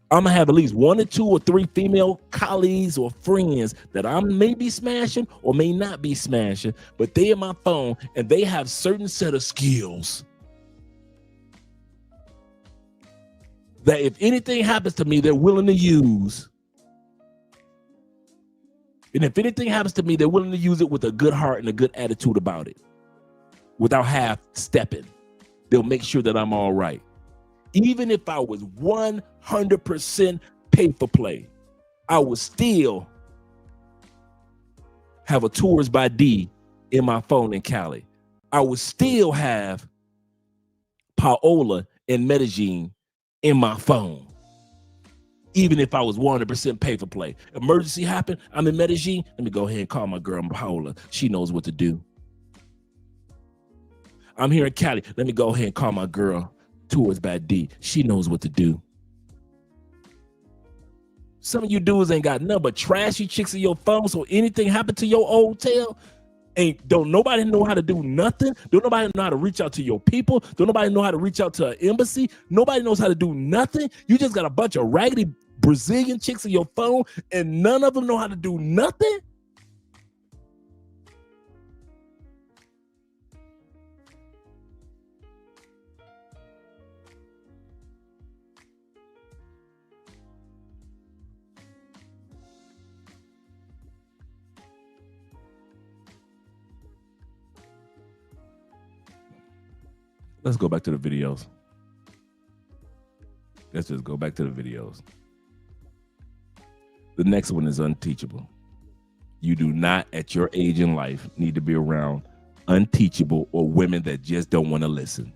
I'm gonna have at least 1 or 2 or 3 female colleagues or friends that I may be smashing or may not be smashing, but they in my phone and they have certain set of skills that if anything happens to me, they're willing to use. And if anything happens to me, they're willing to use it with a good heart and a good attitude about it, without half stepping. They'll make sure that I'm all right. Even if I was 100% pay for play, I would still have a Tours by D in my phone in Cali. I would still have Paola and Medellin in my phone. Even if I was 100% pay for play. Emergency happened, I'm in Medellin, let me go ahead and call my girl Paola. She knows what to do. I'm here in Cali, let me go ahead and call my girl Tours by D. She knows what to do. Some of you dudes ain't got nothing but trashy chicks in your phone, so anything happen to your old tail, don't nobody know how to do nothing. Don't nobody know how to reach out to your people. Don't nobody know how to reach out to an embassy. Nobody knows how to do nothing. You just got a bunch of raggedy Brazilian chicks in your phone and none of them know how to do nothing. Let's go back to the videos. Let's just go back to the videos. The next one is unteachable. You do not, at your age in life, need to be around unteachable or women that just don't want to listen.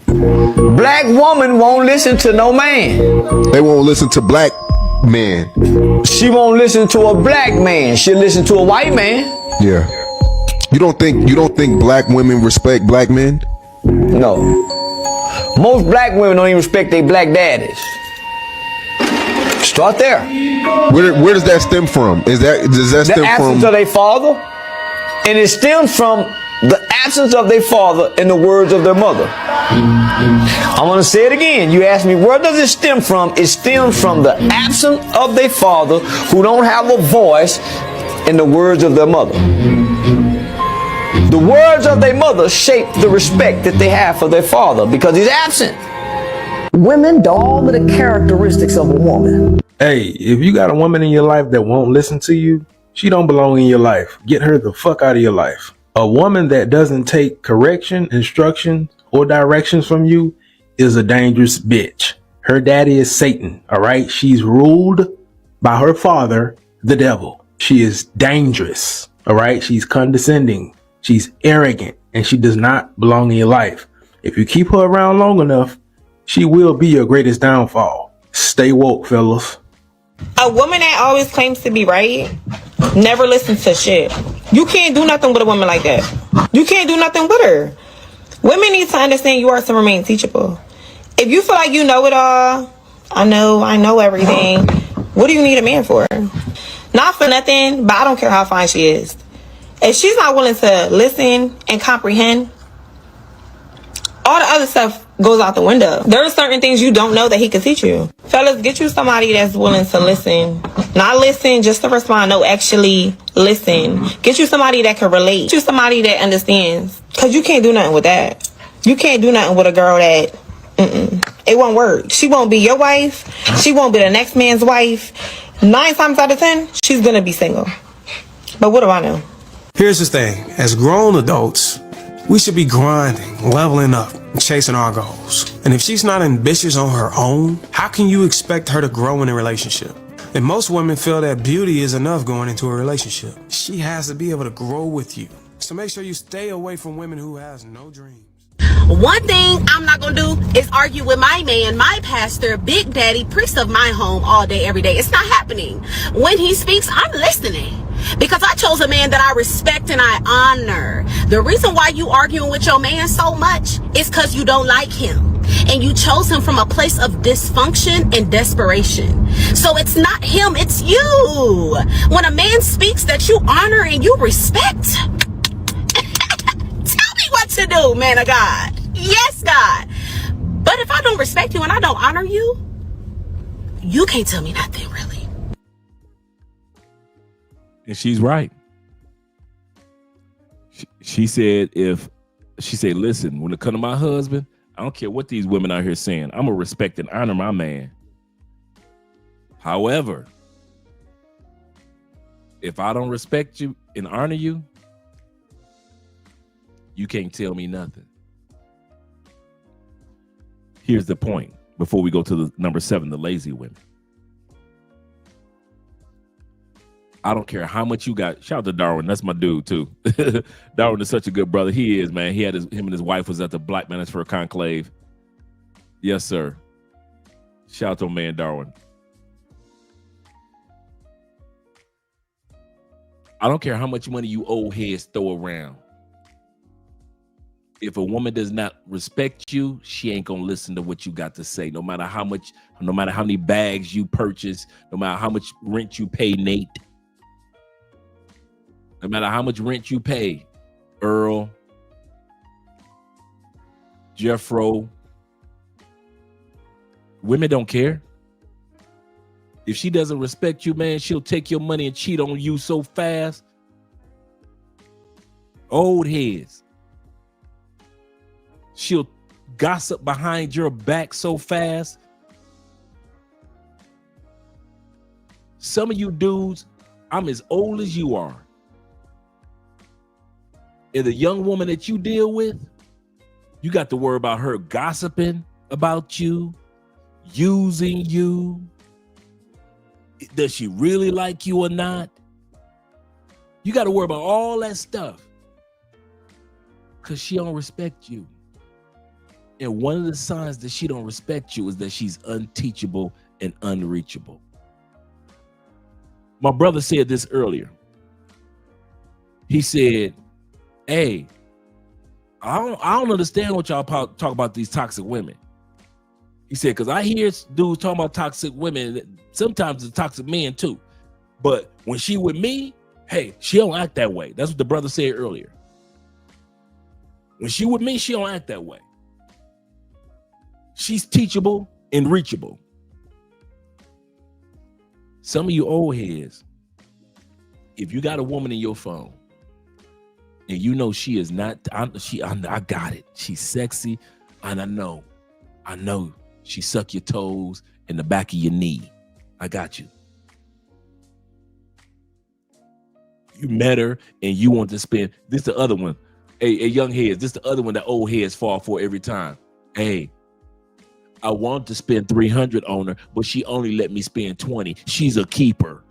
Black woman won't listen to no man. They won't listen to black men. She won't listen to a black man. She'll listen to a white man. Yeah. You don't think black women respect black men? No. Most black women don't even respect their black daddies. Start there. Where does that stem from? Does that stem from the absence of their father? And it stems from the absence of their father and the words of their mother. I want to say it again. You asked me, where does it stem from? It stems from the absence of their father who don't have a voice and the words of their mother. The words of their mother shape the respect that they have for their father because he's absent. Women do all of the characteristics of a woman. Hey, if you got a woman in your life that won't listen to you, she don't belong in your life. Get her the fuck out of your life. A woman that doesn't take correction, instruction, or directions from you is a dangerous bitch. Her daddy is Satan, all right? She's ruled by her father, the devil. She is dangerous. All right. She's condescending. She's arrogant, and she does not belong in your life. If you keep her around long enough, she will be your greatest downfall. Stay woke, fellas. A woman that always claims to be right never listens to shit. You can't do nothing with a woman like that. You can't do nothing with her. Women need to understand you are to remain teachable. If you feel like you know it all, I know everything, what do you need a man for? Not for nothing, but I don't care how fine she is. If she's not willing to listen and comprehend, all the other stuff goes out the window. There are certain things you don't know that he can teach you. Fellas, get you somebody that's willing to listen. Not listen just to respond. No, actually listen. Get you somebody that can relate. Get you somebody that understands. Because you can't do nothing with that. You can't do nothing with a girl that, it won't work. She won't be your wife. She won't be the next man's wife. 9 times out of 10, she's going to be single. But what do I know? Here's the thing. As grown adults, we should be grinding, leveling up, and chasing our goals. And if she's not ambitious on her own, how can you expect her to grow in a relationship? And most women feel that beauty is enough going into a relationship. She has to be able to grow with you. So make sure you stay away from women who has no dreams. One thing I'm not gonna do is argue with my man, my pastor, big daddy, priest of my home all day, every day. It's not happening. When he speaks, I'm listening. Because I chose a man that I respect and I honor. The reason why you arguing with your man so much is because you don't like him. And you chose him from a place of dysfunction and desperation. So it's not him, it's you. When a man speaks that you honor and you respect, tell me what to do, man of God. Yes, God. But if I don't respect you and I don't honor you, you can't tell me nothing, really. And she's right. She said, listen, when it comes to my husband, I don't care what these women out here saying. I'm going to respect and honor my man. However, if I don't respect you and honor you, you can't tell me nothing. Here's the point before we go to the number 7, the lazy women. I don't care how much you got. Shout out to Darwin. That's my dude too. Darwin is such a good brother. He is, man. Him and his wife was at the Black Manosphere Conclave. Yes, sir. Shout out to man Darwin. I don't care how much money you old heads throw around. If a woman does not respect you, she ain't gonna listen to what you got to say. No matter how many bags you purchase, no matter how much rent you pay, Nate. No matter how much rent you pay, Earl, Jeffro, women don't care. If she doesn't respect you, man, she'll take your money and cheat on you so fast. Old heads. She'll gossip behind your back so fast. Some of you dudes, I'm as old as you are. And the young woman that you deal with, you got to worry about her gossiping about you, using you. Does she really like you or not? You got to worry about all that stuff because she don't respect you. And one of the signs that she don't respect you is that she's unteachable and unreachable. My brother said this earlier. He said, hey, I don't understand what y'all talk about these toxic women. He said, because I hear dudes talking about toxic women. Sometimes it's toxic men too. But when she with me, hey, she don't act that way. That's what the brother said earlier. When she with me, she don't act that way. She's teachable and reachable. Some of you old heads, if you got a woman in your phone and you know she is not, I got it. She's sexy, and I know she suck your toes in the back of your knee. I got you. You met her and you want to spend, this the other one. Hey, young heads, this the other one that old heads fall for every time. Hey, I want to spend 300 on her, but she only let me spend 20. She's a keeper.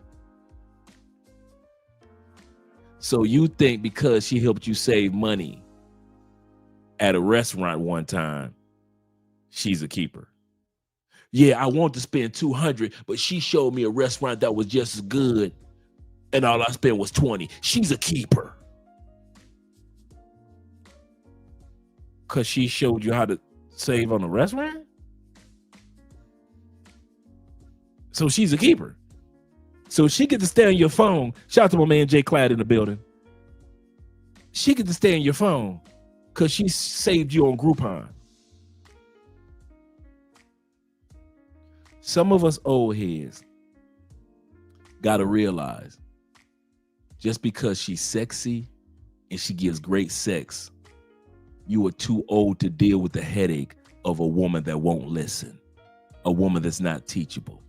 So you think because she helped you save money at a restaurant one time, she's a keeper. Yeah, I want to spend 200, but she showed me a restaurant that was just as good, and all I spent was 20. She's a keeper. Because she showed you how to save on a restaurant? So she's a keeper. So she get to stay on your phone. Shout out to my man Jay Cladd in the building. She get to stay on your phone because she saved you on Groupon. Some of us old heads gotta realize just because she's sexy and she gives great sex, you are too old to deal with the headache of a woman that won't listen, a woman that's not teachable.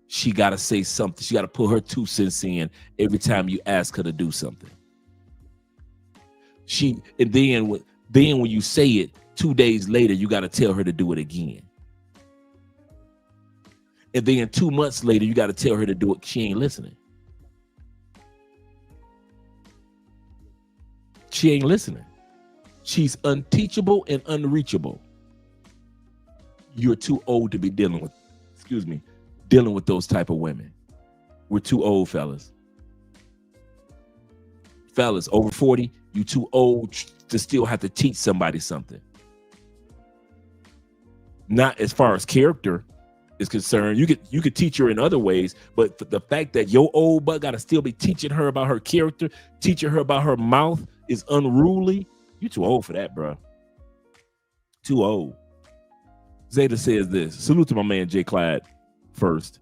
She got to say something. She got to put her 2 cents in every time you ask her to do something. And then when you say it 2 days later, you got to tell her to do it again. And then 2 months later, you got to tell her to do it. She ain't listening. She ain't listening. She's unteachable and unreachable. You're too old to be dealing with those type of women. We're too old, fellas. Fellas, over 40, you too old to still have to teach somebody something. Not as far as character is concerned. You could teach her in other ways, but the fact that your old butt got to still be teaching her about her character, teaching her about her mouth is unruly. You too old for that, bro. Too old. Zeta says this. Salute to my man Jay Cladd first.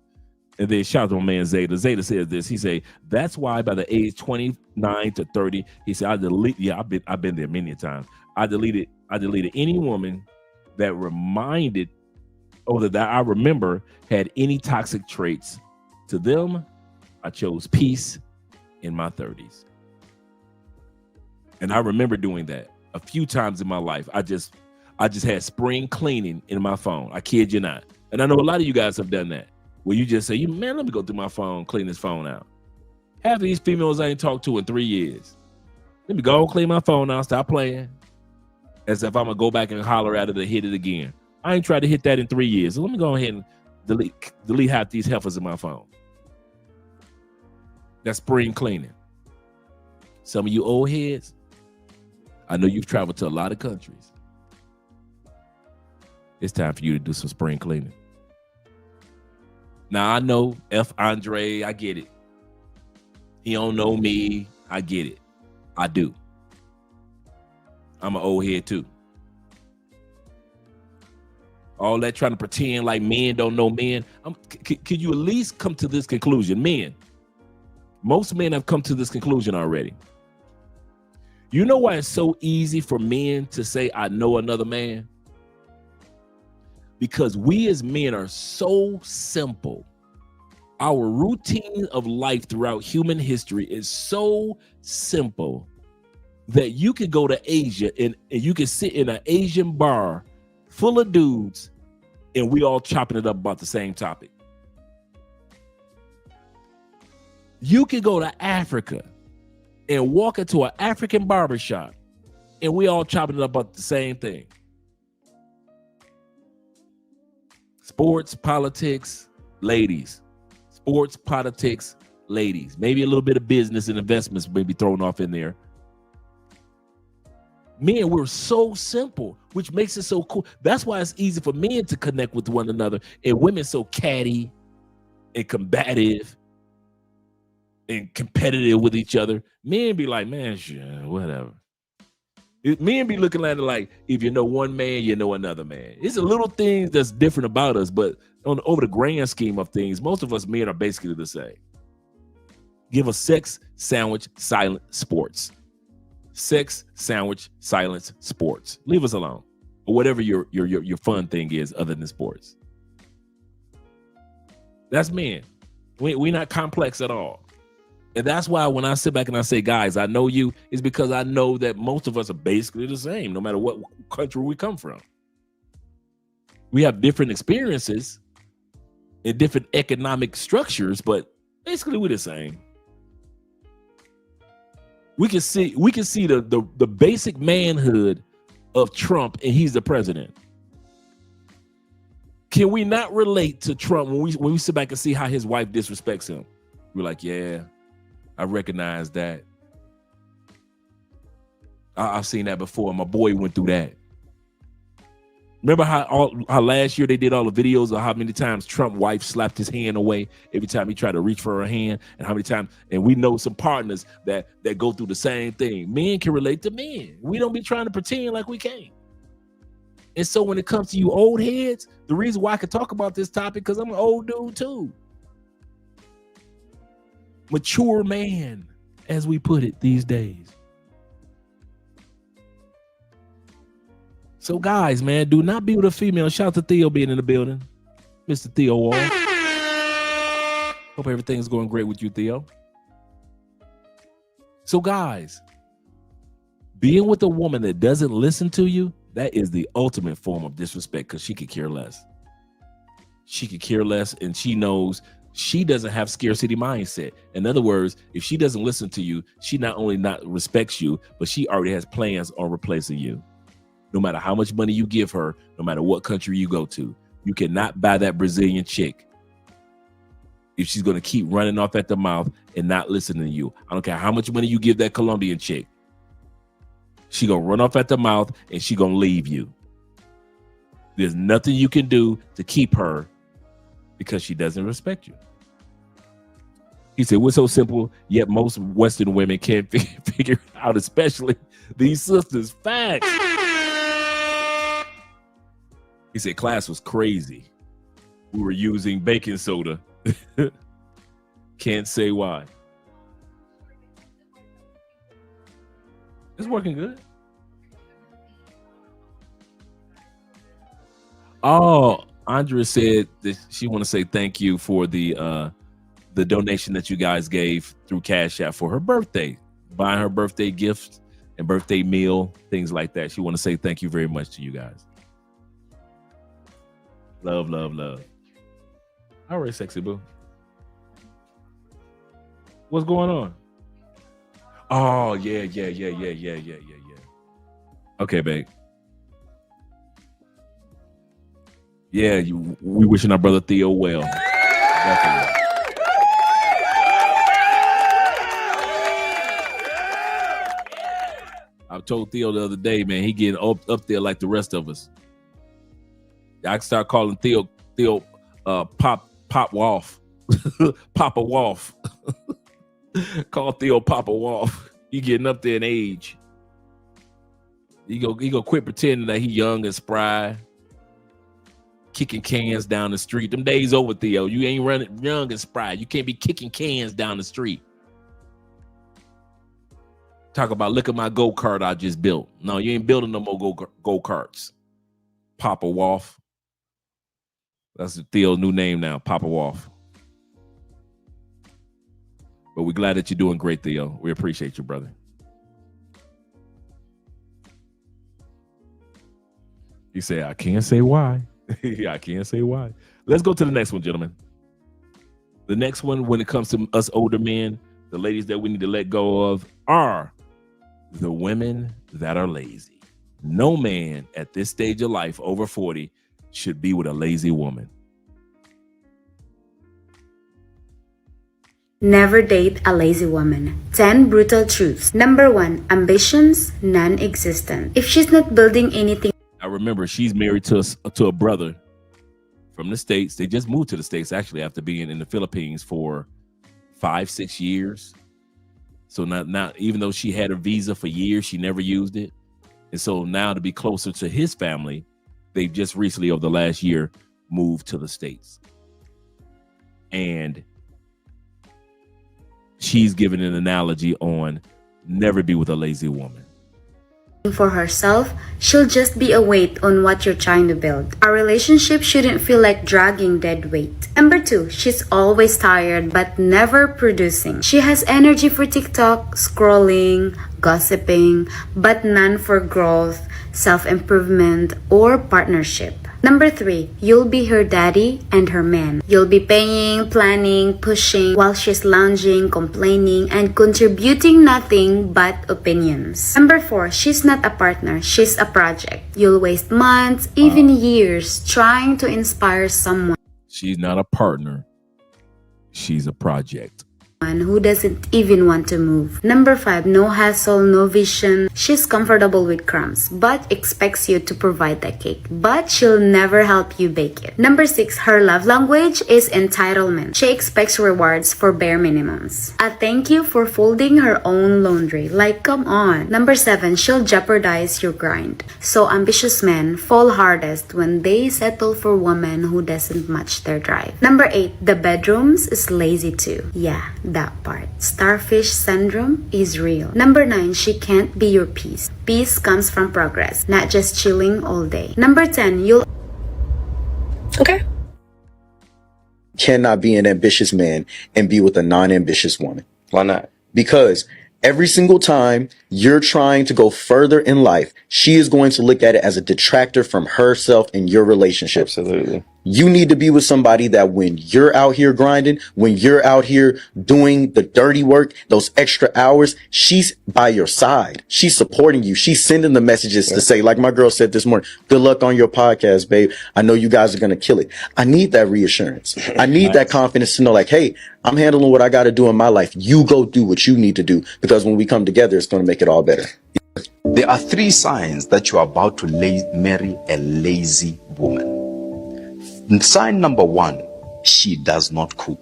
And then shout out to my man Zeta. Zeta says this. He say, that's why by the age 29 to 30, he said, I've been there many times. I deleted any woman that reminded or that I remember had any toxic traits. To them, I chose peace in my 30s. And I remember doing that a few times in my life. I just had spring cleaning in my phone. I kid you not. And I know a lot of you guys have done that, where you just say, man, let me go through my phone, clean this phone out. Half of these females I ain't talked to in 3 years. Let me go clean my phone out, stop playing. As if I'm going to go back and holler at it to hit it again. I ain't tried to hit that in 3 years. So let me go ahead and delete half these heifers in my phone. That's spring cleaning. Some of you old heads, I know you've traveled to a lot of countries. It's time for you to do some spring cleaning. Now, I know F. Andre, I get it. He don't know me. I get it. I do. I'm an old head too. All that trying to pretend like men don't know men. Can you at least come to this conclusion? Men. Most men have come to this conclusion already. You know why it's so easy for men to say, I know another man? Because we as men are so simple. Our routine of life throughout human history is so simple that you could go to Asia and you can sit in an Asian bar full of dudes and we all chopping it up about the same topic. You could go to Africa and walk into an African barbershop and we all chopping it up about the same thing. Sports, politics, ladies. Sports, politics, ladies. Maybe a little bit of business and investments may be thrown off in there. Men, we're so simple, which makes it so cool. That's why it's easy for men to connect with one another, and women so catty and combative and competitive with each other. Men be like, man, sure, whatever. Men be looking at it like, if you know one man, you know another man. It's a little things that's different about us, but over the grand scheme of things, most of us men are basically the same. Give us sex, sandwich, silent, sports. Sex, sandwich, silence, sports. Leave us alone. Or whatever your fun thing is other than sports. That's men. We're not complex at all. And that's why when I sit back and I say, guys, I know you, is because I know that most of us are basically the same, no matter what country we come from. We have different experiences and different economic structures, but basically we're the same. We can see the basic manhood of Trump, and he's the president. Can we not relate to Trump when we sit back and see how his wife disrespects him? We're like, yeah, I recognize that. I've seen that before. My boy went through that. Remember how last year they did all the videos of how many times Trump's wife slapped his hand away every time he tried to reach for her hand, and how many times, and we know some partners that go through the same thing. Men can relate to men. We don't be trying to pretend like we can't. And so when it comes to you old heads, the reason why I can talk about this topic, because I'm an old dude too. Mature man, as we put it these days. So guys, man, do not be with a female. Shout out to Theo being in the building. Mr. Theo Wall. Hope everything's going great with you, Theo. So guys, being with a woman that doesn't listen to you, that is the ultimate form of disrespect, because she could care less. She could care less, and she knows she doesn't have scarcity mindset. In other words, if she doesn't listen to you, she not only not respects you, but she already has plans on replacing you. No matter how much money you give her, no matter what country you go to, you cannot buy that Brazilian chick if she's going to keep running off at the mouth and not listening to you. I don't care how much money you give that Colombian chick. She going to run off at the mouth and she going to leave you. There's nothing you can do to keep her because she doesn't respect you. He said, we're so simple, yet most Western women can't figure it out, especially these sisters. Facts. He said class was crazy. We were using baking soda. Can't say why. It's working good. Oh, Andrea said that she want to say thank you for the donation that you guys gave through Cash App for her birthday, buying her birthday gifts and birthday meal, things like that. She want to say thank you very much to you guys. Love, love, love. All right, sexy boo. What's going on? Oh, yeah. Okay, babe. Yeah, we wishing our brother Theo well. Definitely. I told Theo the other day, man, he getting up there like the rest of us. I can start calling Theo Pop Wolf. Papa Wolf. Call Theo Papa Wolf. He getting up there in age. He go quit pretending that he young and spry. Kicking cans down the street. Them days over, Theo. You ain't running young and spry. You can't be kicking cans down the street. Talk about, look at my go-kart I just built. No, you ain't building no more go-karts. Papa Wolf. That's Theo's new name now, Papa Wolf. But we're glad that you're doing great, Theo. We appreciate you, brother. He said, I can't say why. I can't say why. Let's go to the next one, gentlemen. The next one, when it comes to us older men, the ladies that we need to let go of are the women that are lazy. No man at this stage of life over 40 should be with a lazy woman. Never date a lazy woman. 10 brutal truths. Number 1, ambitions non-existent. If she's not building anything. I remember she's married to a brother from the States. They just moved to the States actually after being in the Philippines for 5-6 years. So not even though she had a visa for years, she never used it. And so now to be closer to his family, they've just recently over the last year moved to the States. And she's given an analogy on never be with a lazy woman. For herself, she'll just be a weight on what you're trying to build. A relationship shouldn't feel like dragging dead weight. Number 2, she's always tired but never producing. She has energy for TikTok, scrolling, gossiping, but none for growth, self-improvement, or partnership. Number 3, you'll be her daddy and her man. You'll be paying, planning, pushing while she's lounging, complaining, and contributing nothing but opinions. Number 4, she's not a partner, she's a project. You'll waste months, even years, trying to inspire someone She's not a partner. She's a project. who doesn't even want to move. Number 5, no hassle, no vision. She's comfortable with crumbs, but expects you to provide the cake. But she'll never help you bake it. Number 6, her love language is entitlement. She expects rewards for bare minimums. A thank you for folding her own laundry. Like, come on. Number 7, she'll jeopardize your grind. So ambitious men fall hardest when they settle for women who doesn't match their drive. Number 8, the bedrooms is lazy too. Yeah, that part. Starfish syndrome is real. Number 9, she can't be your peace. Peace comes from progress, not just chilling all day. Number 10, you'll Cannot be an ambitious man and be with a non-ambitious woman. Why not? Because every single time you're trying to go further in life, she is going to look at it as a detractor from herself and your relationship. Absolutely. You need to be with somebody that when you're out here grinding, when you're out here doing the dirty work, those extra hours, she's by your side. She's supporting you. She's sending the messages to say, like my girl said this morning, good luck on your podcast, babe. I know you guys are going to kill it. I need that reassurance. I need that confidence to know like, hey, I'm handling what I got to do in my life. You go do what you need to do, because when we come together, it's going to make it all better. There are 3 signs that you are about to marry a lazy woman. Sign number 1, she does not cook.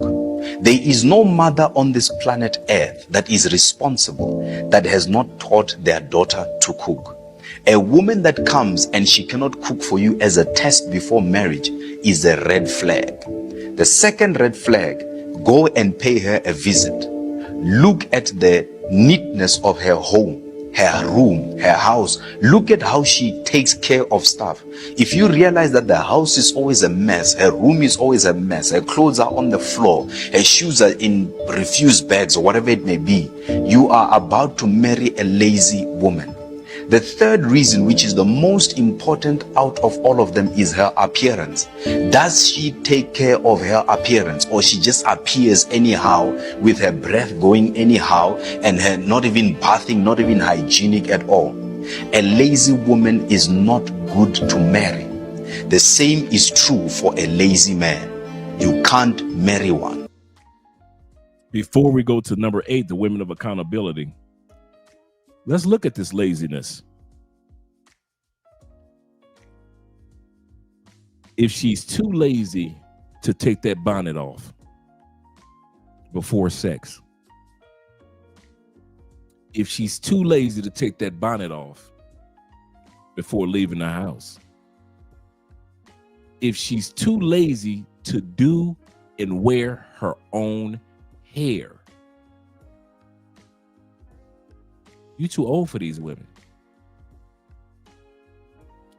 There is no mother on this planet Earth that is responsible that has not taught their daughter to cook. A woman that comes and she cannot cook for you as a test before marriage is a red flag. The second red flag, go and pay her a visit. Look at the neatness of her home, her room, her house. Look at how she takes care of stuff. If you realize that the house is always a mess, her room is always a mess, her clothes are on the floor, her shoes are in refuse bags or whatever it may be, you are about to marry a lazy woman. The third reason, which is the most important out of all of them, is her appearance. Does she take care of her appearance, or she just appears anyhow with her breath going anyhow and her not even bathing, not even hygienic at all? A lazy woman is not good to marry. The same is true for a lazy man. You can't marry one. Before we go to number 8, the women of accountability, let's look at this laziness. If she's too lazy to take that bonnet off before sex, if she's too lazy to take that bonnet off before leaving the house, if she's too lazy to do and wear her own hair, you too old for these women.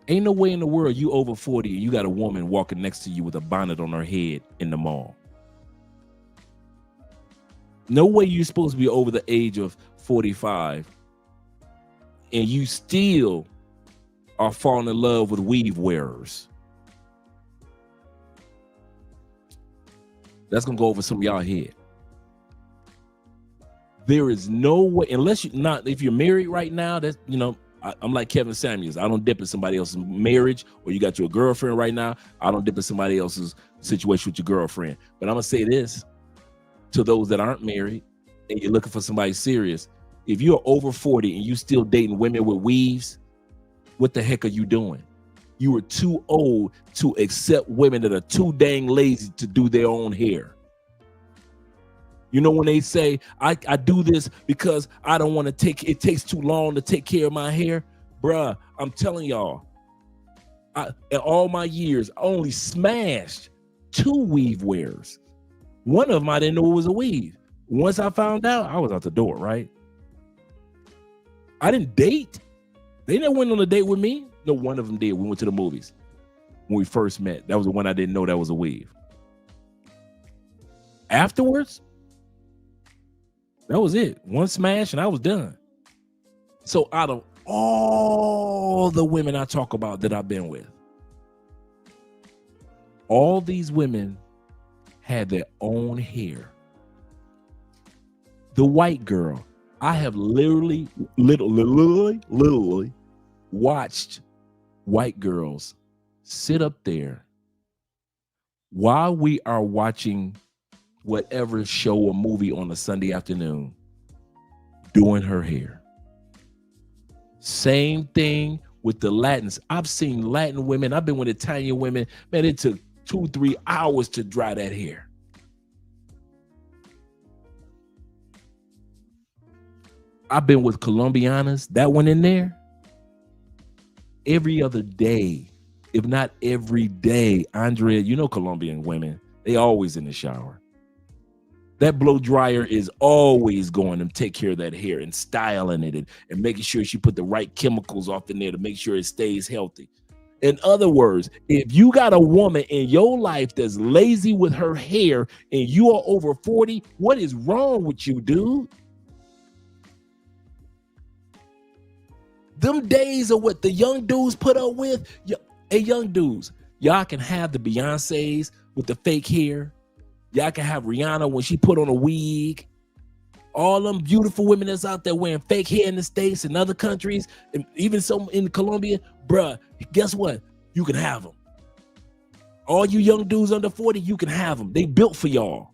Ain't no way in the world you over 40 and you got a woman walking next to you with a bonnet on her head in the mall. No way you're supposed to be over the age of 45 and you still are falling in love with weave wearers. That's gonna go over some of y'all head. There is no way, unless you're not, if you're married right now, that's, you know, I'm like Kevin Samuels. I don't dip in somebody else's marriage, or you got your girlfriend right now. I don't dip in somebody else's situation with your girlfriend. But I'm gonna say this to those that aren't married and you're looking for somebody serious. If you're over 40 and you still dating women with weaves, what the heck are you doing? You are too old to accept women that are too dang lazy to do their own hair. You know, when they say, I do this because I don't want to it takes too long to take care of my hair. Bruh, I'm telling y'all, in all my years, I only smashed 2 weave wearers. One of them, I didn't know it was a weave. Once I found out, I was out the door, right? I didn't date. They never went on a date with me. No, one of them did. We went to the movies when we first met. That was the one I didn't know that was a weave. Afterwards, that was it. One smash and I was done. So out of all the women I talk about that I've been with, All these women had their own hair. The white girl, I have literally watched white girls sit up there while we are watching whatever show or movie on a Sunday afternoon, doing her hair. Same thing with the Latins. I've seen Latin women, I've been with Italian women, man, it took 2-3 hours to dry that hair. I've been with Colombianas, that one in there, every other day, if not every day. Andrea, you know Colombian women, they always in the shower. That blow dryer is always going to take care of that hair and styling it and making sure she put the right chemicals off in there to make sure it stays healthy. In other words, if you got a woman in your life that's lazy with her hair and you are over 40, what is wrong with you, dude? Them days are what the young dudes put up with. Hey, young dudes, y'all can have the Beyoncés with the fake hair. Y'all can have Rihanna when she put on a wig. All them beautiful women that's out there wearing fake hair in the States and other countries, and even some in Colombia, bruh, guess what? You can have them. All you young dudes under 40, you can have them. They built for y'all.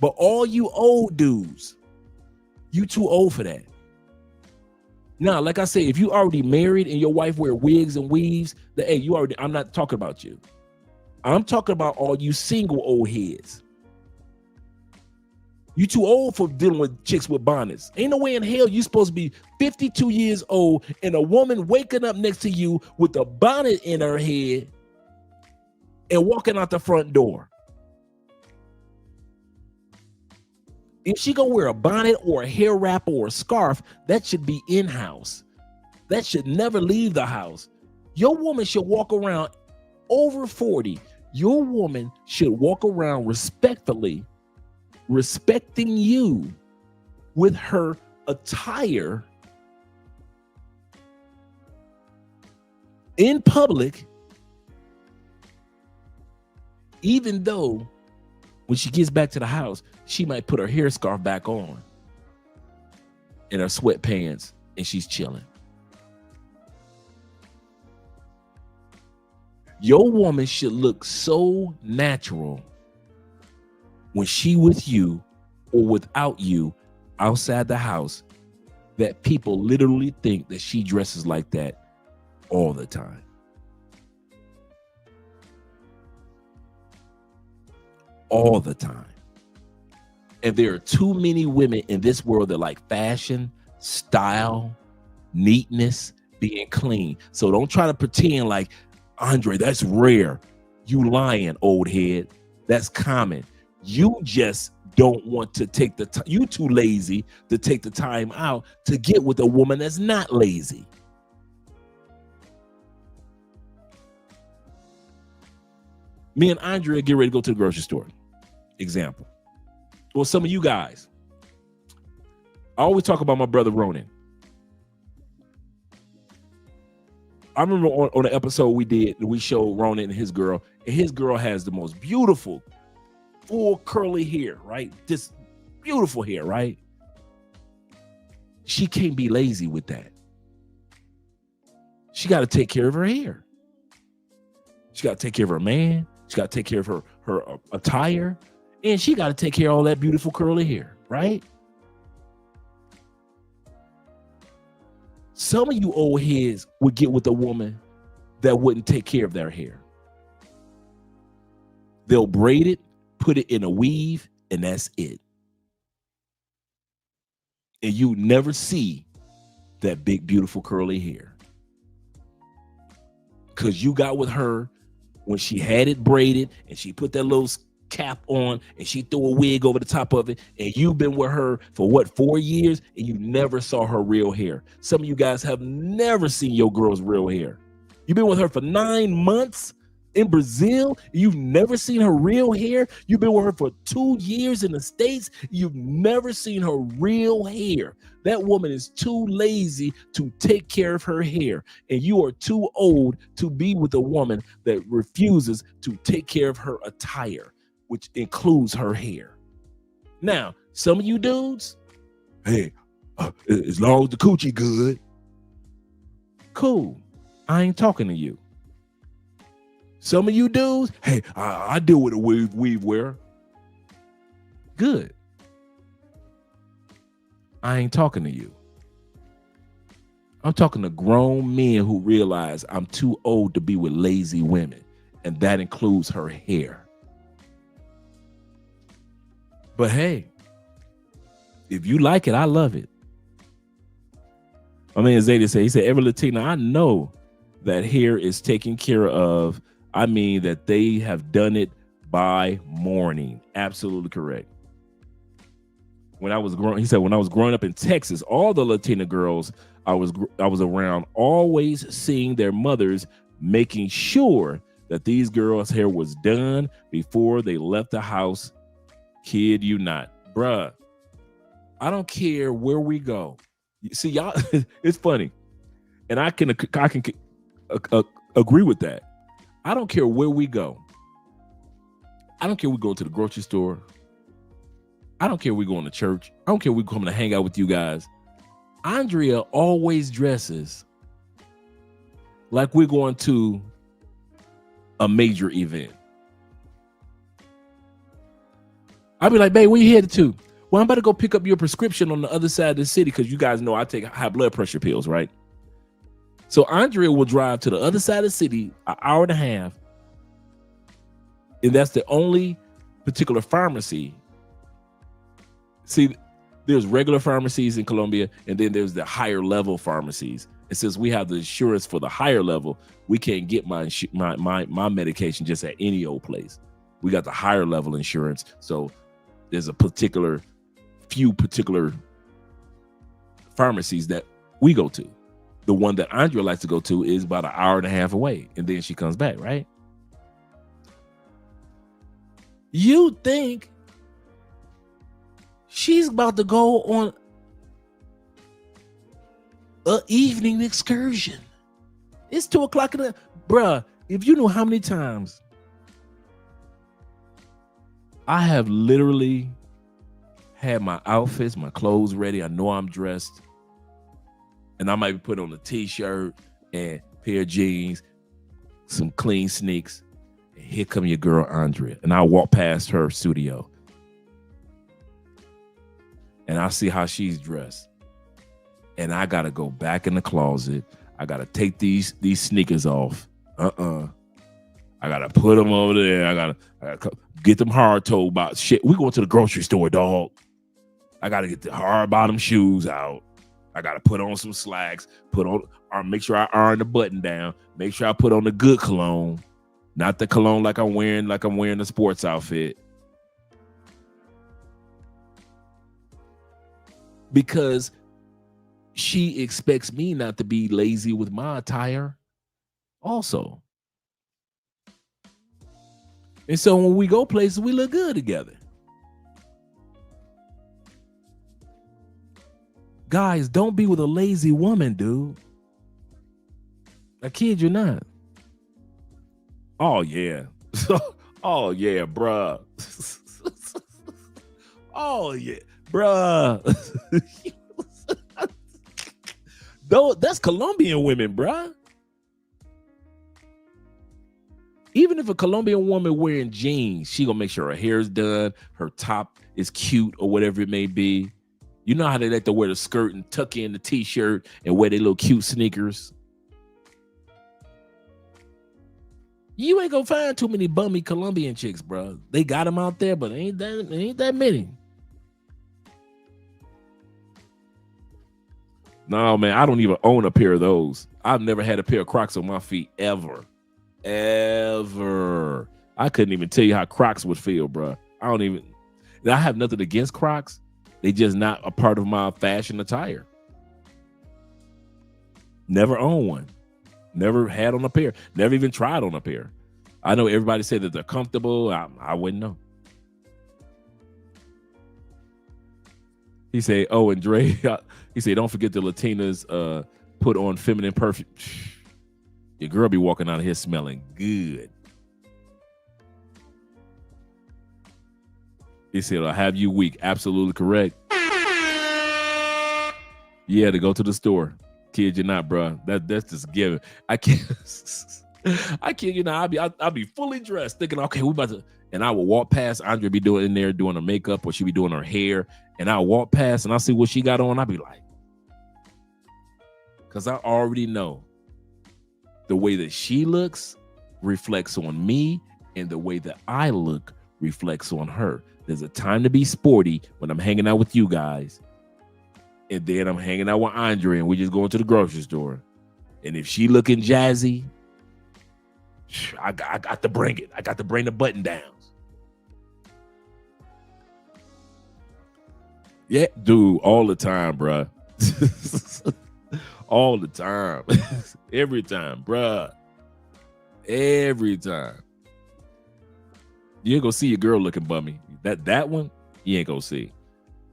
But all you old dudes, you too old for that. Now, like I say, if you already married and your wife wear wigs and weaves, hey, I'm not talking about you. I'm talking about all you single old heads. You too old for dealing with chicks with bonnets. Ain't no way in hell you supposed to be 52 years old and a woman waking up next to you with a bonnet in her head and walking out the front door. If she gonna wear a bonnet or a hair wrap or a scarf, that should be in-house. That should never leave the house. Your woman should walk around over 40. Your woman should walk around respectfully, respecting you with her attire in public, even though when she gets back to the house, she might put her hair scarf back on and her sweatpants and she's chilling. Your woman should look so natural when she with you or without you outside the house that people literally think that she dresses like that all the time. All the time. And there are too many women in this world that like fashion, style, neatness, being clean. So don't try to pretend like, Andre, that's rare. You lying, old head. That's common. You just don't want to take the time. You too lazy to take the time out to get with a woman that's not lazy. Me and Andrea get ready to go to the grocery store. Example. Well, some of you guys, I always talk about my brother Ronan. I remember on the episode we did, we showed Ronan and his girl has the most beautiful, full curly hair, right? This beautiful hair, right? She can't be lazy with that. She got to take care of her hair. She got to take care of her man. She got to take care of her attire. And she got to take care of all that beautiful curly hair, right? Some of you old heads would get with a woman that wouldn't take care of their hair. They'll braid it, put it in a weave, and that's it. And you never see that big, beautiful curly hair. Because you got with her when she had it braided and she put that little cap on and she threw a wig over the top of it, and you've been with her for what, 4 years, and you never saw her real hair. Some of you guys have never seen your girl's real hair. You've been with her for 9 months, in Brazil. You've never seen her real hair. You've been with her for 2 years in the States. You've never seen her real hair. That woman is too lazy to take care of her hair. And you are too old to be with a woman that refuses to take care of her attire, which includes her hair. Now, some of you dudes, hey, as long as the coochie good, cool. I ain't talking to you. Some of you dudes, hey, I deal with a weave wearer. Good. I ain't talking to you. I'm talking to grown men who realize I'm too old to be with lazy women, and that includes her hair. But hey, if you like it, I love it. I mean, Zayda said, he said, every Latina I know that hair is taken care of. I mean that they have done it by morning. Absolutely correct. When I was growing, he said, when I was growing up in Texas, all the Latina girls I was around always seeing their mothers making sure that these girls' hair was done before they left the house. Kid you not, bruh. I don't care where we go. See, y'all, it's funny, and I can agree with that. I don't care where we go. I don't care we go to the grocery store. I don't care we going to church. I don't care we coming to hang out with you guys. Andrea always dresses like we're going to a major event. I'll be like, babe, where you headed to? Well, I'm about to go pick up your prescription on the other side of the city, because you guys know I take high blood pressure pills, right? So Andrea will drive to the other side of the city, an hour and a half, and that's the only particular pharmacy. See, there's regular pharmacies in Colombia, and then there's the higher level pharmacies. And since we have the insurance for the higher level, we can't get my medication just at any old place. We got the higher level insurance, so there's a few particular pharmacies that we go to. The one that Andrea likes to go to is about an hour and a half away, and then she comes back, right? You think she's about to go on an evening excursion? It's 2:00 in the, bruh, if you knew how many times I have literally had my outfits, my clothes ready. I know I'm dressed, and I might be put on a t-shirt and pair of jeans, some clean sneaks, and here come your girl Andrea, and I walk past her studio, and I see how she's dressed, and I gotta go back in the closet. I gotta take these sneakers off. I gotta put them over there. I gotta get them hard toe about shit. We going to the grocery store, dog. I gotta get the hard bottom shoes out. I gotta put on some slacks, make sure I iron the button down, make sure I put on the good cologne, not the cologne like I'm wearing a sports outfit. Because she expects me not to be lazy with my attire also. And so when we go places, we look good together. Guys, don't be with a lazy woman, dude. I kid you not. Oh, yeah. Oh, yeah, bruh. Oh, yeah, bruh. That's Colombian women, bruh. Even if a Colombian woman wearing jeans, she gonna make sure her hair is done, her top is cute or whatever it may be. You know how they like to wear the skirt and tuck in the t-shirt and wear their little cute sneakers. You ain't gonna find too many bummy Colombian chicks, bro. They got them out there, but ain't that many. No, man, I don't even own a pair of those. I've never had a pair of Crocs on my feet ever. Ever. I couldn't even tell you how Crocs would feel, bro. I have nothing against Crocs. They just not a part of my fashion attire. Never owned one. Never had on a pair. Never even tried on a pair. I know everybody said that they're comfortable. I wouldn't know. He said, oh, and Dre, he said, don't forget the Latinas put on feminine perfume. Your girl be walking out of here smelling good. He said, I'll have you weak. Absolutely correct. Yeah, to go to the store. Kid you not, bro. That's just given. I can't. I kid you not. I'll be fully dressed, thinking, okay, we about to. And I will walk past. Andre be doing in there doing her makeup, or she be doing her hair, and I'll walk past and I'll see what she got on. I'll be like, because I already know the way that she looks reflects on me, and the way that I look reflects on her. There's a time to be sporty when I'm hanging out with you guys. And then I'm hanging out with Andre and we just going to the grocery store. And if she looking jazzy, I got to bring it. I got to bring the button downs. Yeah, dude, all the time, bruh. All the time. Every time, bruh. Every time. You ain't gonna see your girl looking bummy. That one, you ain't gonna see.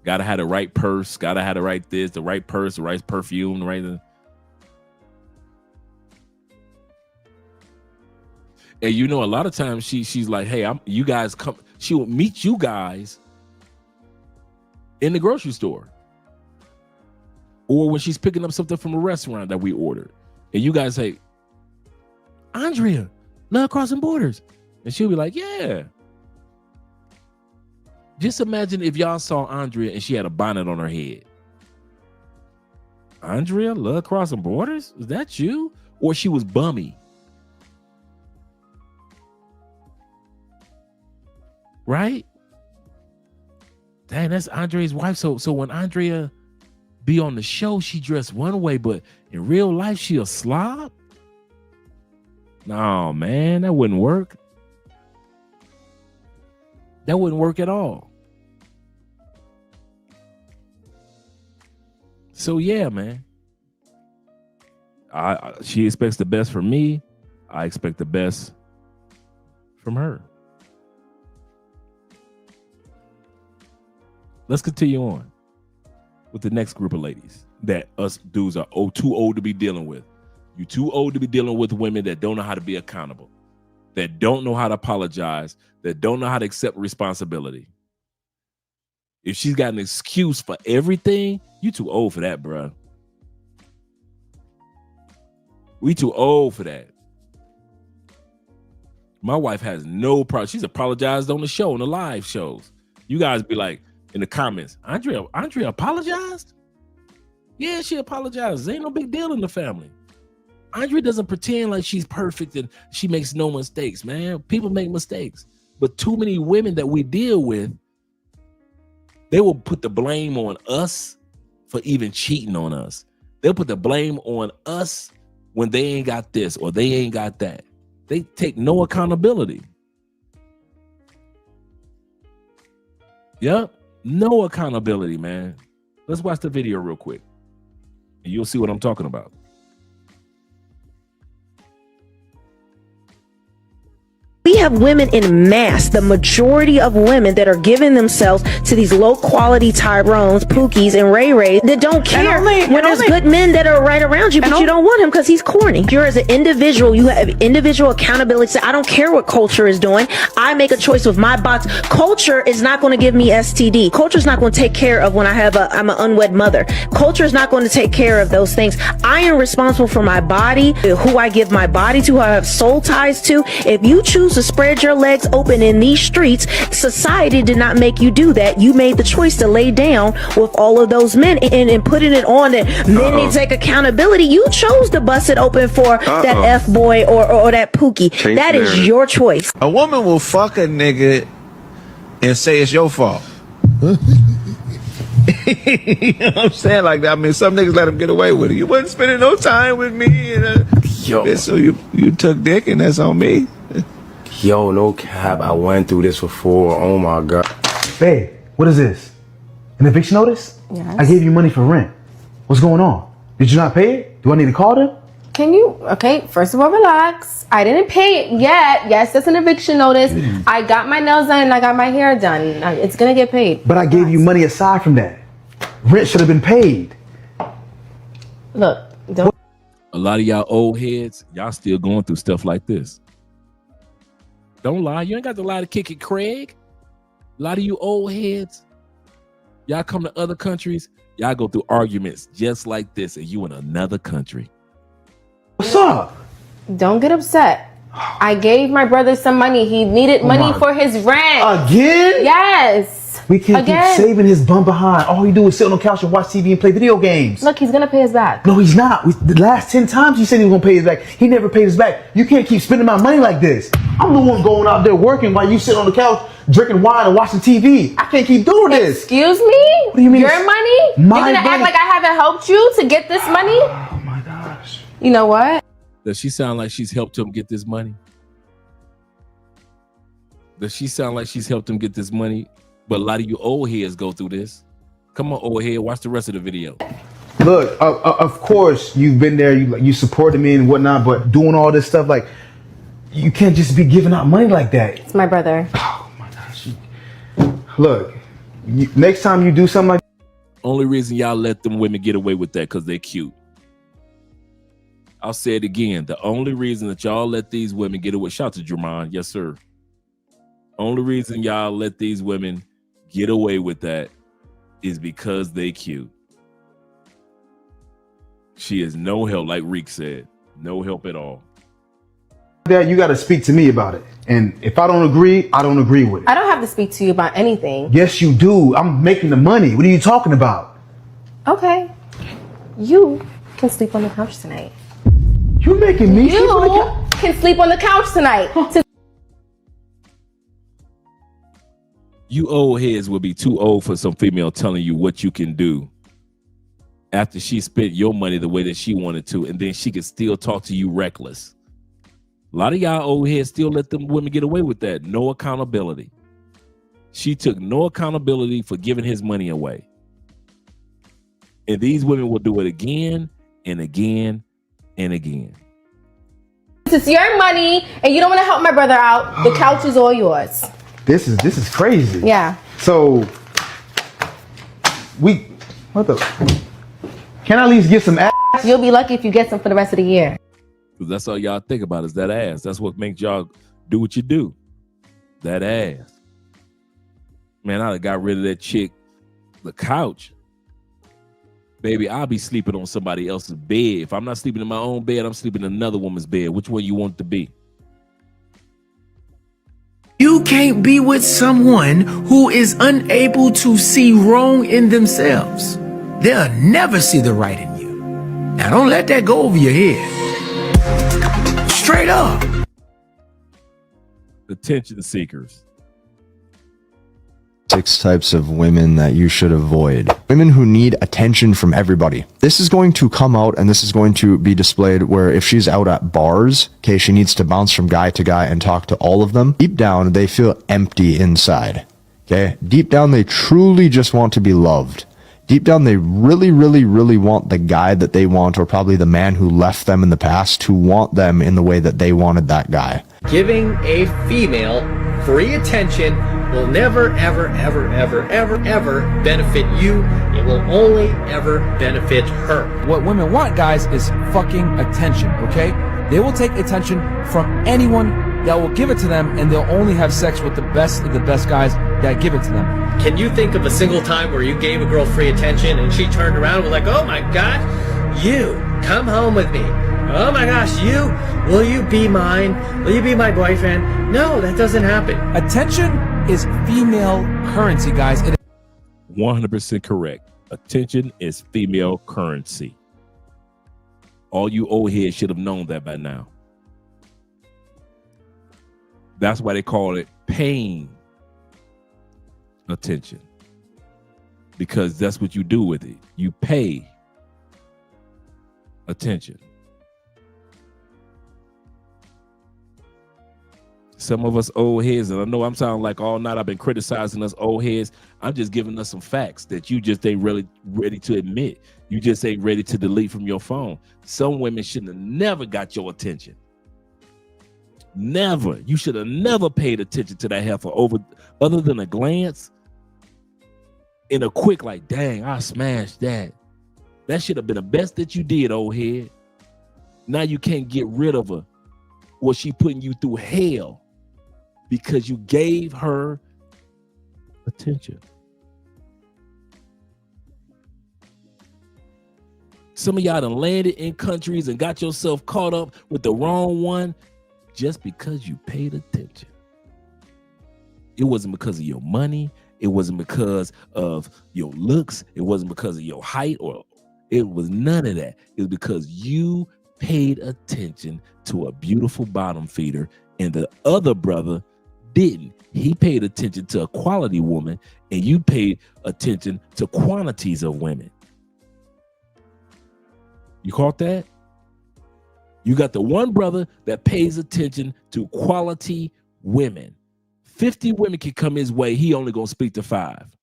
Gotta have the right purse. Gotta have the right this, the right purse, the right perfume, the right. And you know, a lot of times she's like, "Hey, you guys come." She will meet you guys in the grocery store, or when she's picking up something from a restaurant that we ordered, and you guys say, "Andrea, Love Crossing Borders," and she'll be like, "Yeah." Just imagine if y'all saw Andrea and she had a bonnet on her head. Andrea, Love Crossing Borders? Is that you? Or she was bummy. Right? Dang, that's Andrea's wife. So when Andrea be on the show, she dressed one way, but in real life, she a slob? No, man, that wouldn't work. That wouldn't work at all. So yeah, man. She expects the best from me. I expect the best from her. Let's continue on with the next group of ladies that us dudes are too old to be dealing with. You too old to be dealing with women that don't know how to be accountable, that don't know how to apologize, that don't know how to accept responsibility. If she's got an excuse for everything, you too old for that, bro. We too old for that. My wife has no problem. She's apologized on the show, on the live shows. You guys be like in the comments, Andrea apologized? Yeah, she apologized. Ain't no big deal in the family. Andrea doesn't pretend like she's perfect and she makes no mistakes, man. People make mistakes. But too many women that we deal with, they will put the blame on us for even cheating on us. They'll put the blame on us when they ain't got this or they ain't got that. They take no accountability. Yep, no accountability, man. Let's watch the video real quick, and you'll see what I'm talking about. We have women in mass, the majority of women that are giving themselves to these low quality Tyrones, Pookies, and Ray Rays that don't care when there's good men that are right around you, but you don't want him because he's corny. You're as an individual, you have individual accountability. I don't care what culture is doing. I make a choice with my box. Culture is not going to give me STD. Culture is not going to take care of when I'm an unwed mother. Culture is not going to take care of those things. I am responsible for my body, who I give my body to, who I have soul ties to. If you choose to spread your legs open in these streets, society did not make you do that. You made the choice to lay down with all of those men and putting it on that men need to take accountability. You chose to bust it open for that F-boy or that Pookie. That is your choice. A woman will fuck a nigga and say it's your fault. You know what I'm saying? Like that. I mean, some niggas let him get away with it. You wasn't spending no time with me. Yo. So you took dick and that's on me. Yo, no cap. I went through this before. Oh my God. Babe, what is this? An eviction notice? Yes. I gave you money for rent. What's going on? Did you not pay it? Do I need to call them? Can you, okay, first of all, relax. I didn't pay it yet. Yes, that's an eviction notice. I got my nails done and I got my hair done. It's gonna get paid. But I gave you money aside from that. Rent should have been paid. Look, don't. A lot of y'all old heads, y'all still going through stuff like this. Don't lie. You ain't got to lie to kick it, Craig. A lot of you old heads, y'all come to other countries, y'all go through arguments just like this, and you in another country. What's up? Don't get upset. I gave my brother some money. He needed money for his rent. Again? Yes. We can't keep saving his bum behind. All he do is sit on the couch and watch TV and play video games. Look, he's gonna pay us back. No, he's not. The last 10 times he said he was gonna pay us back. He never paid us back. You can't keep spending my money like this. I'm the one going out there working while you sit on the couch drinking wine and watching TV. I can't keep doing this. Excuse me? What do you mean? Your money? You're gonna act like I haven't helped you to get this money? Oh my gosh. You know what? Does she sound like she's helped him get this money? Does she sound like she's helped him get this money? But a lot of you old heads go through this. Come on, old head, watch the rest of the video. Look, of course you've been there, you supported me and whatnot, but doing all this stuff, like, you can't just be giving out money like that. It's my brother. Oh my gosh. Look, next time you do something like Only reason y'all let them women get away with that because they're cute. I'll say it again. The only reason that y'all let these women get away, shout out to Jermon, yes sir. Only reason y'all let these women get away with that is because they cute. She is no help, like Reek said. No help at all. that, you got to speak to me about it. And if I don't agree, I don't agree with it. I don't have to speak to you about anything. Yes, you do. I'm making the money. What are you talking about? Okay. You can sleep on the couch tonight. You making me sleep on the couch? You can sleep on the couch tonight. You old heads will be too old for some female telling you what you can do after she spent your money the way that she wanted to, and then she could still talk to you reckless. A lot of y'all old heads still let them women get away with that. No accountability. She took no accountability for giving his money away. And these women will do it again and again and again. This is your money, and you don't want to help my brother out. The couch is all yours. This is crazy. Yeah. So can I at least get some ass? You'll be lucky if you get some for the rest of the year. Because that's all y'all think about is that ass. That's what makes y'all do what you do. That ass. Man, I'd have got rid of that chick, the couch. Baby, I'll be sleeping on somebody else's bed. If I'm not sleeping in my own bed, I'm sleeping in another woman's bed. Which one you want it to be? You can't be with someone who is unable to see wrong in themselves. They'll never see the right in you. Now don't let that go over your head. Straight up. Attention seekers. 6 types of women that you should avoid. Women who need attention from everybody. This is going to come out and this is going to be displayed where if she's out at bars, okay, she needs to bounce from guy to guy and talk to all of them. Deep down, they feel empty inside. Okay? Deep down, they truly just want to be loved. Deep down, they really, really, really want the guy that they want, or probably the man who left them in the past, to want them in the way that they wanted that guy. Giving a female free attention will never, ever, ever, ever, ever, ever benefit you. It will only ever benefit her. What women want, guys, is fucking attention, okay? They will take attention from anyone that will give it to them, and they'll only have sex with the best of the best guys that give it to them. Can you think of a single time where you gave a girl free attention and she turned around and was like, oh my God, you, come home with me. Oh my gosh, you, will you be mine? Will you be my boyfriend? No, that doesn't happen. Attention is female currency, guys. 100% correct. Attention is female currency. All you old heads should have known that by now. That's why they call it paying attention. Because that's what you do with it. You pay attention. Some of us old heads, and I know I'm sounding like all night I've been criticizing us old heads. I'm just giving us some facts that you just ain't really ready to admit. You just ain't ready to delete from your phone. Some women shouldn't have never got your attention. Never. You should have never paid attention to that heifer over, other than a glance and a quick like, dang, I smashed that. That should have been the best that you did, old head. Now you can't get rid of her. Or she putting you through hell because you gave her attention. Some of y'all done landed in countries and got yourself caught up with the wrong one just because you paid attention. It wasn't because of your money. It wasn't because of your looks. It wasn't because of your height, or it was none of that. It was because you paid attention to a beautiful bottom feeder and the other brother didn't. He paid attention to a quality woman and you paid attention to quantities of women. You caught that? You got the one brother that pays attention to quality women. 50 women can come his way. He only gonna speak to 5.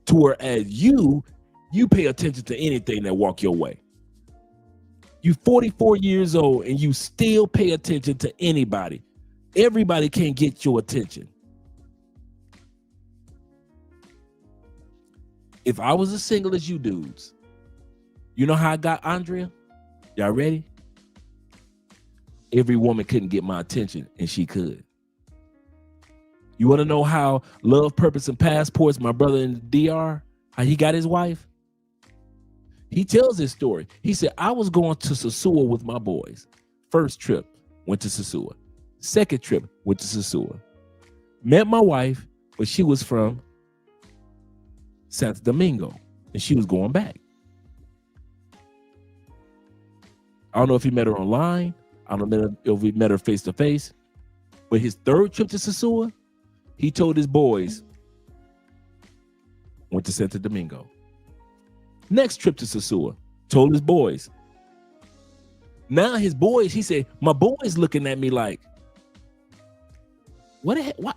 To whereas you pay attention to anything that walk your way. You 44 years old and you still pay attention to anybody. Everybody can't get your attention. If I was as single as you dudes, you know how I got Andrea? Y'all ready? Every woman couldn't get my attention and she could. You want to know how Love, Purpose, and Passports, my brother in the DR, how he got his wife? He tells his story. He said, I was going to Sosua with my boys. First trip, went to Sosua. Second trip, went to Sosua. Met my wife, but she was from Santo Domingo, and she was going back. I don't know if he met her online. I don't know if he met her face to face. But his third trip to Sosua, he told his boys, went to Santo Domingo. Next trip to Sosua, told his boys. Now his boys, he said, my boys looking at me like, what the heck? What?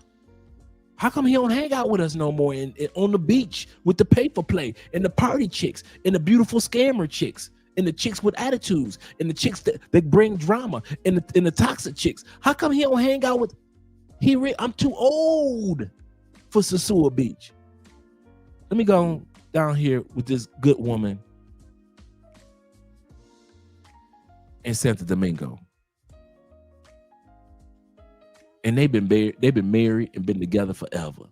How come he don't hang out with us no more and on the beach with the paper play and the party chicks and the beautiful scammer chicks and the chicks with attitudes and the chicks that bring drama and the toxic chicks? How come he don't hang out with? I'm too old for Sosua Beach. Let me go down here with this good woman in Santo Domingo. And they've been married and been together forever.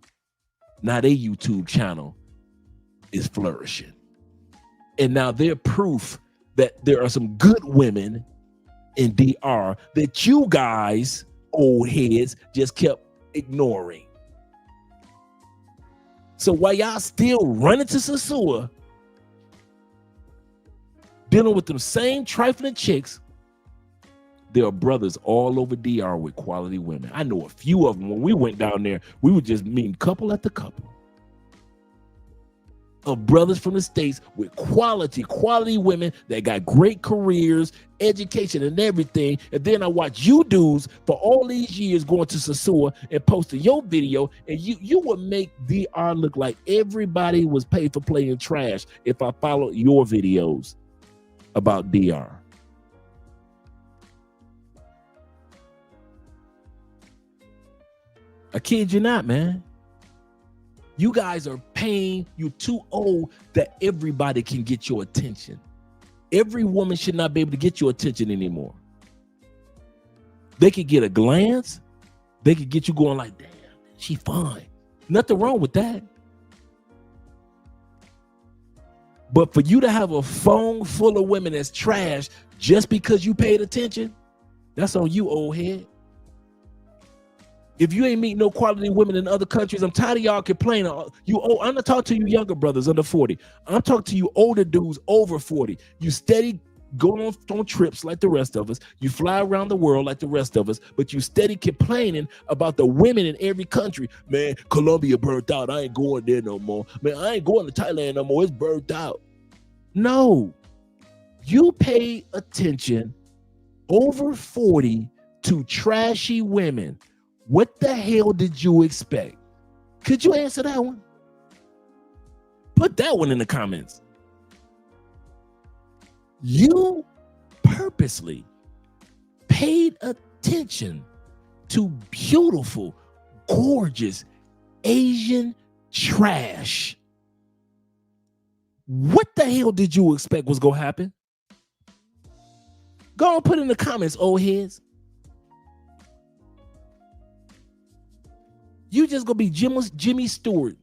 Now their YouTube channel is flourishing. And now they're proof that there are some good women in DR that you guys, old heads, just kept ignoring. So while y'all still running to Sosua, dealing with them same trifling chicks, there are brothers all over DR with quality women. I know a few of them. When we went down there, we were just meeting couple after couple of brothers from the States with quality women that got great careers, education, and everything. And then I watch you dudes for all these years going to Sosua and posting your video, and you would make DR look like everybody was paid for playing trash if I followed your videos about DR. I kid you not, man. You guys are paying, you're too old that everybody can get your attention. Every woman should not be able to get your attention anymore. They could get a glance. They could get you going like, damn, she fine. Nothing wrong with that. But for you to have a phone full of women that's trash just because you paid attention, that's on you, old head. If you ain't meet no quality women in other countries, I'm tired of y'all complaining. I'm not talking to you younger brothers under 40. I'm talking to you older dudes over 40. You steady going on trips like the rest of us. You fly around the world like the rest of us, but you steady complaining about the women in every country. Man, Colombia burnt out. I ain't going there no more. Man, I ain't going to Thailand no more. It's burnt out. No, you pay attention over 40 to trashy women, what the hell did you expect? Could you answer that one? Put that one in the comments. You purposely paid attention to beautiful, gorgeous Asian trash. What the hell did you expect was gonna happen? Go and put in the comments, old heads. You just gonna be Jimmy Stewart,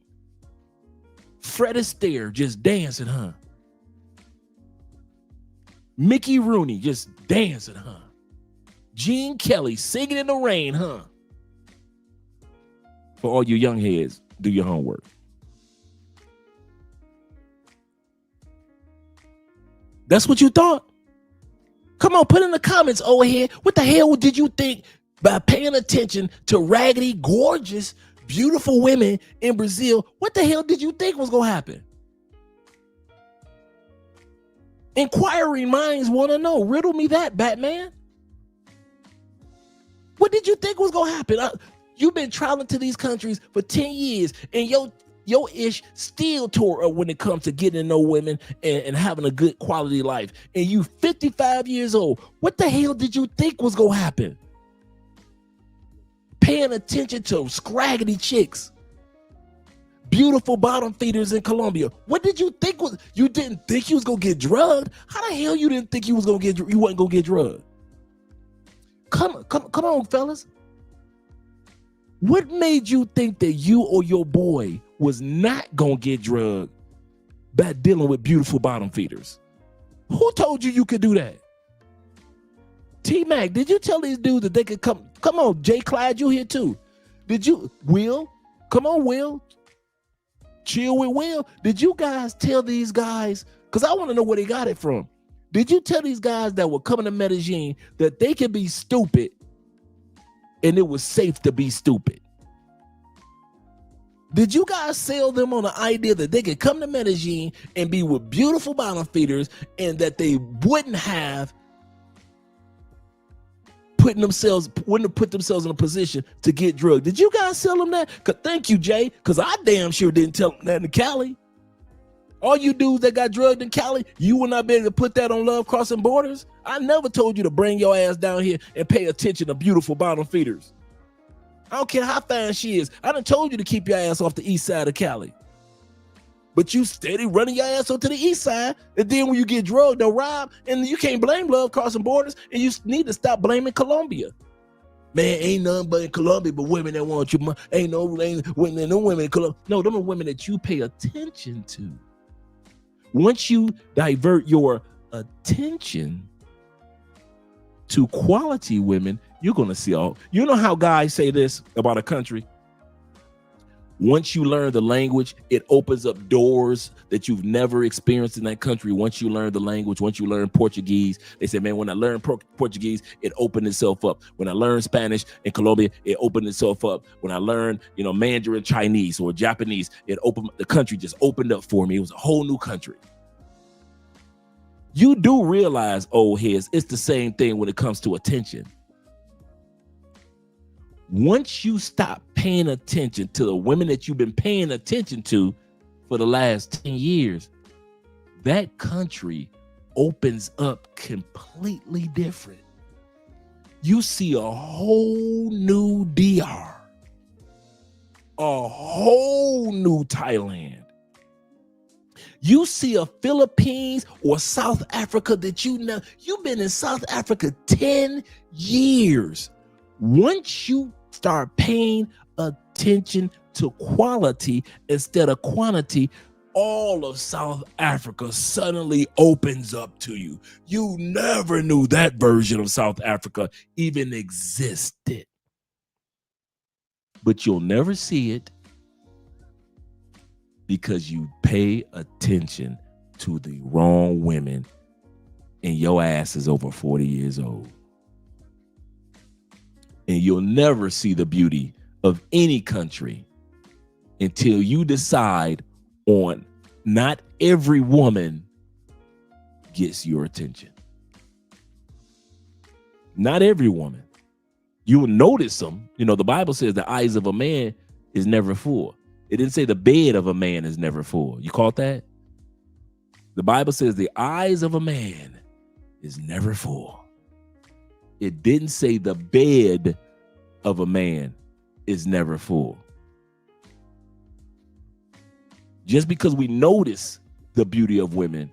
Fred Astaire just dancing, huh? Mickey Rooney just dancing, huh? Gene Kelly singing in the rain, huh? For all you young heads, do your homework. That's what you thought? Come on, put in the comments, old head. What the hell did you think by paying attention to raggedy, gorgeous, beautiful women in Brazil? What the hell did you think was going to happen? Inquiring minds want to know. Riddle me that, Batman. What did you think was going to happen? You've been traveling to these countries for 10 years, and your ish still tore up when it comes to getting to know women and having a good quality life. And you 55 years old. What the hell did you think was going to happen? Paying attention to scraggly chicks. Beautiful bottom feeders in Colombia. What did you think was, you didn't think you was going to get drugged? How the hell you didn't think you wasn't going to get drugged? Come on, fellas. What made you think that you or your boy was not going to get drugged by dealing with beautiful bottom feeders? Who told you could do that? T-Mac, did you tell these dudes that they could come? Come on, Jay Clyde, you here too. Did you, Will? Come on, Will. Chill with Will. Did you guys tell these guys, because I want to know where they got it from. Did you tell these guys that were coming to Medellin that they could be stupid and it was safe to be stupid? Did you guys sell them on the idea that they could come to Medellin and be with beautiful bottom feeders and that they wouldn't have wouldn't have put themselves in a position to get drugged? Did you guys sell them that? Thank you, Jay, because I damn sure didn't tell them that in Cali. All you dudes that got drugged in Cali, you will not be able to put that on Love Crossing Borders. I never told you to bring your ass down here and pay attention to beautiful bottom feeders. I don't care how fine she is. I done told you to keep your ass off the east side of Cali. But you steady running your ass up to the east side, and then when you get drugged, they'll rob, and you can't blame Love Crossing Borders, and you need to stop blaming Colombia. Man, ain't nothing but in Colombia but women that want your money. Ain't no women in Colombia. No, them are women that you pay attention to. Once you divert your attention to quality women, you're going to see all. You know how guys say this about a country? Once you learn the language, it opens up doors that you've never experienced in that country. Once you learn the language, once you learn Portuguese, they say, man, when I learned Portuguese, it opened itself up. When I learned Spanish in Colombia, it opened itself up. When I learned, Mandarin Chinese or Japanese, the country just opened up for me. It was a whole new country. You do realize, old heads, it's the same thing when it comes to attention. Once you stop paying attention to the women that you've been paying attention to for the last 10 years, that country opens up completely different. You see a whole new DR, a whole new Thailand. You see a Philippines or South Africa that you've been in South Africa 10 years. Once you start paying attention to quality instead of quantity, all of South Africa suddenly opens up to you. You never knew that version of South Africa even existed. But you'll never see it because you pay attention to the wrong women and your ass is over 40 years old. And you'll never see the beauty of any country until you decide on not every woman gets your attention. Not every woman. You will notice them. You know, the Bible says the eyes of a man is never full. It didn't say the bed of a man is never full. You caught that? The Bible says the eyes of a man is never full. It didn't say the bed of a man is never full. Just because we notice the beauty of women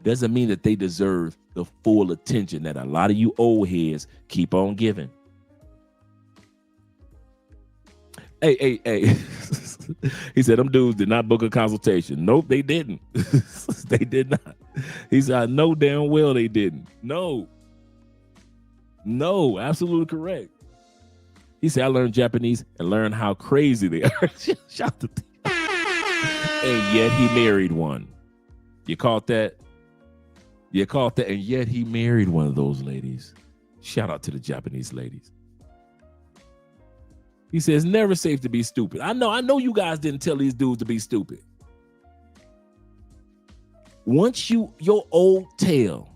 doesn't mean that they deserve the full attention that a lot of you old heads keep on giving. Hey. He said them dudes did not book a consultation. Nope, they didn't. They did not. He said, I know damn well they didn't. No, absolutely correct. He said, I learned Japanese and learned how crazy they are. Shout to and yet he married one. You caught that? And yet he married one of those ladies. Shout out to the Japanese ladies. He says, never safe to be stupid. I know you guys didn't tell these dudes to be stupid. Once your old tail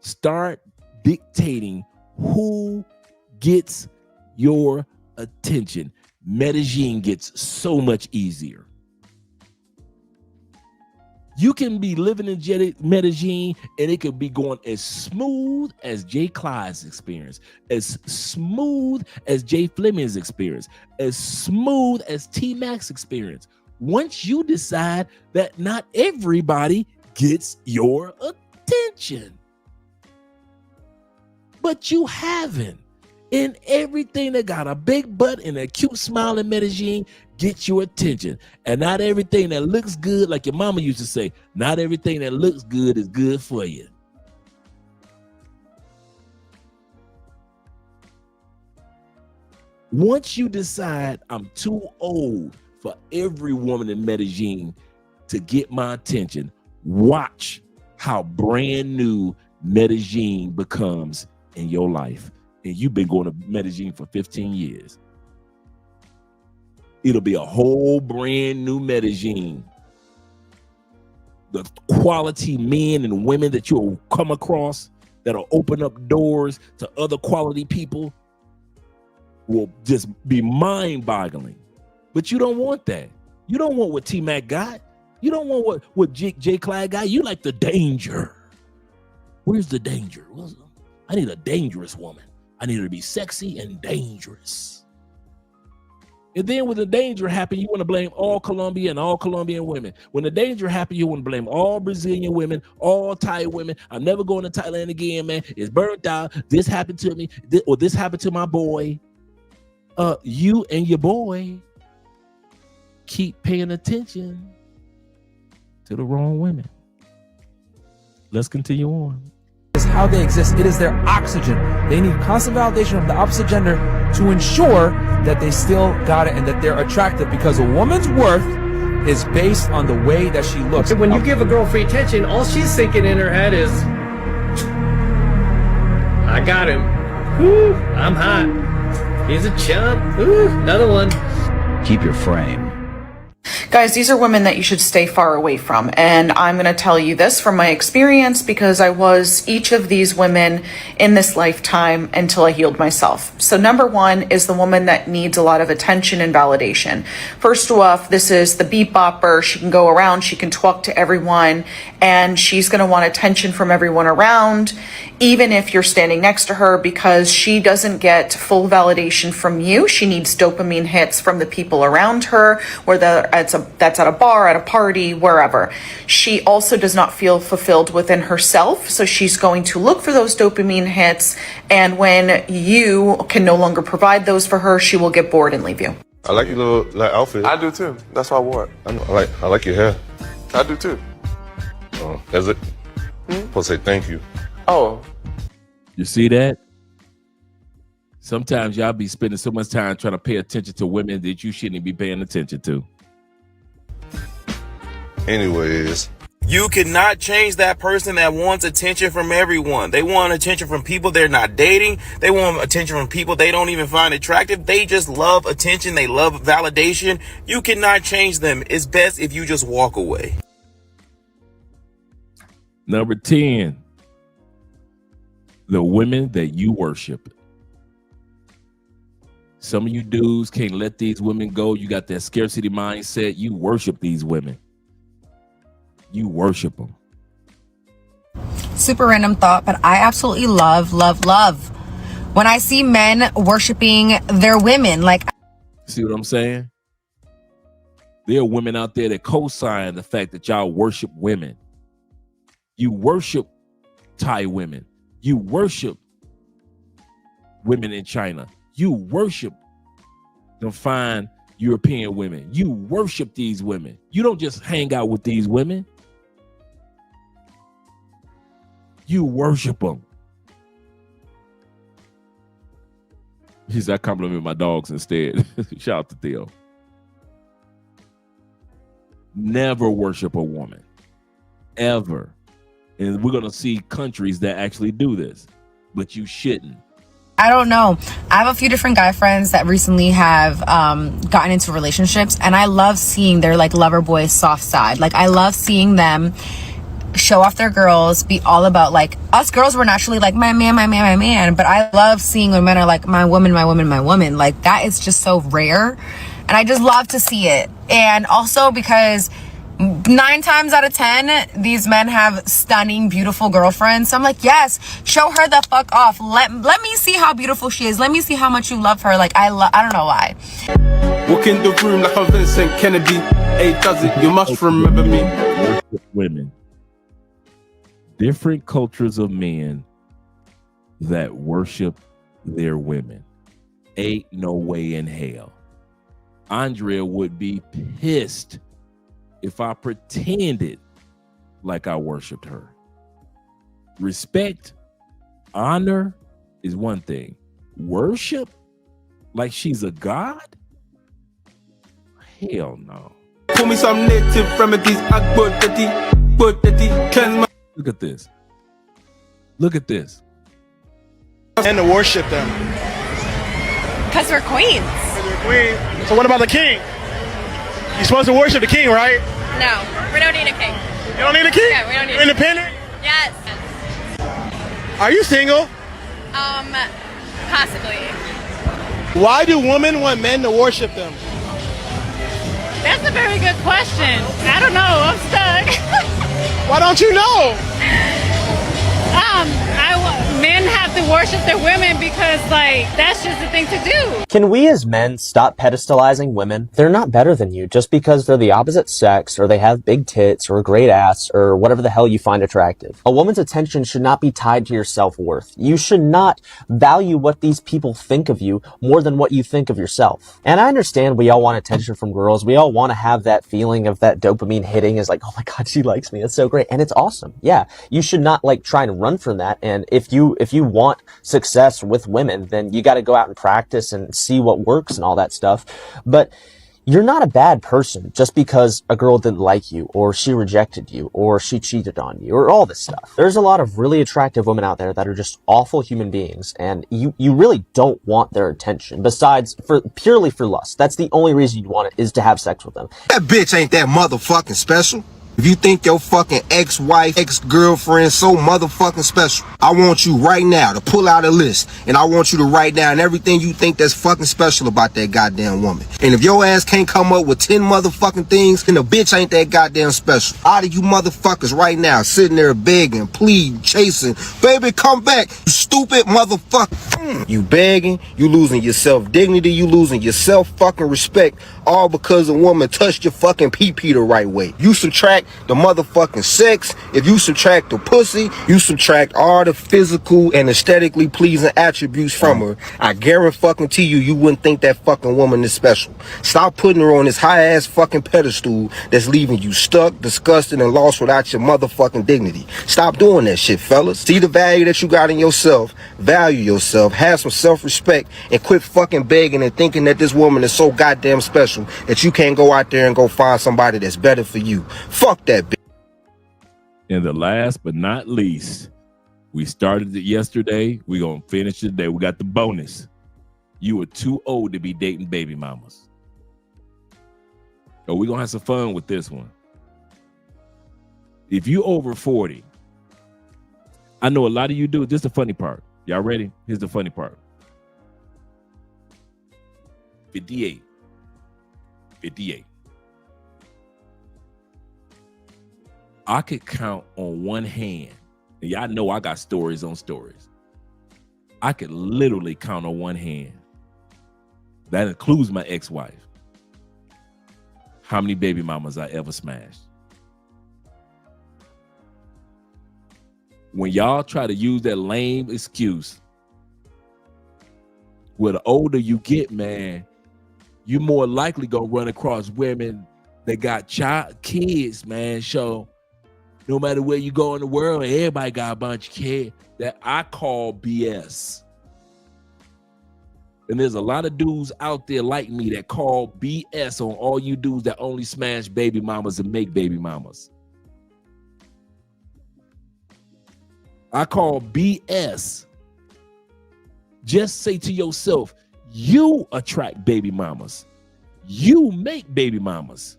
start dictating who gets your attention, Medellin gets so much easier. You can be living in Medellin and it could be going as smooth as Jay Clyde's experience, as smooth as Jay Fleming's experience, as smooth as T-Mac's experience. Once you decide that not everybody gets your attention, but you haven't. And everything that got a big butt and a cute smile in Medellin gets your attention. And not everything that looks good, like your mama used to say, not everything that looks good is good for you. Once you decide I'm too old for every woman in Medellin to get my attention, watch how brand new Medellin becomes in your life. And you've been going to Medellin for 15 years. It'll be a whole brand new Medellin. The quality men and women that you'll come across that'll open up doors to other quality people will just be mind-boggling. But you don't want that. You don't want what T-Mac got. You don't want what J. Clyde got. You like the danger. Where's the danger? I need a dangerous woman. I need her to be sexy and dangerous. And then when the danger happens, you want to blame all Colombian and all Colombian women. When the danger happens, you want to blame all Brazilian women, all Thai women. I'm never going to Thailand again, man. It's burnt out. This happened to me, this happened to my boy. You and your boy keep paying attention to the wrong women. Let's continue on. Is how they exist. It is their oxygen. They need constant validation from the opposite gender to ensure that they still got it and that they're attractive, because a woman's worth is based on the way that she looks. When you give a girl free attention, all she's thinking in her head is, I got him. Woo, I'm hot. He's a chump. Ooh, another one. Keep your frame. Guys, these are women that you should stay far away from. And I'm going to tell you this from my experience, because I was each of these women in this lifetime until I healed myself. So number one is the woman that needs a lot of attention and validation. First off, this is the beat bopper. She can go around, she can talk to everyone, and she's going to want attention from everyone around, even if you're standing next to her, because she doesn't get full validation from you. She needs dopamine hits from the people around her, whether that's at a bar, at a party, wherever. She also does not feel fulfilled within herself, so she's going to look for those dopamine hits, and when you can no longer provide those for her, she will get bored and leave you. I like your little outfit. I do too. That's why I wore it. I like your hair. I do too. Is it? Supposed to say thank you. Oh. You see that? Sometimes y'all be spending so much time trying to pay attention to women that you shouldn't be paying attention to. Anyways. You cannot change that person that wants attention from everyone. They want attention from people they're not dating. They want attention from people they don't even find attractive. They just love attention. They love validation. You cannot change them. It's best if you just walk away. Number 10, the women that you worship. Some of you dudes can't let these women go. You got that scarcity mindset. You worship these women. You worship them. Super random thought, but I absolutely love when I see men worshiping their women. Like, see what I'm saying? There are women out there that co-sign the fact that y'all worship women. You worship Thai women. You worship women in China. You worship the fine European women. You worship these women. You don't just hang out with these women. You worship them. He said, I compliment my dogs instead. Shout out to Theo. Never worship a woman. Ever. And we're going to see countries that actually do this. But you shouldn't. I don't know. I have a few different guy friends that recently have gotten into relationships, and I love seeing their like lover boy soft side. Like, I love seeing them show off their girls, be all about, like, us girls were naturally like my man, my man, my man, but I love seeing when men are like my woman, my woman, my woman. Like, that is just so rare, and I just love to see it. And also because 9 times out of 10 these men have stunning, beautiful girlfriends, so I'm like, yes, show her the fuck off. Let me see how beautiful she is. Let me see how much you love her. Like, I don't know why. Walk in the room like I'm Vincent Kennedy. Hey, does it? You must remember me. Women. Different cultures of men that worship their women. Ain't no way in hell. Andrea would be pissed if I pretended like I worshiped her. Respect, honor is one thing. Worship like she's a god? Hell no. Pull me some native remedies. I put the cleanse my. Look at this. Look at this. And to worship them. Because we're queens. So what about the king? You're supposed to worship the king, right? No, we don't need a king. You don't need a king? Yeah, we don't need You're independent? Yes. Are you single? Possibly. Why do women want men to worship them? That's a very good question. I don't know. I'm stuck. Why don't you know? Men have to worship their women because, like, that's just the thing to do. Can we as men stop pedestalizing women? They're not better than you just because they're the opposite sex or they have big tits or a great ass or whatever the hell you find attractive. A woman's attention should not be tied to your self-worth. You should not value what these people think of you more than what you think of yourself. And I understand we all want attention from girls. We all want to have that feeling of that dopamine hitting is like, oh my God, she likes me. That's so great. And it's awesome. Yeah. You should not like try and run from that. And if you want success with women, then you got to go out and practice and see what works and all that stuff. But you're not a bad person just because a girl didn't like you or she rejected you or she cheated on you or all this stuff. There's a lot of really attractive women out there that are just awful human beings, and you really don't want their attention besides purely for lust. That's the only reason you want it, is to have sex with them. That bitch ain't that motherfucking special. If you think your fucking ex-wife, ex-girlfriend so motherfucking special, I want you right now to pull out a list, and I want you to write down everything you think that's fucking special about that goddamn woman. And if your ass can't come up with 10 motherfucking things, then the bitch ain't that goddamn special. Out of you motherfuckers right now sitting there begging, pleading, chasing, baby, come back, you stupid motherfucker. You begging, you losing your self-dignity, you losing your self-fucking respect, all because a woman touched your fucking pee-pee the right way. You subtract the motherfucking sex, if you subtract the pussy, you subtract all the physical and aesthetically pleasing attributes from her, I guarantee you wouldn't think that fucking woman is special. Stop putting her on this high-ass fucking pedestal that's leaving you stuck, disgusted, and lost without your motherfucking dignity. Stop doing that shit, fellas. See the value that you got in yourself, value yourself, have some self-respect, and quit fucking begging and thinking that this woman is so goddamn special that you can't go out there and go find somebody that's better for you. Fuck that bitch. And the last but not least, we started it yesterday. We're going to finish it today. We got the bonus. You are too old to be dating baby mamas. So we're going to have some fun with this one. If you over 40, I know a lot of you do. This is the funny part. Y'all ready? Here's the funny part. 58. 58. I could count on one hand. And y'all know I got stories on stories. I could literally count on one hand. That includes my ex-wife. How many baby mamas I ever smashed. When y'all try to use that lame excuse, well, the older you get, man, you more likely gonna run across women that got kids, man. So no matter where you go in the world, everybody got a bunch of kids. That I call BS. And there's a lot of dudes out there like me that call BS on all you dudes that only smash baby mamas and make baby mamas. I call BS. Just say to yourself, you attract baby mamas. You make baby mamas.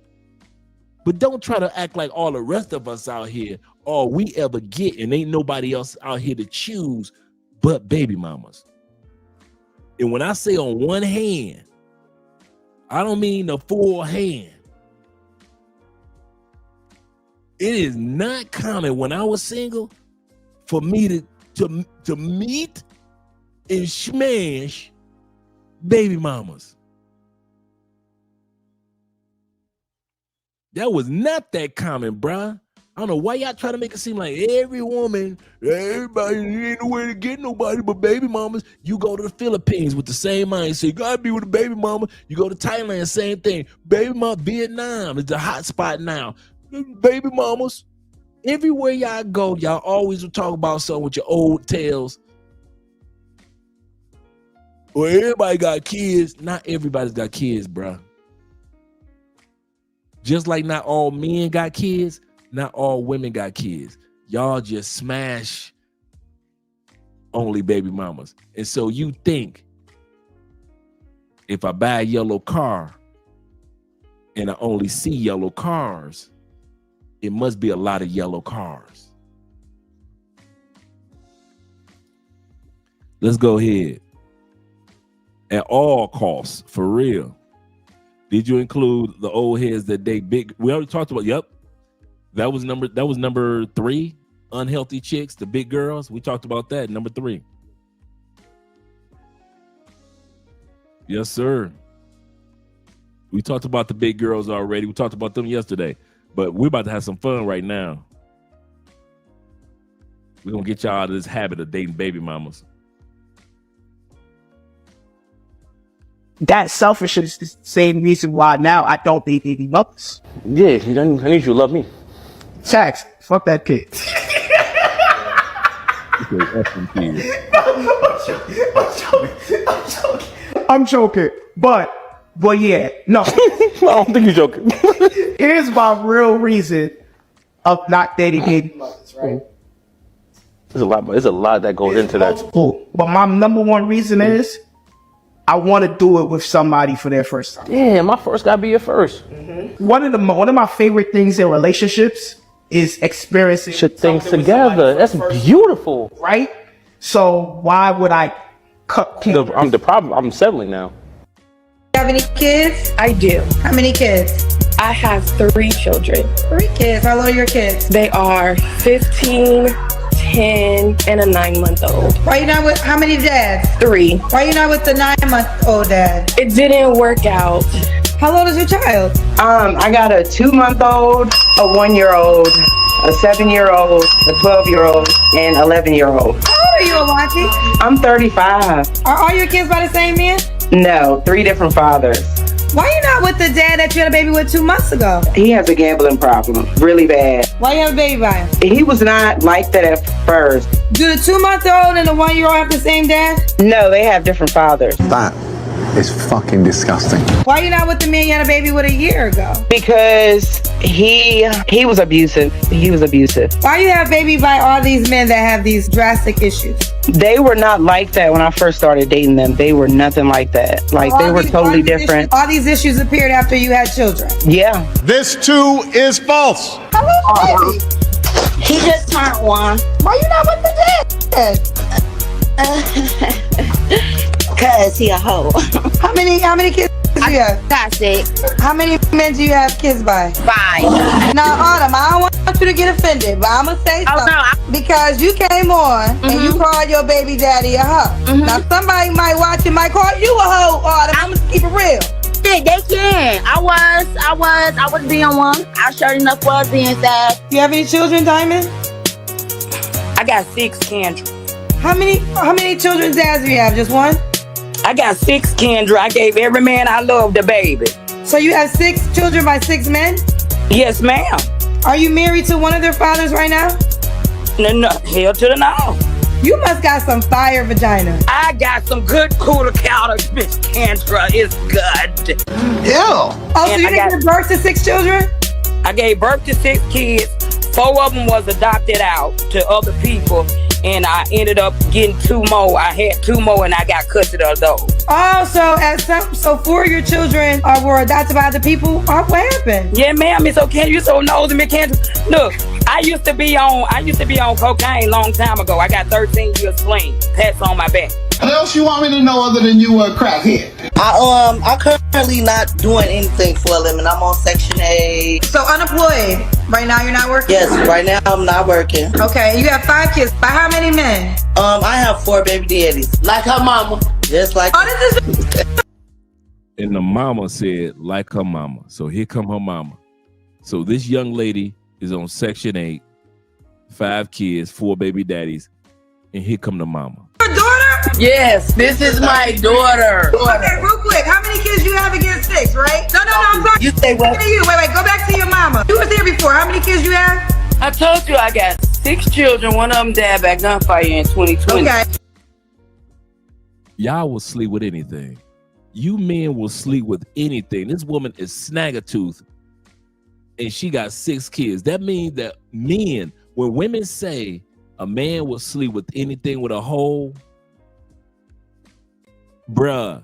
But don't try to act like all the rest of us out here, all we ever get, and ain't nobody else out here to choose but baby mamas. And when I say on one hand, I don't mean the full hand. It is not common when I was single for me to meet and smash baby mamas. That was not that common, bruh. I don't know why y'all try to make it seem like every woman, everybody ain't no way to get nobody but baby mamas. You go to the Philippines with the same mindset. You gotta be with a baby mama. You go to Thailand, same thing. Baby mama, Vietnam is the hot spot now. Baby mamas. Everywhere y'all go, y'all always will talk about something with your old tales. Well, everybody got kids. Not everybody's got kids, bruh. Just like not all men got kids, not all women got kids. Y'all just smash only baby mamas. And so you think if I buy a yellow car and I only see yellow cars, it must be a lot of yellow cars. Let's go ahead. At all costs, for real. Did you include the old heads that date big? We already talked about, yep. That was number 3, unhealthy chicks, the big girls. We talked about that, number 3. Yes, sir. We talked about the big girls already. We talked about them yesterday, but we're about to have some fun right now. We're going to get y'all out of this habit of dating baby mamas. That selfish is the same reason why now I don't date baby mothers. Yeah, I need you to love me. Tax, fuck that kid. I'm joking, but yeah, no. I don't think you're joking. Here's my real reason of not dating baby mothers, right? There's a lot that goes into that. Cool. But my number one reason is I want to do it with somebody for their first time. Yeah, my first gotta be your first. One of my favorite things in relationships is experiencing things together. That's beautiful, right? So why would I cut? I'm the problem. I'm settling now. You have any kids? I do. How many kids? I have 3 children. 3 kids. How old are your kids? They are 15, 10, and a 9-month-old. Why you not with, how many dads? 3. Why you not with the 9-month-old dad? It didn't work out. How old is your child? I got a 2-month-old, a 1-year-old, a 7-year-old, a 12-year-old, and 11-year-old. How old are you, Awanti? I'm 35. Are all your kids by the same man? No, 3 different fathers. Why you not with the dad that you had a baby with 2 months ago? He has a gambling problem, really bad. Why you have a baby by him? He was not like that at first. Do the 2-month-old and the 1-year-old have the same dad? No, they have different fathers. That is fucking disgusting. Why you not with the man you had a baby with a year ago? Because he was abusive. He was abusive. Why you have baby by all these men that have these drastic issues? They were not like that when I first started dating them. They were nothing like that. Like they were totally different. All these issues appeared after you had children. Yeah. This too is false. How old is baby? He just turned 1. Why you not with the dad? Cause he a hoe. How many kids kids you have? Got 6. How many men do you have kids by? 5. Now, Autumn, I don't want you to get offended, but I'm going to say something. Because you came on and you called your baby daddy a hoe. Now, somebody might watch and might call you a hoe, Autumn. I'm going to keep it real. They can. I was being one. I sure enough was being sad. You have any children, Diamond? I got 6, Kendra. How many children's dads do you have? Just one? I got 6, Kendra. I gave every man I loved a baby. So you have 6 children by 6 men? Yes, ma'am. Are you married to one of their fathers right now? No, hell to the no. You must got some fire vagina. I got some good cooler counters, Miss Kendra. It's good. Ew. Oh, so you didn't give birth to 6 children? I gave birth to 6 kids. 4 of them was adopted out to other people, and I ended up getting 2 more. I had 2 more, and I got custody of those. Oh, so 4 of your children were adopted by other people. What happened? Yeah, ma'am. It's okay. You so nosy, Miss Kendra. Look, I used to be on cocaine long time ago. I got 13 years clean. Pats on my back. What else you want me to know other than you a crackhead? I'm currently not doing anything for a living. I'm on Section 8. So unemployed. Right now you're not working? Yes, right now I'm not working. Okay, you have 5 kids. By how many men? I have 4 baby daddies. Like her mama. Just like And the mama said, like her mama. So here come her mama. So this young lady is on Section 8, 5 kids, 4 baby daddies, and here come the mama. Your daughter? Yes, this is my daughter. Okay, real quick. How many kids do you have against 6, right? No, I'm sorry. You say what? Wait, go back to your mama. You was there before. How many kids you have? I told you I got 6 children. One of them died by gunfire in 2020. Okay. Y'all will sleep with anything. You men will sleep with anything. This woman is snag-a-tooth, and she got 6 kids. That means that men, when women say a man will sleep with anything with a hole, bruh,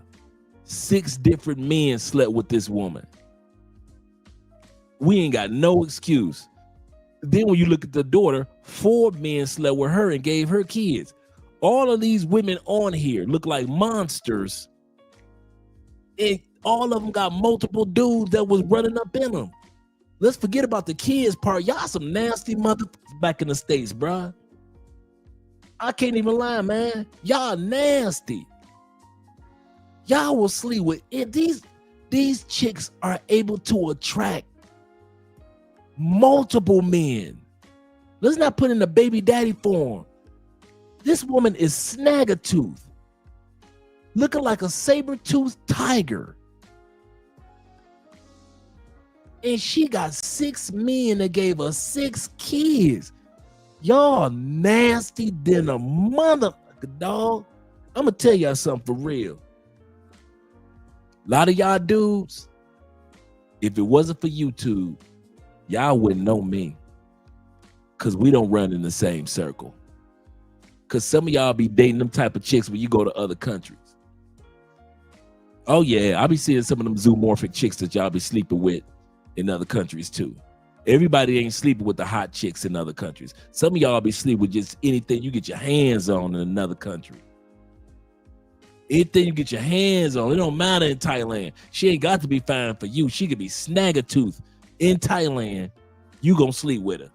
6 different men slept with this woman. We ain't got no excuse. Then when you look at the daughter, 4 men slept with her and gave her kids. All of these women on here look like monsters. And all of them got multiple dudes that was running up in them. Let's forget about the kids part. Y'all some nasty motherfuckers back in the States, bruh. I can't even lie, man. Y'all nasty. Y'all will sleep with it. These chicks are able to attract multiple men. Let's not put in a baby daddy form. This woman is snag-a-tooth, looking like a saber-toothed tiger. And she got 6 men that gave her 6 kids. Y'all nasty than a motherfucker, dog. I'm gonna tell y'all something for real. A lot of y'all dudes, if it wasn't for YouTube, y'all wouldn't know me. Cause we don't run in the same circle. Cause some of y'all be dating them type of chicks when you go to other countries. Oh yeah, I be seeing some of them zoomorphic chicks that y'all be sleeping with in other countries too. Everybody ain't sleeping with the hot chicks in other countries. Some of y'all be sleeping with just anything you get your hands on in another country. Anything you get your hands on, it don't matter in Thailand. She ain't got to be fine for you. She could be snag-a-tooth in Thailand. You gonna sleep with her.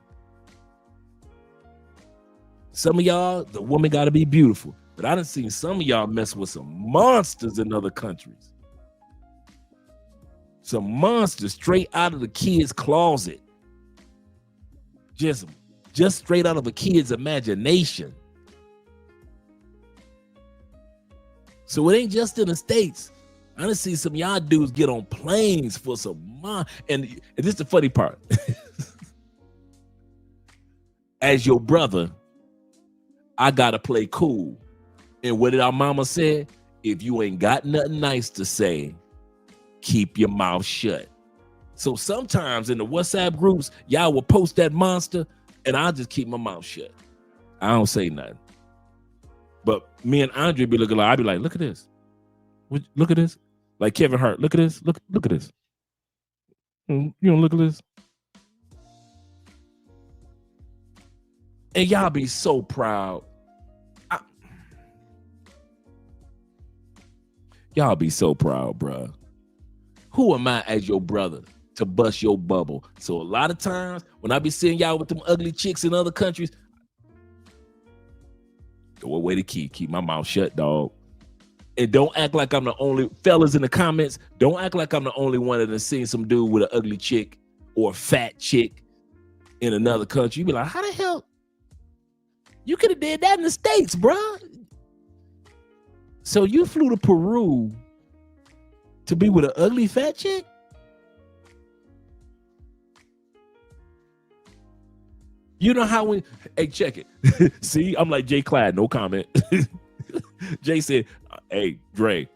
Some of y'all, the woman gotta be beautiful. But I done seen some of y'all mess with some monsters in other countries. Some monsters straight out of the kid's closet. Just straight out of a kid's imagination. So it ain't just in the States. I done see some of y'all dudes get on planes for some and this is the funny part. As your brother, I gotta play cool. And what did our mama say? If you ain't got nothing nice to say, keep your mouth shut. So sometimes in the WhatsApp groups, y'all will post that monster and I'll just keep my mouth shut. I don't say nothing. But me and Andre be looking like, I'd be like, look at this. Look at this. Like Kevin Hart, look at this. Look at this. You don't look at this. And y'all be so proud. Y'all be so proud, bruh. Who am I as your brother to bust your bubble? So a lot of times when I be seeing y'all with them ugly chicks in other countries, throw away the key. Keep my mouth shut, dog. And don't act like I'm the only, fellas in the comments, don't act like I'm the only one that has seen some dude with an ugly chick or a fat chick in another country. You be like, how the hell? You could have did that in the States, bruh. So you flew to Peru to be with an ugly fat chick? You know how we, hey, check it. See, I'm like Jay Clyde, no comment. Jay said, hey, Dre,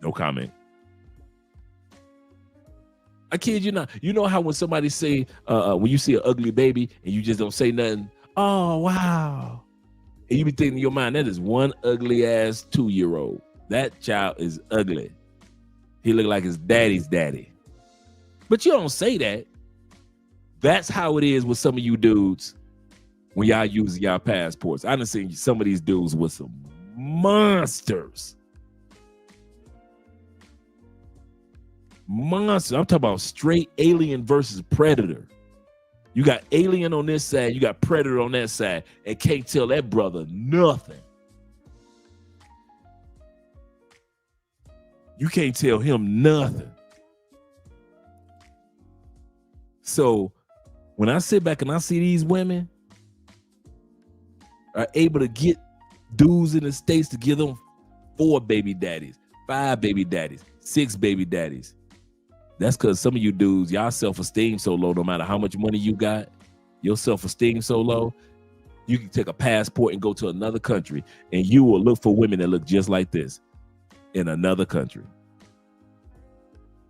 no comment. I kid you not. You know how when somebody say, when you see an ugly baby and you just don't say nothing, oh, wow. And you be thinking in your mind, that is one ugly ass 2-year-old. That child is ugly. He look like his daddy's daddy. But you don't say that. That's how it is with some of you dudes when y'all use y'all passports. I done seen some of these dudes with some monsters. Monsters. I'm talking about straight alien versus predator. You got alien on this side, you got predator on that side, and can't tell that brother nothing. You can't tell him nothing. So when I sit back and I see these women are able to get dudes in the States to give them 4 baby daddies, 5 baby daddies, 6 baby daddies. That's because some of you dudes, y'all self-esteem so low, no matter how much money you got, your self-esteem so low, you can take a passport and go to another country and you will look for women that look just like this in another country.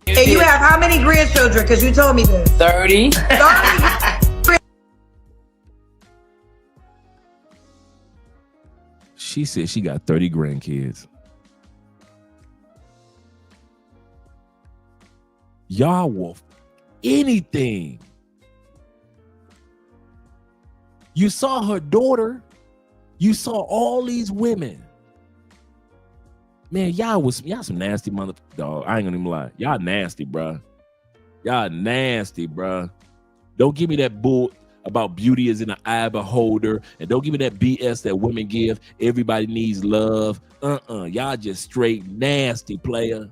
And you have how many grandchildren? Because you told me this. 30. 30. She said she got 30 grandkids. Y'all will anything. You saw her daughter. You saw all these women. Man, y'all some nasty mother dog. I ain't gonna even lie. Y'all nasty, bruh. Y'all nasty, bruh. Don't give me that bull about beauty is in the eye of a beholder, and don't give me that BS that women give. Everybody needs love. Y'all just straight nasty, player.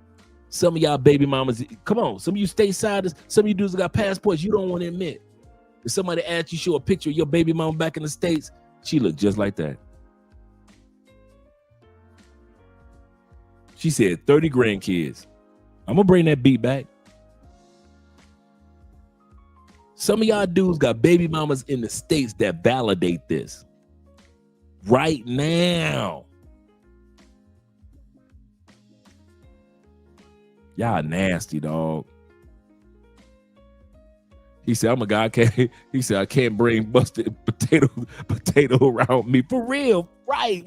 Some of y'all baby mamas, come on. Some of you stateside, some of you dudes that got passports, you don't want to admit. If somebody asks you, show a picture of your baby mama back in the States, she looked just like that. She said 30 grandkids. I'm gonna bring that beat back. Some of y'all dudes got baby mamas in the States that validate this right now. Y'all nasty, dog. He said, I'm a guy. He said, I can't bring busted potato around me. For real. Right,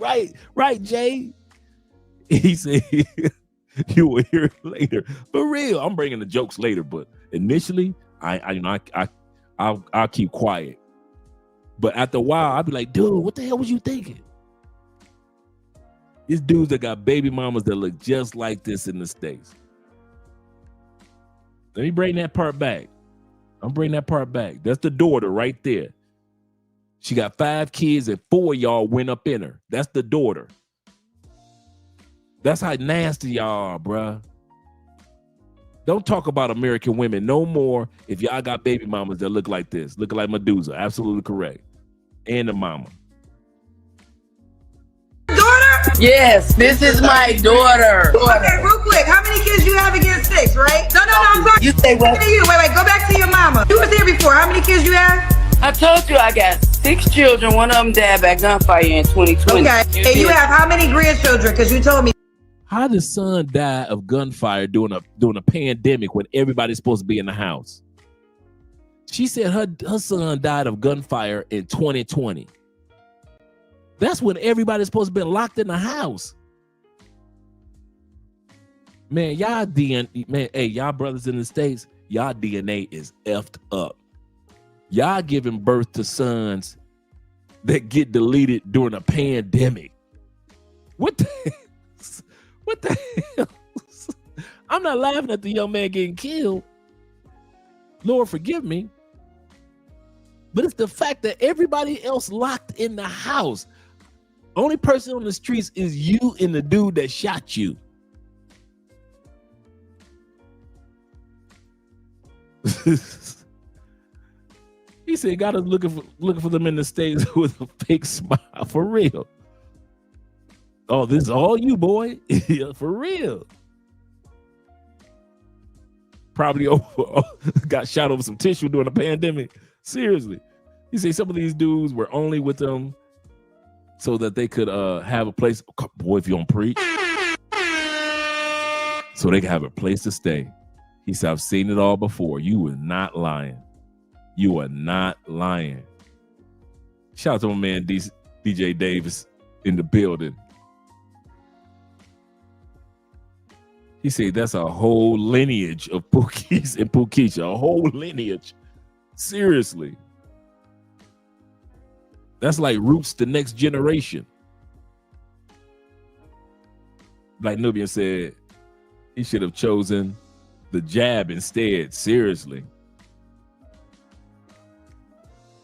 Jay. He said, you will hear it later. For real. I'm bringing the jokes later, but initially, I'll keep quiet. But after a while, I'll be like, dude, what the hell was you thinking? These dudes that got baby mamas that look just like this in the States. Let me bring that part back. I'm bringing that part back. That's the daughter right there. She got 5 kids and 4 of y'all went up in her. That's the daughter. That's how nasty y'all are, bruh. Don't talk about American women no more if y'all got baby mamas that look like this. Look like Medusa. Absolutely correct. And the mama. Daughter? Yes, this is my daughter. Okay, real quick. How many kids you have against 6, right? No, I'm sorry. You say what? Wait, go back to your mama. You was here before. How many kids you have? I told you I got 6 children. One of them died by gunfire in 2020. Okay, and you have how many grandchildren? Because you told me. How did son die of gunfire during a pandemic when everybody's supposed to be in the house? She said her son died of gunfire in 2020. That's when everybody's supposed to be locked in the house. Man, y'all DNA, man, hey, y'all brothers in the States, y'all DNA is effed up. Y'all giving birth to sons that get deleted during a pandemic. What the hell? I'm not laughing at the young man getting killed. Lord forgive me. But it's the fact that everybody else locked in the house. Only person on the streets is you and the dude that shot you. He said God is looking for them in the States with a fake smile. For real. Oh, this is all you, boy. For real. Probably got shot over some tissue during the pandemic. Seriously. He said some of these dudes were only with them so that they could have a place. Boy, if you don't preach. So they can have a place to stay. He said, I've seen it all before. You were not lying. You are not lying. Shout out to my man DJ Davis in the building. He said that's a whole lineage of Pookies and Pookisha. A whole lineage. Seriously. That's like roots the next generation. Like Nubian said, he should have chosen the jab instead. Seriously.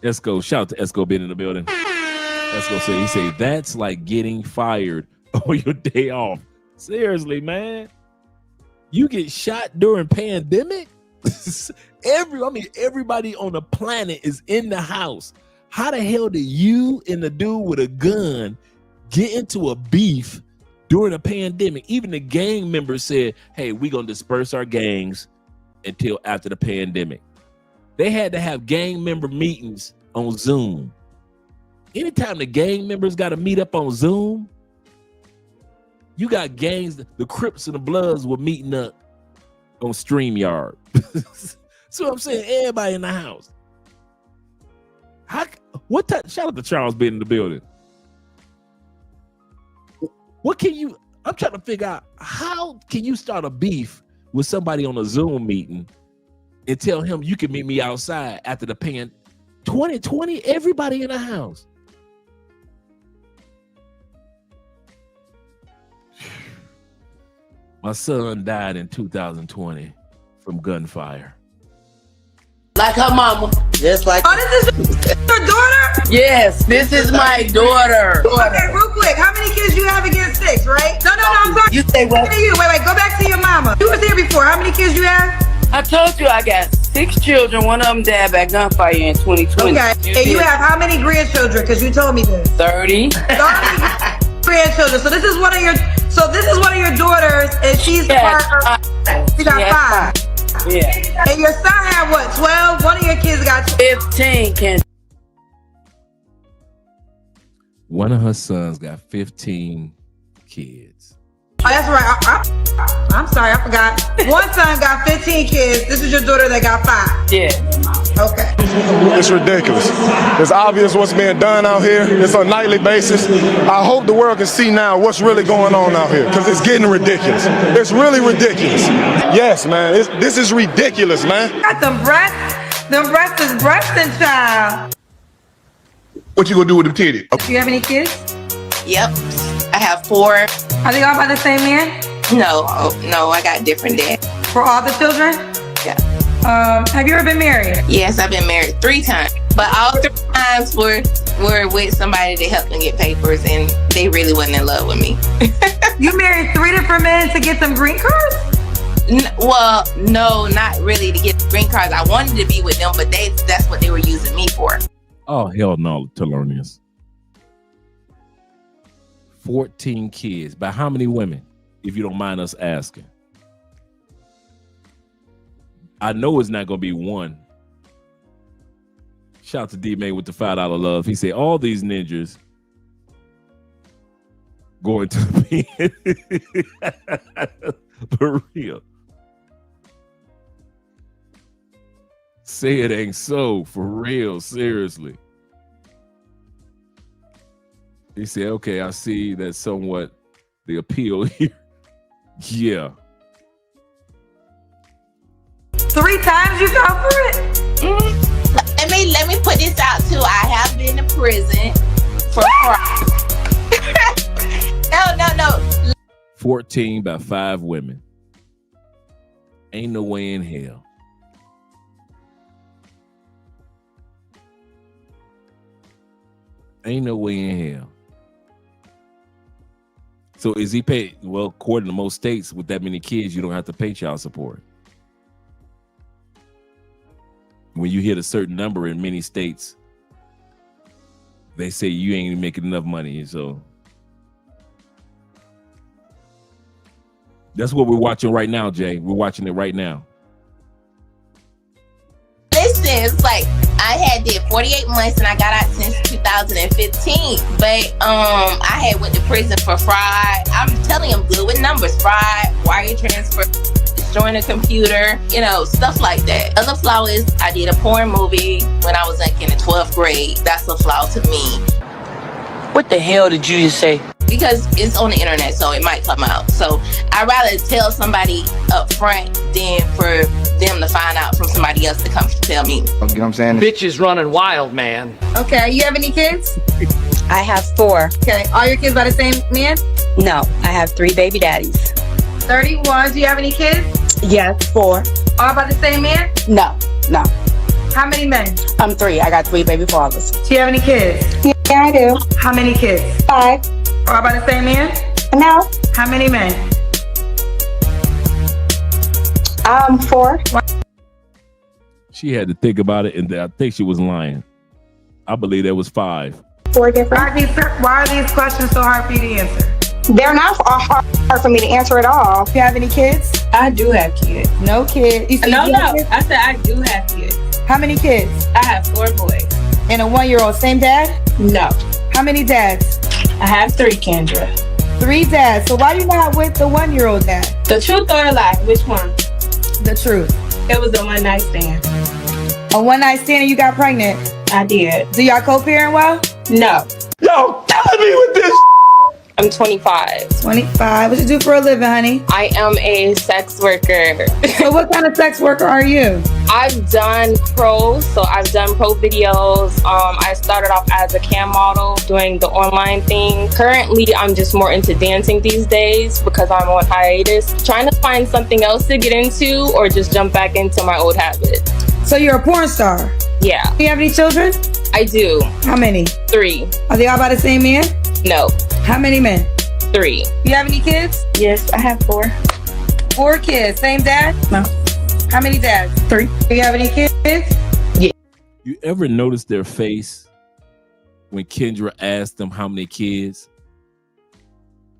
Esco, shout out to Esco being in the building. Esco said, he said, that's like getting fired on your day off. Seriously, man. You get shot during pandemic? Everybody on the planet is in the house. How the hell did you and the dude with a gun get into a beef during a pandemic? Even the gang members said, hey, we're going to disperse our gangs until after the pandemic. They had to have gang member meetings on Zoom. Anytime the gang members got to meet up on Zoom, you got gangs, the Crips and the Bloods were meeting up on StreamYard. So I'm saying, everybody in the house. Shout out to Charles being in the building. I'm trying to figure out, how can you start a beef with somebody on a Zoom meeting and tell him you can meet me outside after the 2020, everybody in the house. My son died in 2020 from gunfire. Like her mama. Just like. Oh, this is your daughter? Yes, this is my daughter. Okay, real quick. How many kids you have against 6, right? No, I'm talking. You say what? Wait, go back to your mama. You was here before. How many kids you have? I told you I got 6 children. One of them died by gunfire in 2020. Okay. And you have how many grandchildren? Because you told me this. 30. 30 grandchildren. So this is one of your daughters, and she's part of. She got 5. Yeah. And your son had what? 12. One of your kids got 15. One of her sons got 15 kids. Oh, that's right. I'm sorry, I forgot. One son got 15 kids. This is your daughter that got 5. Yeah. Okay. It's ridiculous. It's obvious what's being done out here. It's on a nightly basis. I hope the world can see now what's really going on out here, because it's getting ridiculous. It's really ridiculous. Yes, man. This is ridiculous, man. Got them breasts. Them breasts is breasting, child. What you gonna do with them titties? Do you have any kids? Yep. I have 4. Are they all by the same man? No, I got different dads. For all the children? Yeah. Have you ever been married? Yes, I've been married 3 times. But all 3 times were with somebody to help them get papers, and they really wasn't in love with me. You married 3 different men to get them green cards? Well, no, not really to get the green cards. I wanted to be with them, but that's what they were using me for. Oh, hell no, Telonius. 14 kids. By how many women, if you don't mind us asking? I know it's not going to be one. Shout out to D-May with the $5 love. He said, all these ninjas going to the pen. For real. Say it ain't so. For real. Seriously. He said, okay, I see that somewhat the appeal here. Yeah. 3 times you fell for it? Mm-hmm. Let me put this out too. I have been in prison for No. 14 by 5 women. Ain't no way in hell. Ain't no way in hell. So is he paid? Well, according to most states, with that many kids, you don't have to pay child support. When you hit a certain number in many states, they say you ain't making enough money. So that's what we're watching right now, Jay. We're watching it right now. Listen, it's like I did 48 months and I got out since 2015. But I had went to prison for fraud. I'm telling you, I'm good with numbers. Fraud, wire transfer, destroying a computer, you know, stuff like that. Other flaw is I did a porn movie when I was like in the 12th grade. That's a flaw to me. What the hell did you just say? Because it's on the internet, so it might come out. So I'd rather tell somebody up front than for them to find out from somebody else to come tell me. You know what I'm saying? Bitch is running wild, man. Okay, you have any kids? I have 4. Okay, all your kids by the same man? No, I have 3 baby daddies. 31, do you have any kids? Yes, 4. All by the same man? No. How many men? I'm 3. I got 3 baby fathers. Do you have any kids? Yeah, I do. How many kids? 5. All by the same man? No. How many men? 4. She had to think about it, and I think she was lying. I believe there was 5. 4 different. Why are these questions so hard for you to answer? They're not hard for me to answer at all. Do you have any kids? I do have kids. No kids. No. I said I do have kids. How many kids? I have 4 boys. And a 1-year-old. Same dad? No. How many dads? I have 3, Kendra. 3 dads. So why you not with the 1-year-old dad? The truth or a lie? Which one? The truth. It was a one-night stand. A one-night stand and you got pregnant? I did. Do y'all co-parent well? No. Yo, killing me with this. I'm 25. 25. What you do for a living, honey? I am a sex worker. So what kind of sex worker are you? I've done pro, so I've done pro videos. I started off as a cam model doing the online thing. Currently, I'm just more into dancing these days because I'm on hiatus. Trying to find something else to get into or just jump back into my old habits. So you're a porn star? Yeah. Do you have any children? I do. How many? 3. Are they all by the same man? No. How many men? 3. You have any kids? Yes, I have 4. 4 kids. Same dad? No. How many dads? 3. Do you have any kids? Yeah. You ever notice their face when Kendra asked them how many kids?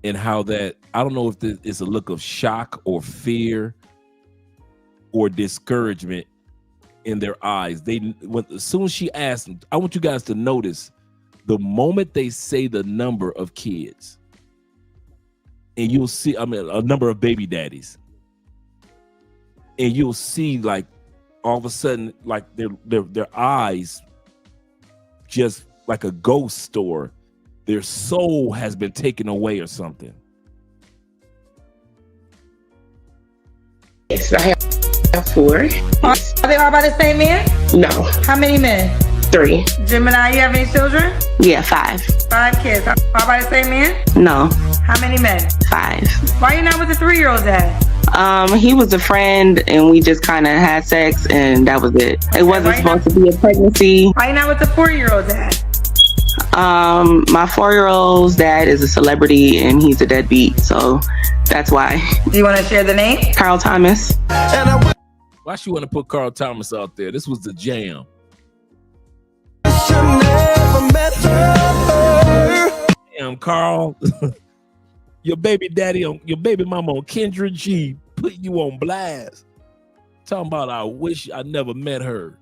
And how that, I don't know if it's a look of shock or fear or discouragement in their eyes. As soon as she asked them, I want you guys to notice the moment they say the number of kids, and you'll see, a number of baby daddies, and you'll see like all of a sudden, like their eyes, just like a ghost store, their soul has been taken away or something. Yes, I have 4. Are they all by the same man? No. How many men? 3. Gemini, you have any children? Yeah, 5. 5 kids. All by the same man? No. How many men? 5. Why you not with the 3-year-old dad? He was a friend and we just kind of had sex and that was it. It wasn't supposed to be a pregnancy. Why you not with the 4-year-old dad? My 4-year-old's dad is a celebrity and he's a deadbeat, so that's why. Do you want to share the name? Carl Thomas. Why she want to put Carl Thomas out there? This was the jam. Damn, Carl. Your baby mama on Kendra G put you on blast. Talking about I wish I never met her.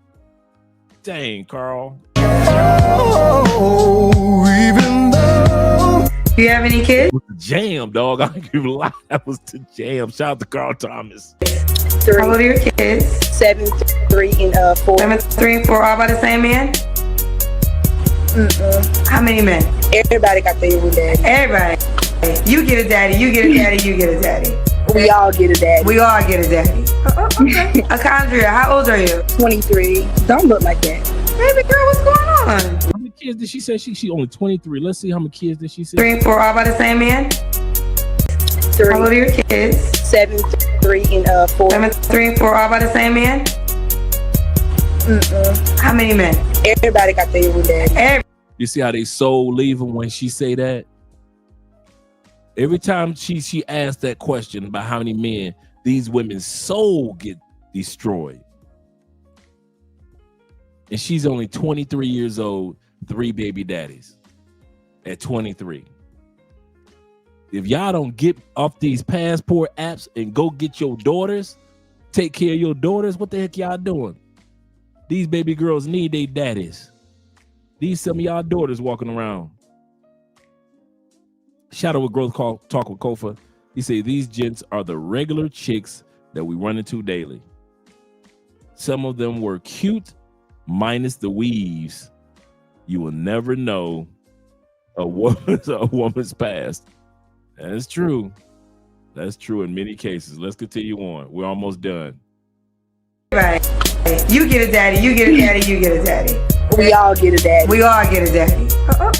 Dang, Carl. Do you have any kids? It was the jam, dog. I ain't even lie. That was the jam. Shout out to Carl Thomas. 3. How old are your kids? 7, 3, and 4. 7, 3, and 4. All by the same man? How many men? Everybody got their own daddy. Everybody. You get a daddy, you get a daddy, you get a daddy. We all get a daddy. We all get a daddy. Okay. Akandria, how old are you? 23. Don't look like that. Baby girl, what's going on? How many kids did she say? She only 23. Let's see how many kids did she say. 3 and 4, all by the same man? 3. How old are your kids? 7, 3 and 4. 7, 3, and 4, all by the same man? How many men? Everybody got their own daddy. You see how they soul leave them when she say that? Every time she asks that question about how many men, these women's soul get destroyed. And she's only 23 years old, 3 baby daddies at 23. If y'all don't get off these passport apps and go get your daughters, take care of your daughters, what the heck y'all doing? These baby girls need their daddies. These some of y'all daughters walking around. Shadow with Growth Talk with Kofa. He said, these gents are the regular chicks that we run into daily. Some of them were cute, minus the weaves. You will never know a woman's past. That's true. That's true in many cases. Let's continue on. We're almost done. Right. You get a daddy, you get a daddy, you get a daddy. We all get a daddy. We all get a daddy.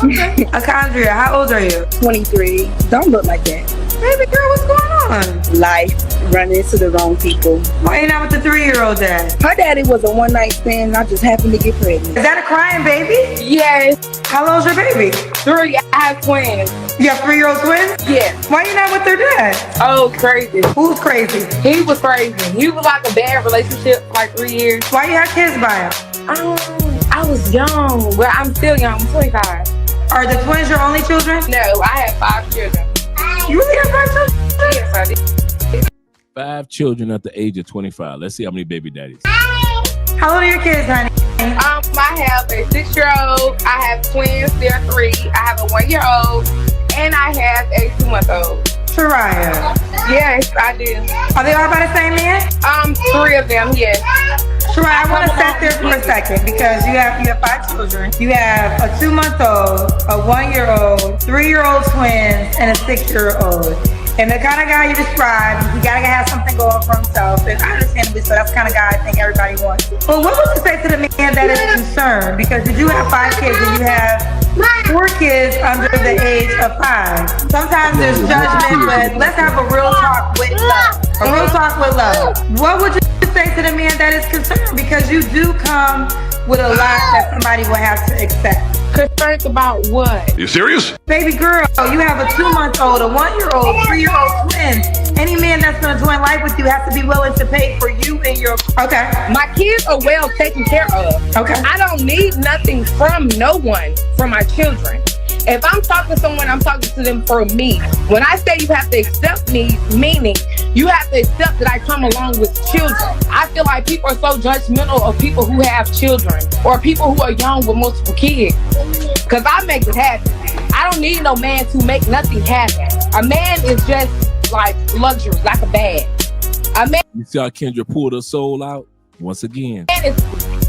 Okay. Akandria, how old are you? 23. Don't look like that. Baby girl, what's going on? Life, running into the wrong people. Why you not with the 3-year-old dad? Her daddy was a one-night stand and I just happened to get pregnant. Is that a crying baby? Yes. How old's your baby? 3. I have twins. You have 3-year-old twins? Yes. Why you not with their dad? Oh, crazy. Who's crazy? He was crazy. He was like a bad relationship for like 3 years. Why you have kids by him? I was young. Well, I'm still young. I'm 25. Are the twins your only children? No, I have 5 children. You really have 5 children? Yes, I did. 5 children at the age of 25. Let's see how many baby daddies. How old are your kids, honey? I have a 6-year-old. I have twins. They're 3. I have a 1-year-old, and I have a 2-month-old. Shariah. Yes, I do. Are they all by the same man? 3 of them. Yes. Shariah, I want to stop there for a second because you have 5 children. You have a 2-month-old, a 1-year-old, 3-year-old twins, and a 6-year-old. And the kind of guy you described, he gotta have something going for himself. And I understand this, so that's the kind of guy I think everybody wants. But what would you say to the man that is concerned? Because you do have 5 kids and you have 4 kids under the age of 5. Sometimes there's judgment, but let's have a real talk with love. A real talk with love. What would you say to the man that is concerned? Because you do come with a lot that somebody will have to accept. Concerned about what? You serious? Baby girl, you have a 2-month-old, a 1-year-old, 3-year-old twins. Any man that's gonna join life with you has to be willing to pay for you and your. Okay. My kids are well taken care of. Okay. I don't need nothing from no one for my children. If I'm talking to someone, I'm talking to them for me. When I say you have to accept me, meaning you have to accept that I come along with children. I feel like people are so judgmental of people who have children or people who are young with multiple kids. Because I make it happen. I don't need no man to make nothing happen. A man is just like luxury, like a bag. A man. You see how Kendra pulled her soul out? Once again. Man is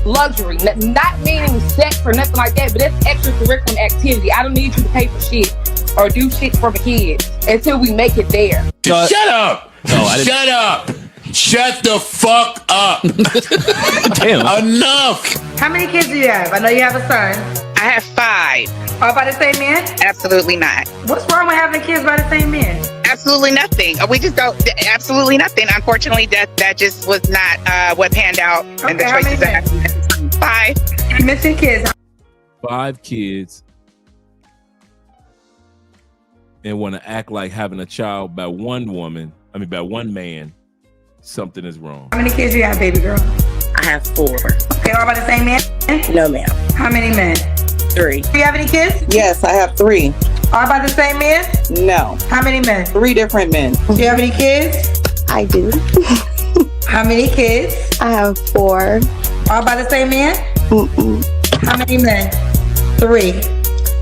luxury, not meaning sex or nothing like that, but it's extracurricular activity. I don't need you to pay for shit or do shit for the kids until we make it there. Shut up! Shut up! Shut the fuck up! Damn. Enough! How many kids do you have? I know you have a son. I have 5. All by the same man? Absolutely not. What's wrong with having kids by the same man? Absolutely nothing. We just don't. Absolutely nothing. Unfortunately, that just was not what panned out. Okay, and the how many choices that happened at the time. 5. You mentioned kids. 5 kids. And want to act like having a child by one man, something is wrong. How many kids do you have, baby girl? I have 4. Okay, all by the same man? No, ma'am. How many men? 3. Do you have any kids? Yes, I have 3. All by the same man? No. How many men? 3 different men. Do you have any kids? I do. How many kids? I have 4. All by the same man? How many men? 3.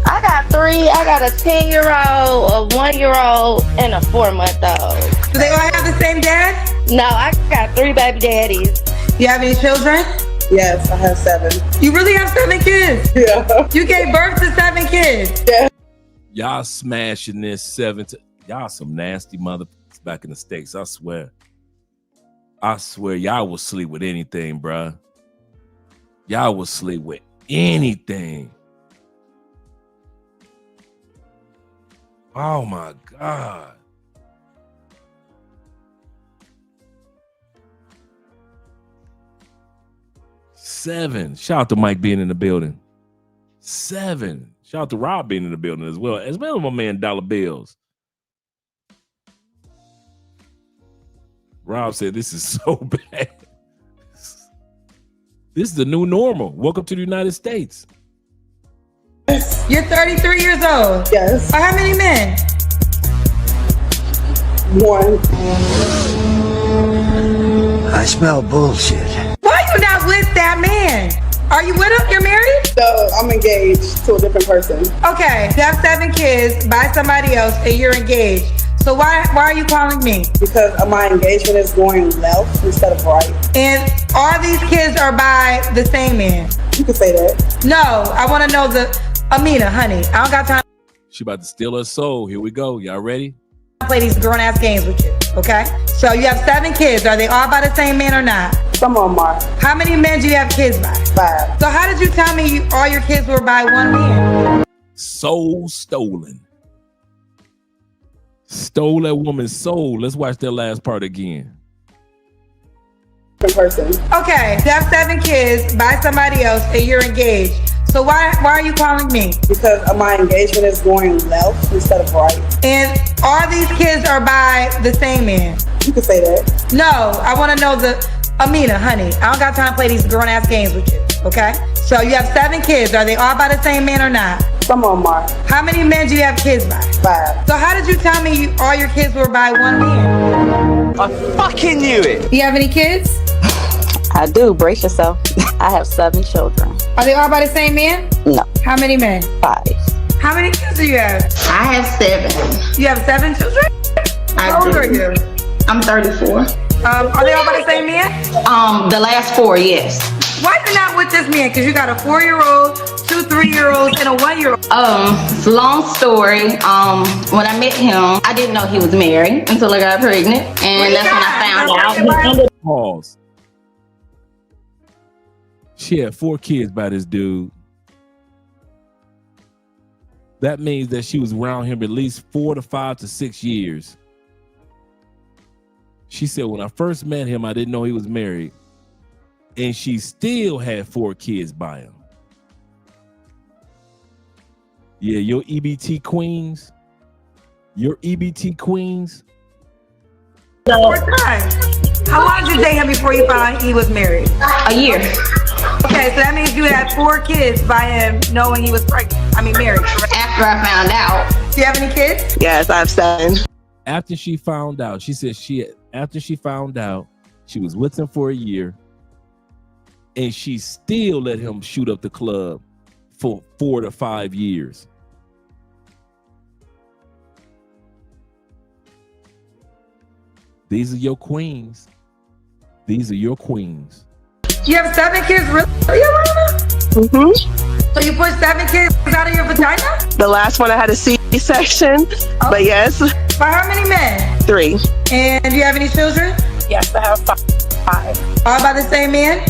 I got 3. I got a 10-year-old, a 1-year-old, and a 4-month-old. Do they all have the same dad? No, I got 3 baby daddies. You have any children? Yes, I have 7. You really have 7 kids? Yeah. You gave birth to 7 kids? Yeah. Y'all smashing this 7 to y'all some nasty motherfuckers back in the States. I swear y'all will sleep with anything, bruh. Y'all will sleep with anything. Oh my God. 7. Shout out to Mike being in the building. 7. Shout out to Rob being in the building as well as my man Dollar Bills. Rob said this is so bad. This is the new normal. Welcome to the United States. You're 33 years old. Yes. How many men? 1. I smell bullshit. Why are you not with that man? Are you with him? You're married? No, I'm engaged to a different person. Okay, you have 7 kids by somebody else and you're engaged. So why are you calling me? Because my engagement is going left instead of right. And all these kids are by the same man? You can say that. No, I want to know the Amina, honey. I don't got time She about to steal her soul. Here we go. Y'all ready? to play these grown ass games with you. Okay? So you have 7 kids. Are they all by the same man or not? Some of them are. How many men do you have kids by? 5. So how did you tell me all your kids were by one man? Soul stolen. Stole that woman's soul. Let's watch that last part again. Person. Okay, you have 7 kids by somebody else and you're engaged. So why are you calling me? Because my engagement is going left instead of right. And all these kids are by the same man? You can say that. No, I want to know the Amina, honey. I don't got time to play these grown ass games with you. Okay? So you have 7 kids. Are they all by the same man or not? Some of them are. How many men do you have kids by? 5. So how did you tell me all your kids were by one man? I fucking knew it. You have any kids? I do. Brace yourself. I have 7 children. Are they all by the same man? No. How many men? 5. How many kids do you have? I have 7. You have 7 children? How old are you? I'm 34. Are they all by the same man? The last 4, yes. Why you not with this man? Because you got a 4-year-old, 2 3-year-olds, and a 1-year-old. It's a long story. When I met him, I didn't know he was married until I got pregnant. And that's when I found out. Pause. She had 4 kids by this dude. That means that she was around him at least 4 to 5 to 6 years. She said, when I first met him, I didn't know he was married. And she still had 4 kids by him. Yeah, your EBT queens. Your EBT queens. How long did you date him before you found out he was married? A year. Okay, so that means you had 4 kids by him knowing he was pregnant. Married. Correct? After I found out. Do you have any kids? Yes, I have 7. After she found out, she said after she found out, she was with him for a year. And she still let him shoot up the club for 4 to 5 years. These are your queens. These are your queens. You have 7 kids, really? Mm-hmm. So you pushed 7 kids out of your vagina? The last one I had a C-section, but yes. By how many men? 3. And do you have any children? Yes, I have 5. All by the same man?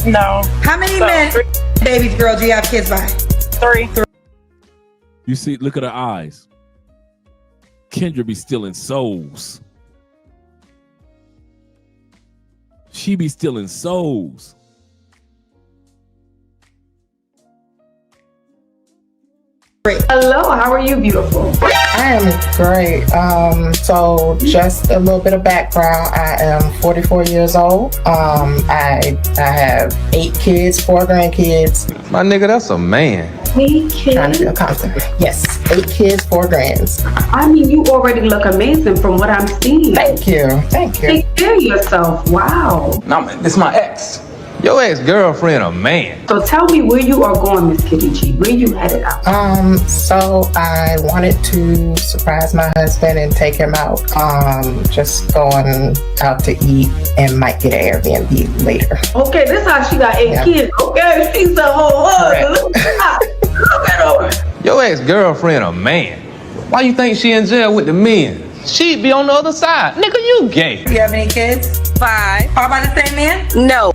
No. How many men, babies, girl, do you have kids by? 3. You see, look at her eyes. Kendra be stealing souls. She be stealing souls. Hello, how are you, beautiful? I am great. So just a little bit of background. I am 44 years old. I have 8 kids, 4 grandkids. My nigga, that's a man. 8 kids? Trying to feel comfortable. Yes, 8 kids, 4 grands. I mean, you already look amazing from what I'm seeing. Thank you. Thank you. Take care of yourself. Wow. No, man, this is my ex. Your ex-girlfriend a man. So tell me where you are going, Miss Kitty G. Where you headed out? So I wanted to surprise my husband and take him out. Just going out to eat and might get an Airbnb later. Okay, this how she got 8 kids. Okay, she's a whole husband. Look at her. Your ex-girlfriend a man. Why you think she in jail with the men? She'd be on the other side. Nigga, you gay. Do you have any kids? 5. All by the same man? No,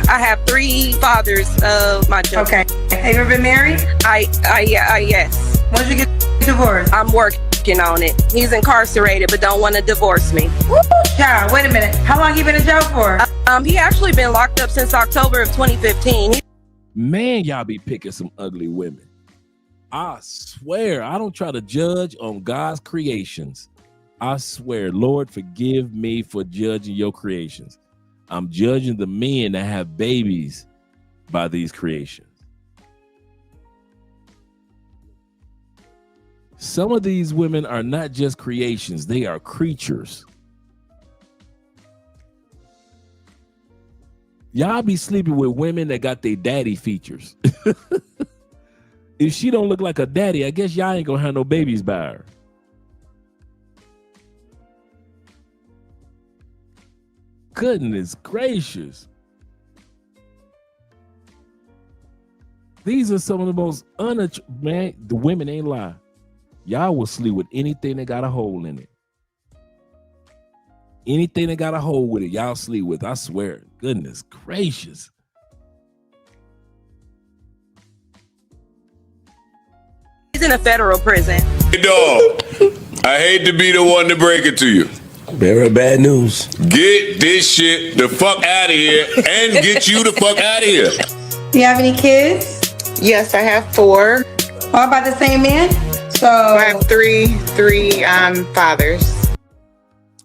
I have 3 fathers of my children. Okay. Have you ever been married? Yes. When did you get divorced? I'm working on it. He's incarcerated, but don't want to divorce me. Woo, child, wait a minute. How long you been in jail for? He actually been locked up since October of 2015. Man, y'all be picking some ugly women. I swear, I don't try to judge on God's creations. I swear, Lord, forgive me for judging your creations. I'm judging the men that have babies by these creations. Some of these women are not just creations, they are creatures. Y'all be sleeping with women that got their daddy features. If she don't look like a daddy, I guess y'all ain't gonna have no babies by her. Goodness gracious. These are some of the most man, the women ain't lie. Y'all will sleep with anything that got a hole in it. Anything that got a hole with it, y'all sleep with. I swear. Goodness gracious. He's in a federal prison. Hey, dog. I hate to be the one to break it to you. Very bad news. Get this shit the fuck out of here and get you the fuck out of here. Do you have any kids? Yes, I have 4. All by the same man? So I have three fathers.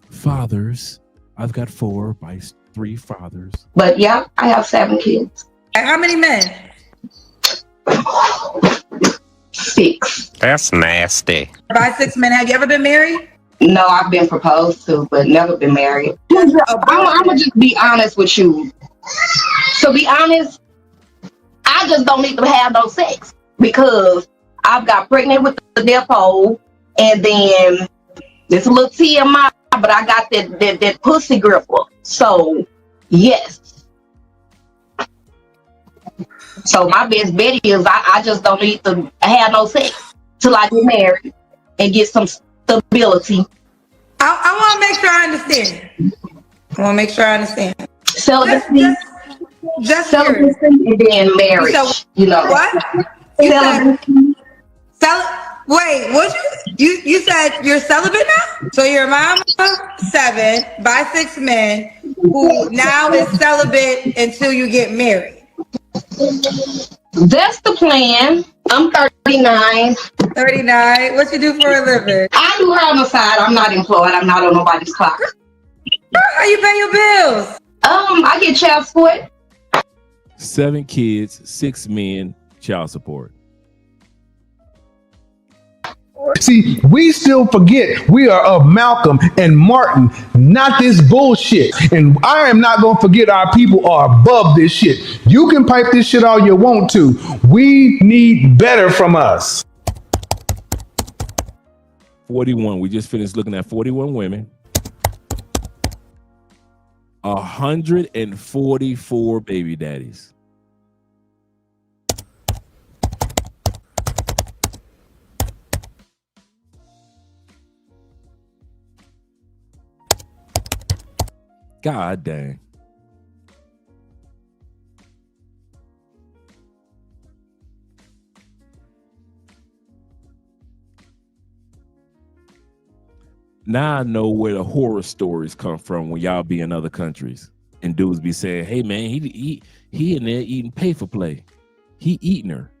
Fathers. I've got 4 by 3 fathers. But yeah, I have 7 kids. How many men? 6. That's nasty. By 6 men. Have you ever been married? No, I've been proposed to, but never been married. I'm gonna just be honest with you. To be honest, I just don't need to have no sex because I've got pregnant with the depot, and then this little TMI, but I got that pussy gripper. So yes. So my best bet is I just don't need to have no sex till I get married and get some stability. I want to make sure I understand. Celibacy. Just celibacy and then marriage. You know what? Wait, what you said you're celibate now? So your mom 7 by 6 men who now is celibate until you get married. That's the plan. I'm 39. 39. What you do for a living? I do her on the side. I'm not employed. I'm not on nobody's clock. How you pay your bills? I get child support. 7 kids, 6 men, child support. See, we still forget we are of Malcolm and Martin, not this bullshit. And I am not going to forget our people are above this shit. You can pipe this shit all you want to. We need better from us. 41. We just finished looking at 41 women. 144 baby daddies. God dang. Now I know where the horror stories come from when y'all be in other countries and dudes be saying, hey man, he in there eating pay for play. He eating her.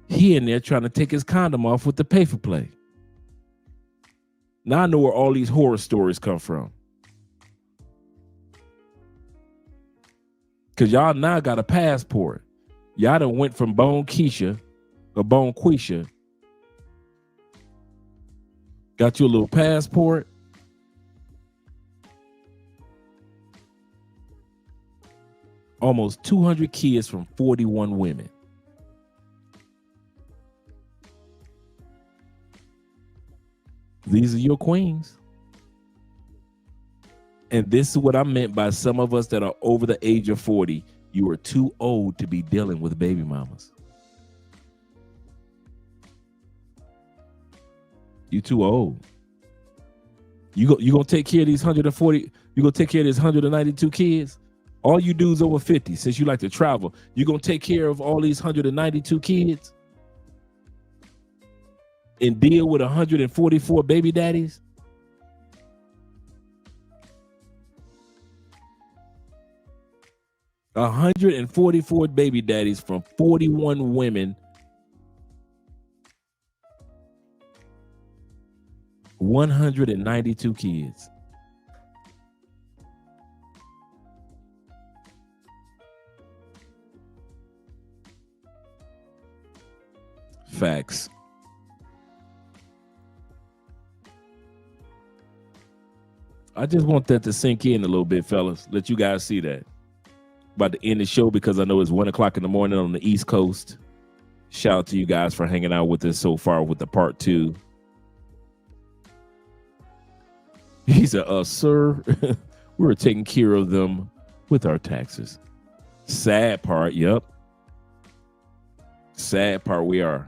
He in there trying to take his condom off with the pay for play. Now I know where all these horror stories come from. Cause y'all now got a passport. Y'all done went from Bone Keisha or Bone Quisha. Got you a little passport. Almost 200 kids from 41 women. These are your queens. And this is what I meant by some of us that are over the age of 40. You are too old to be dealing with baby mamas. You too old. You gonna take care of these 140, you gonna take care of these 192 kids? All you dudes over 50, since you like to travel, you gonna take care of all these 192 kids? And deal with 144 baby daddies? 144 baby daddies from 41 women. 192 kids. Facts. I just want that to sink in a little bit, fellas. Let you guys see that. About to end the show because I know it's 1 o'clock in the morning on the East Coast. Shout out to you guys for hanging out with us so far with the part 2. He said, sir, we're taking care of them with our taxes. Sad part, yep. Sad part, we are.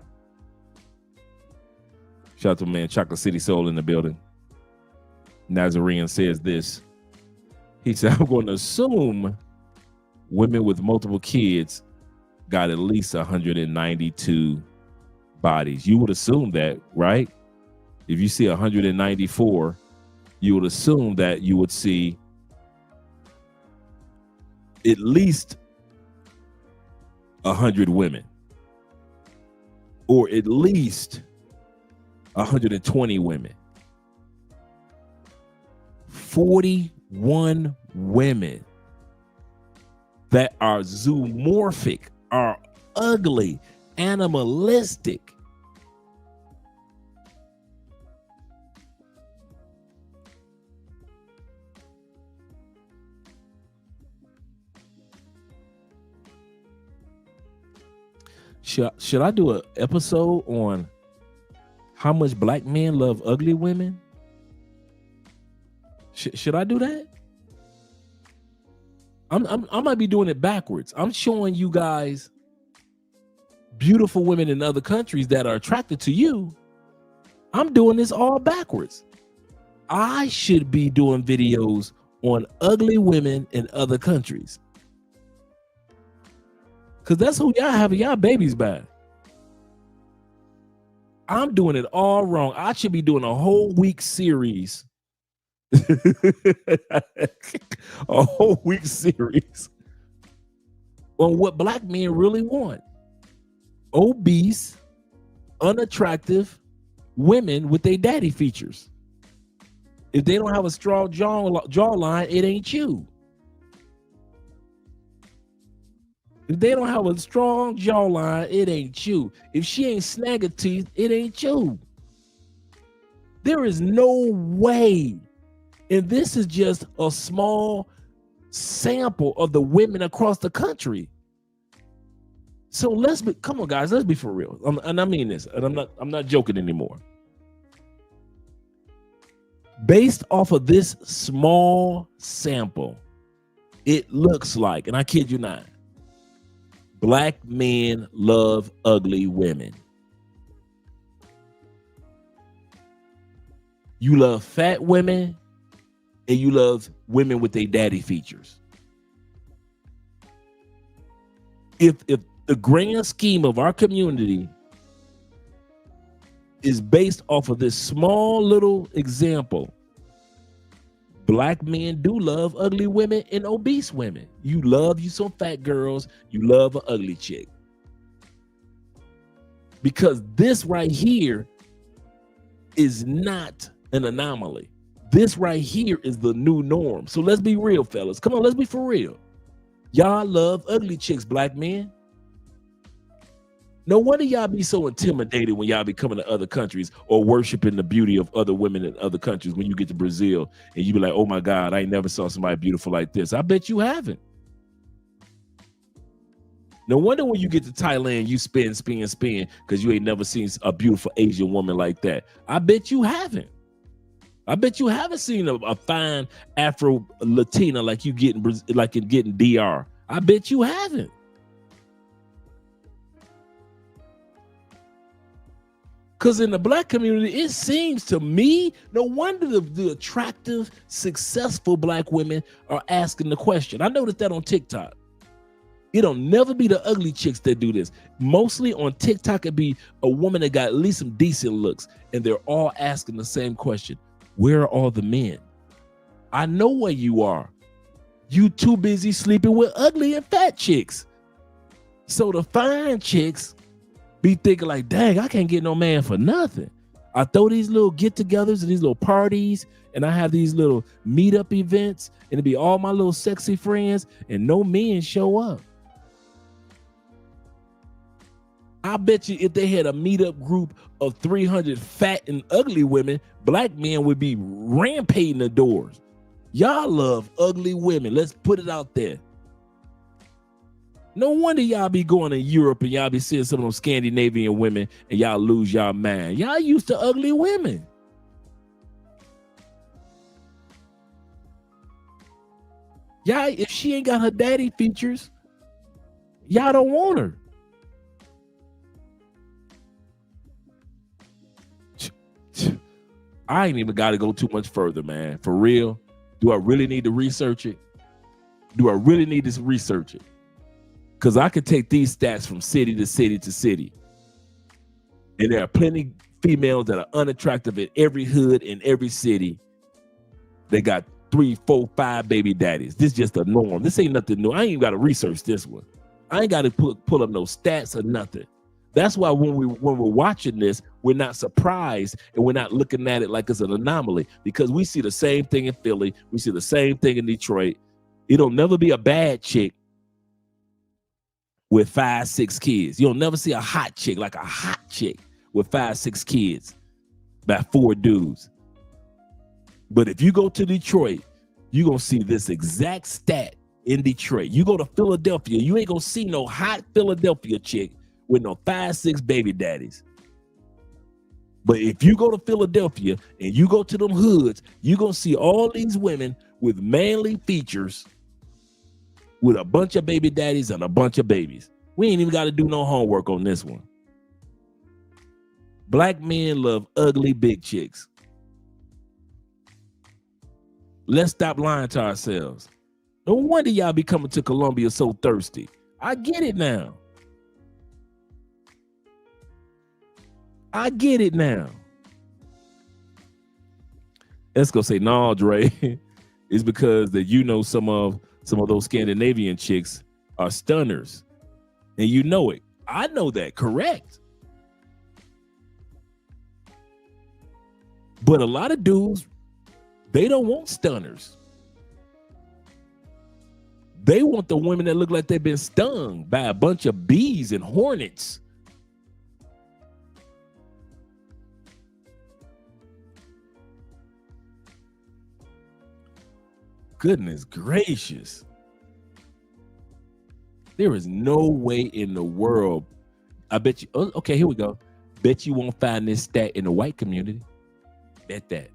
Shout out to man Chocolate City Soul in the building. Nazarene says this. He said, I'm going to assume women with multiple kids got at least 192 bodies. You would assume that, right? If you see 194, you would assume that you would see at least 100 women, or at least 120 women. 41 women that are zoomorphic, are ugly, animalistic. Should I do an episode on how much black men love ugly women? Should I do that? I might be doing it backwards. I'm showing you guys beautiful women in other countries that are attracted to you. I'm doing this all backwards. I should be doing videos on ugly women in other countries. Because that's who y'all having y'all babies by. I'm doing it all wrong. I should be doing a whole week series. A whole week series on what black men really want. Obese, unattractive women with their daddy features. If they don't have a strong jawline, it ain't you. If they don't have a strong jawline, it ain't you. If she ain't snagging teeth, it ain't you. There is no way. And this is just a small sample of the women across the country. So come on, guys, let's be for real. And I mean this, and I'm not joking anymore. Based off of this small sample, it looks like, and I kid you not, black men love ugly women. You love fat women, and you love women with their daddy features. If the grand scheme of our community is based off of this small little example, black men do love ugly women and obese women. You love you some fat girls, you love an ugly chick. Because this right here is not an anomaly. This right here is the new norm. So let's be real, fellas. Come on, let's be for real. Y'all love ugly chicks, black men. No wonder y'all be so intimidated when y'all be coming to other countries or worshiping the beauty of other women in other countries. When you get to Brazil and you be like, oh my God, I ain't never saw somebody beautiful like this. I bet you haven't. No wonder when you get to Thailand, you spin because you ain't never seen a beautiful Asian woman like that. I bet you haven't. I bet you haven't seen a fine Afro Latina like you getting DR. I bet you haven't. Because in the black community, it seems to me, no wonder the attractive, successful black women are asking the question. I noticed that on TikTok. It'll never be the ugly chicks that do this. Mostly on TikTok, it'd be a woman that got at least some decent looks, and they're all asking the same question. Where are all the men? I know where you are. You too busy sleeping with ugly and fat chicks. So the fine chicks be thinking like, dang, I can't get no man for nothing. I throw these little get-togethers and these little parties, and I have these little meetup events, and it be all my little sexy friends, and no men show up. I bet you if they had a meetup group of 300 fat and ugly women, black men would be rampaging the doors. Y'all love ugly women. Let's put it out there. No wonder y'all be going to Europe and y'all be seeing some of those Scandinavian women and y'all lose y'all mind. Y'all used to ugly women. Y'all, if she ain't got her daddy features, y'all don't want her. I ain't even got to go too much further, man. For real. Do I really need to research it? Do I really need to research it? Because I could take these stats from city to city to city. And there are plenty females that are unattractive in every hood, in every city. They got 3, 4, 5 baby daddies. This is just a norm. This ain't nothing new. I ain't got to research this one. I ain't got to pull up no stats or nothing. That's why when we're watching this, we're not surprised and we're not looking at it like it's an anomaly, because we see the same thing in Philly. We see the same thing in Detroit. It'll never be a bad chick with 5, 6 kids. You'll never see a hot chick, like a hot chick with 5, 6 kids by 4 dudes. But if you go to Detroit, you're going to see this exact stat in Detroit. You go to Philadelphia, you ain't going to see no hot Philadelphia chick with no 5, 6 baby daddies. But if you go to Philadelphia and you go to them hoods, you're going to see all these women with manly features with a bunch of baby daddies and a bunch of babies. We ain't even got to do no homework on this one. Black men love ugly big chicks. Let's stop lying to ourselves. No wonder y'all be coming to Colombia so thirsty. I get it now. I get it now. Let's go say, no, Dre. It's because that you know some of those Scandinavian chicks are stunners. And you know it. I know that, correct. But a lot of dudes, they don't want stunners. They want the women that look like they've been stung by a bunch of bees and hornets. Goodness gracious. There is no way in the world. I bet you. Oh, okay, here we go. Bet you won't find this stat in the white community. Bet that.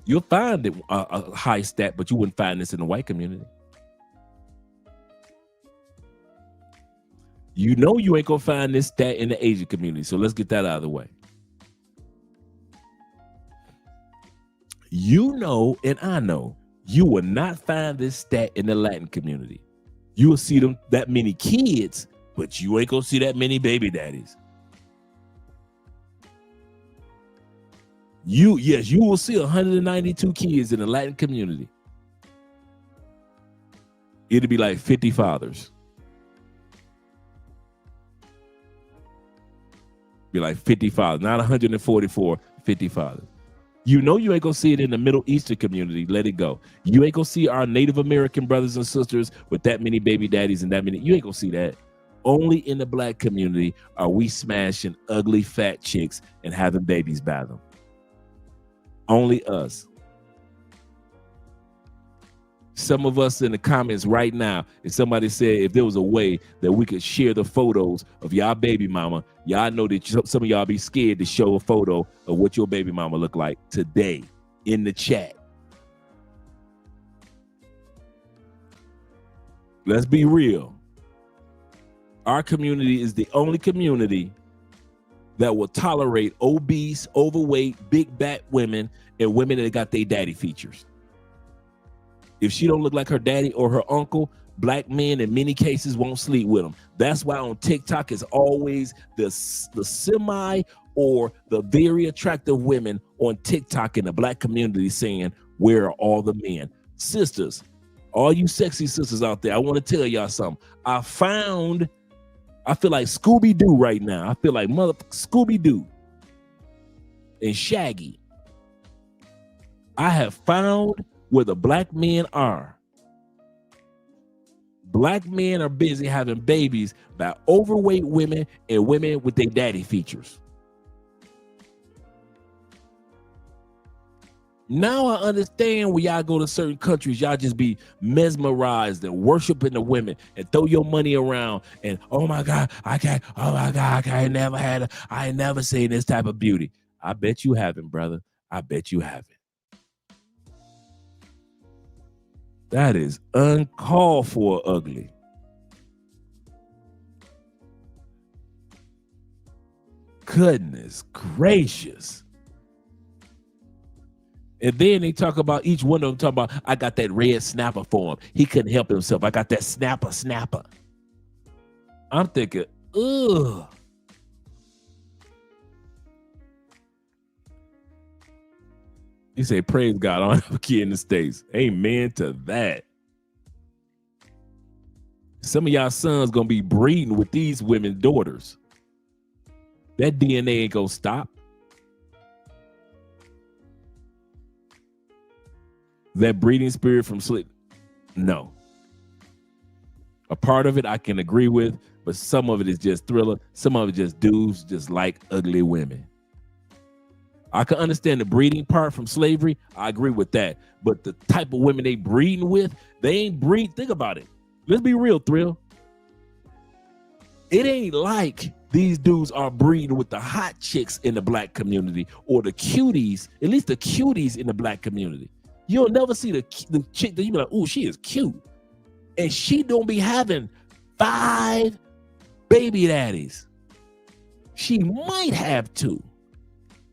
You'll find it a high stat, but you wouldn't find this in the white community. You know you ain't gonna find this stat in the Asian community. So let's get that out of the way. You know, and I know, you will not find this stat in the Latin community. You will see them that many kids, but you ain't gonna see that many baby daddies. You will see 192 kids in the Latin community. It'll be like 50 fathers. Be like 50 fathers, not 144, 50 fathers. You know you ain't gonna see it in the Middle Eastern community. Let it go. You ain't gonna see our Native American brothers and sisters with that many baby daddies and that many. You ain't gonna see that. Only in the black community are we smashing ugly fat chicks and having babies by them. Only us. Some of us in the comments right now, if somebody said if there was a way that we could share the photos of y'all baby mama, y'all know that some of y'all be scared to show a photo of what your baby mama look like today in the chat. Let's be real. Our community is the only community that will tolerate obese, overweight, big back women and women that got their daddy features. If she don't look like her daddy or her uncle, black men in many cases won't sleep with them. That's why on TikTok is always the semi or the very attractive women on TikTok in the black community saying, where are all the men? Sisters, All you sexy sisters out there, I want to tell y'all something. I feel like Scooby-Doo right now. I feel like motherfucker Scooby-Doo and Shaggy. I have found where the black men are. Black men are busy having babies by overweight women and women with their daddy features. Now I understand when y'all go to certain countries, y'all just be mesmerized and worshiping the women and throw your money around and oh my God, I ain't never seen this type of beauty. I bet you haven't, brother. I bet you haven't. That is uncalled for ugly. Goodness gracious. And then they talk about each one of them talking about, I got that red snapper for him. He couldn't help himself. I got that snapper. I'm thinking, ugh. You say, praise God, I don't have a kid in the States. Amen to that. Some of y'all sons gonna be breeding with these women's daughters. That DNA ain't gonna stop. That breeding spirit from sleep, no. A part of it I can agree with, but some of it is just thriller. Some of it just dudes just like ugly women. I can understand the breeding part from slavery. I agree with that. But the type of women they breeding with, they ain't breed. Think about it. Let's be real, Thrill. It ain't like these dudes are breeding with the hot chicks in the black community or the cuties, at least the cuties in the black community. You'll never see the chick that you be like, oh, she is cute. And she don't be having 5 baby daddies. She might have 2.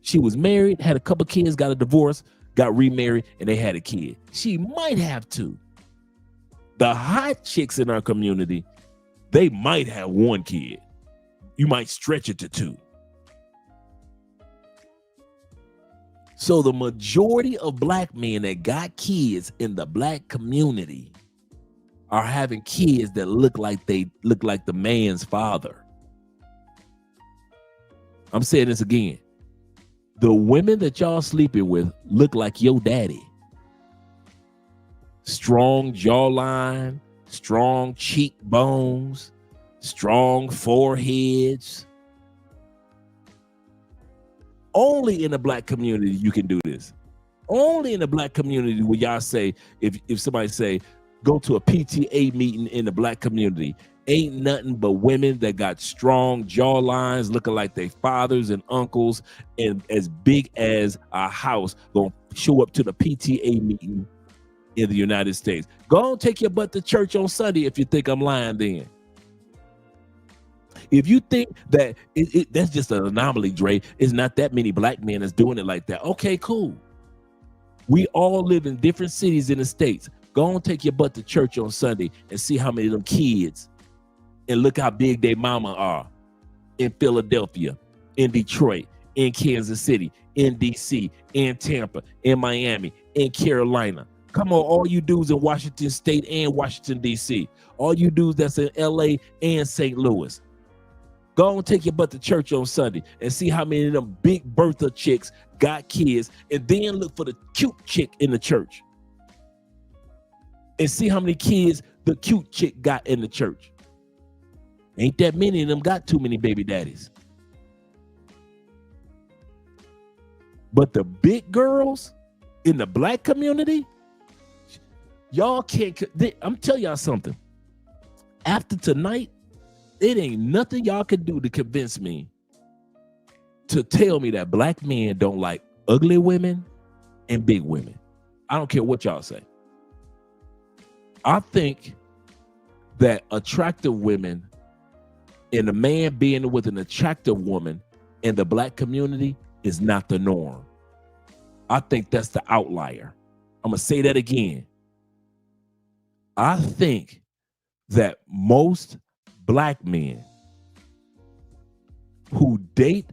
She was married, had a couple kids, got a divorce, got remarried, and they had a kid. She might have 2. The hot chicks in our community, they might have 1 kid. You might stretch it to 2. So the majority of black men that got kids in the black community are having kids that look like the man's father. I'm saying this again. The women that y'all sleeping with look like your daddy. Strong jawline, strong cheekbones, strong foreheads. Only in the black community you can do this. Only in the black community where y'all say, if somebody say, go to a PTA meeting in the black community, ain't nothing but women that got strong jawlines looking like their fathers and uncles and as big as a house gonna show up to the PTA meeting in the United States. Go on, take your butt to church on Sunday if you think I'm lying then. If you think that that's just an anomaly, Dre, it's not that many black men that's doing it like that. Okay, cool. We all live in different cities in the States. Go on, take your butt to church on Sunday and see how many of them kids and look how big their mama are in Philadelphia, in Detroit, in Kansas City, in DC, in Tampa, in Miami, in Carolina. Come on, all you dudes in Washington State and Washington, DC. All you dudes that's in LA and St. Louis. Go and take your butt to church on Sunday and see how many of them big Bertha chicks got kids, and then look for the cute chick in the church. And see how many kids the cute chick got in the church. Ain't that many of them got too many baby daddies. But the big girls in the black community, y'all can't, I'm telling y'all something. After tonight, it ain't nothing y'all can do to convince me to tell me that black men don't like ugly women and big women. I don't care what y'all say. I think that attractive women and a man being with an attractive woman in the black community is not the norm. I think that's the outlier. I'm going to say that again. I think that most black men who date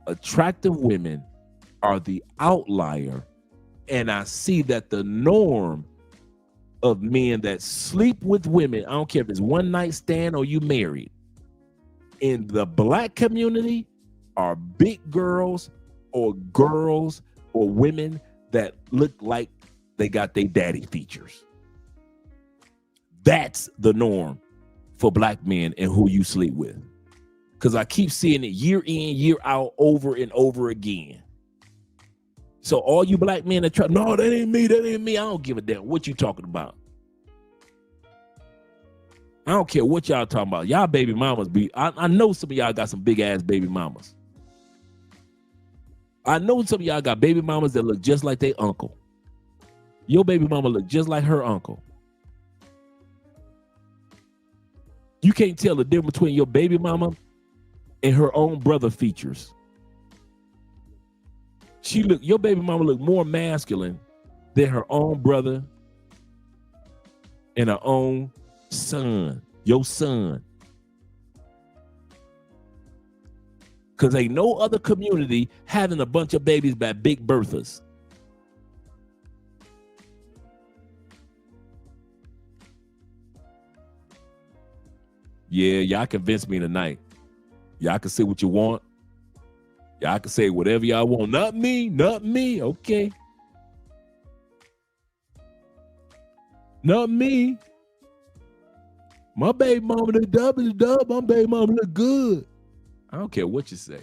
attractive women are the outlier, and I see that the norm of men that sleep with women, I don't care if it's one night stand or you married, in the black community are big girls or women that look like they got their daddy features. That's the norm for black men and who you sleep with. Because I keep seeing it year in, year out, over and over again. So all you black men that try, no, that ain't me, I don't give a damn what you talking about. I don't care what y'all talking about. Y'all baby mamas I know some of y'all got some big ass baby mamas. I know some of y'all got baby mamas that look just like their uncle. Your baby mama look just like her uncle. You can't tell the difference between your baby mama and her own brother features. Your baby mama look more masculine than her own brother and her own son, your son. Because ain't no other community having a bunch of babies by Big Berthas. Yeah, y'all convinced me tonight. Y'all can say what you want. Y'all can say whatever y'all want. Not me. Okay. Not me. My baby mama the dub is dub. My baby mama look good. I don't care what you say.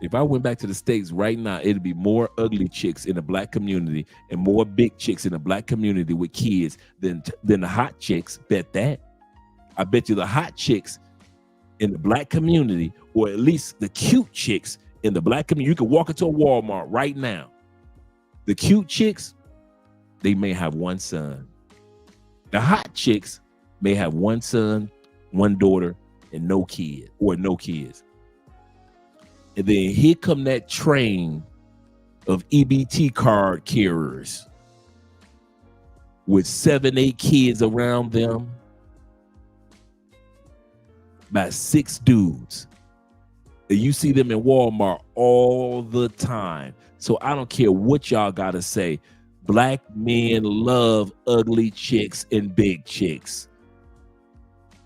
If I went back to the States right now, it'd be more ugly chicks in the black community and more big chicks in the black community with kids than the hot chicks. Bet that. I bet you the hot chicks in the black community, or at least the cute chicks in the black community. You can walk into a Walmart right now. The cute chicks, they may have one son. The hot chicks may have one son, one daughter, and no kid, or no kids. And then here come that train of EBT card carriers with 7, 8 kids around them by 6 dudes. And you see them in Walmart all the time. So I don't care what y'all gotta say. Black men love ugly chicks and big chicks.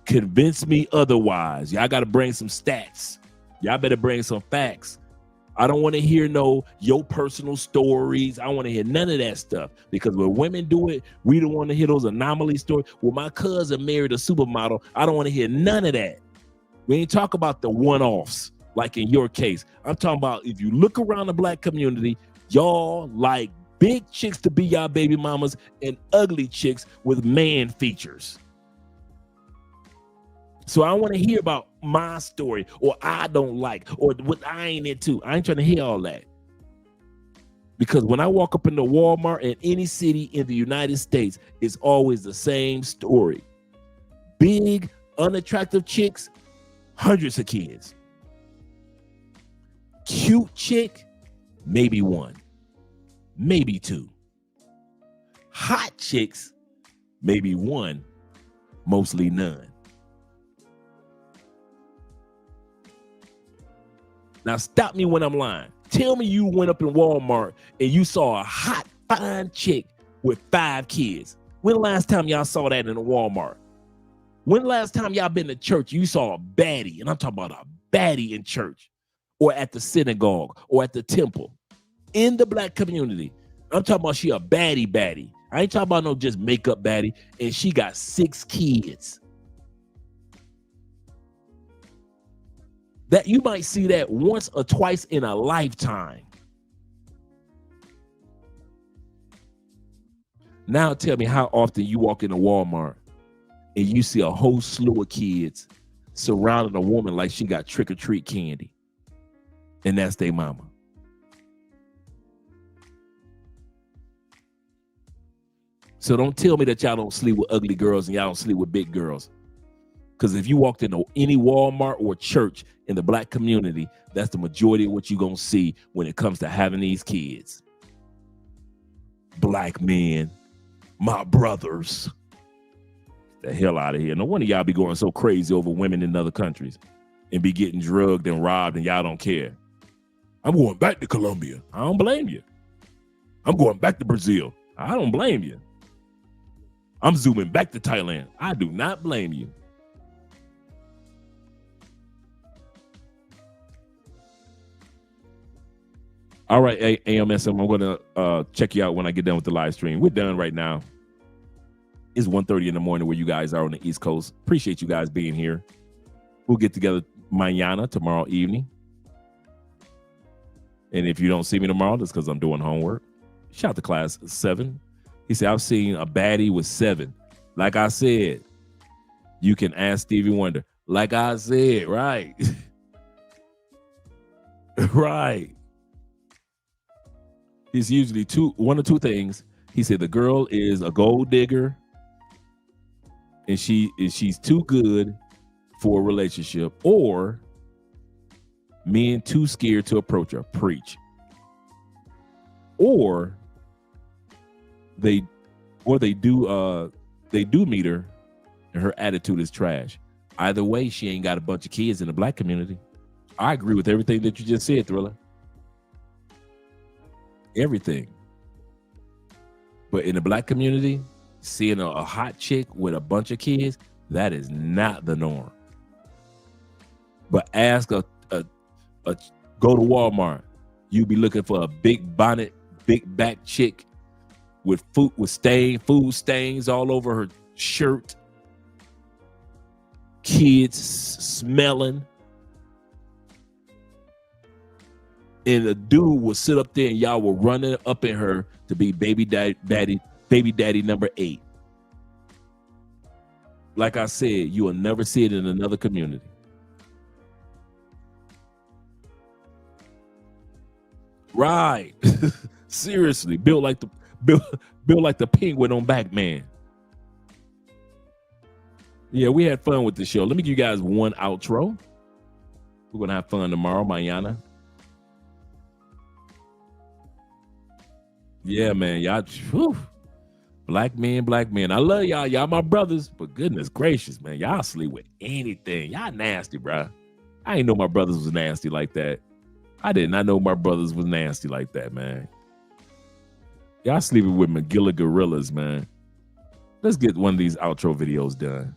Convince me otherwise. Y'all gotta bring some stats. Y'all better bring some facts. I don't want to hear your personal stories. I don't want to hear none of that stuff, because when women do it, we don't want to hear those anomaly stories. Well, my cousin married a supermodel. I don't want to hear none of that. We ain't talk about the one-offs like in your case. I'm talking about if you look around the black community, y'all like big chicks to be y'all baby mamas and ugly chicks with man features. So I want to hear about my story, or I don't like, or what I ain't into. I ain't trying to hear all that. Because when I walk up into Walmart in any city in the United States, it's always the same story. Big, unattractive chicks, hundreds of kids. Cute chick, maybe 1, maybe 2. Hot chicks, maybe 1, mostly none. Now stop me when I'm lying. Tell me you went up in Walmart and you saw a hot, fine chick with 5 kids. When the last time y'all saw that in a Walmart? When the last time y'all been to church, you saw a baddie, and I'm talking about a baddie in church, or at the synagogue, or at the temple, in the black community? I'm talking about she a baddie. I ain't talking about no just makeup baddie, and she got 6 kids. That you might see that once or twice in a lifetime. Now tell me how often you walk into Walmart and you see a whole slew of kids surrounding a woman like she got trick-or-treat candy, and that's their mama. So don't tell me that y'all don't sleep with ugly girls and y'all don't sleep with big girls. Because if you walked into any Walmart or church in the black community, that's the majority of what you're going to see when it comes to having these kids. Black men, my brothers. The hell out of here. No wonder y'all be going so crazy over women in other countries and be getting drugged and robbed, and y'all don't care. I'm going back to Colombia. I don't blame you. I'm going back to Brazil. I don't blame you. I'm zooming back to Thailand. I do not blame you. All right, AMSM, I'm going to check you out when I get done with the live stream. We're done right now. It's 1:30 in the morning where you guys are on the East Coast. Appreciate you guys being here. We'll get together mañana, tomorrow evening. And if you don't see me tomorrow, that's because I'm doing homework. Shout out to class 7. He said, I've seen a baddie with 7. Like I said, you can ask Stevie Wonder. Like I said, right. Right. It's usually one or two things. He said the girl is a gold digger and she's too good for a relationship, or men too scared to approach her. Preach. Or they do meet her and her attitude is trash. Either way, she ain't got a bunch of kids in the black community. I agree with everything that you just said, Thriller. Everything. But in the black community, seeing a hot chick with a bunch of kids, that is not the norm. But ask go to Walmart, you be looking for a big bonnet, big back chick with food stains all over her shirt, kids smelling. And a dude will sit up there and y'all will run it up in her to be baby daddy number 8. Like I said, you will never see it in another community. Right. Seriously, built like the penguin on Batman. Yeah, we had fun with the show. Let me give you guys one outro. We're gonna have fun tomorrow, mañana. Yeah, man, y'all. Whew. Black men. I love y'all. Y'all my brothers, but goodness gracious, man, y'all sleep with anything. Y'all nasty, bro. I ain't know my brothers was nasty like that. I did not know my brothers was nasty like that, man. Y'all sleeping with McGilla gorillas, man. Let's get one of these outro videos done.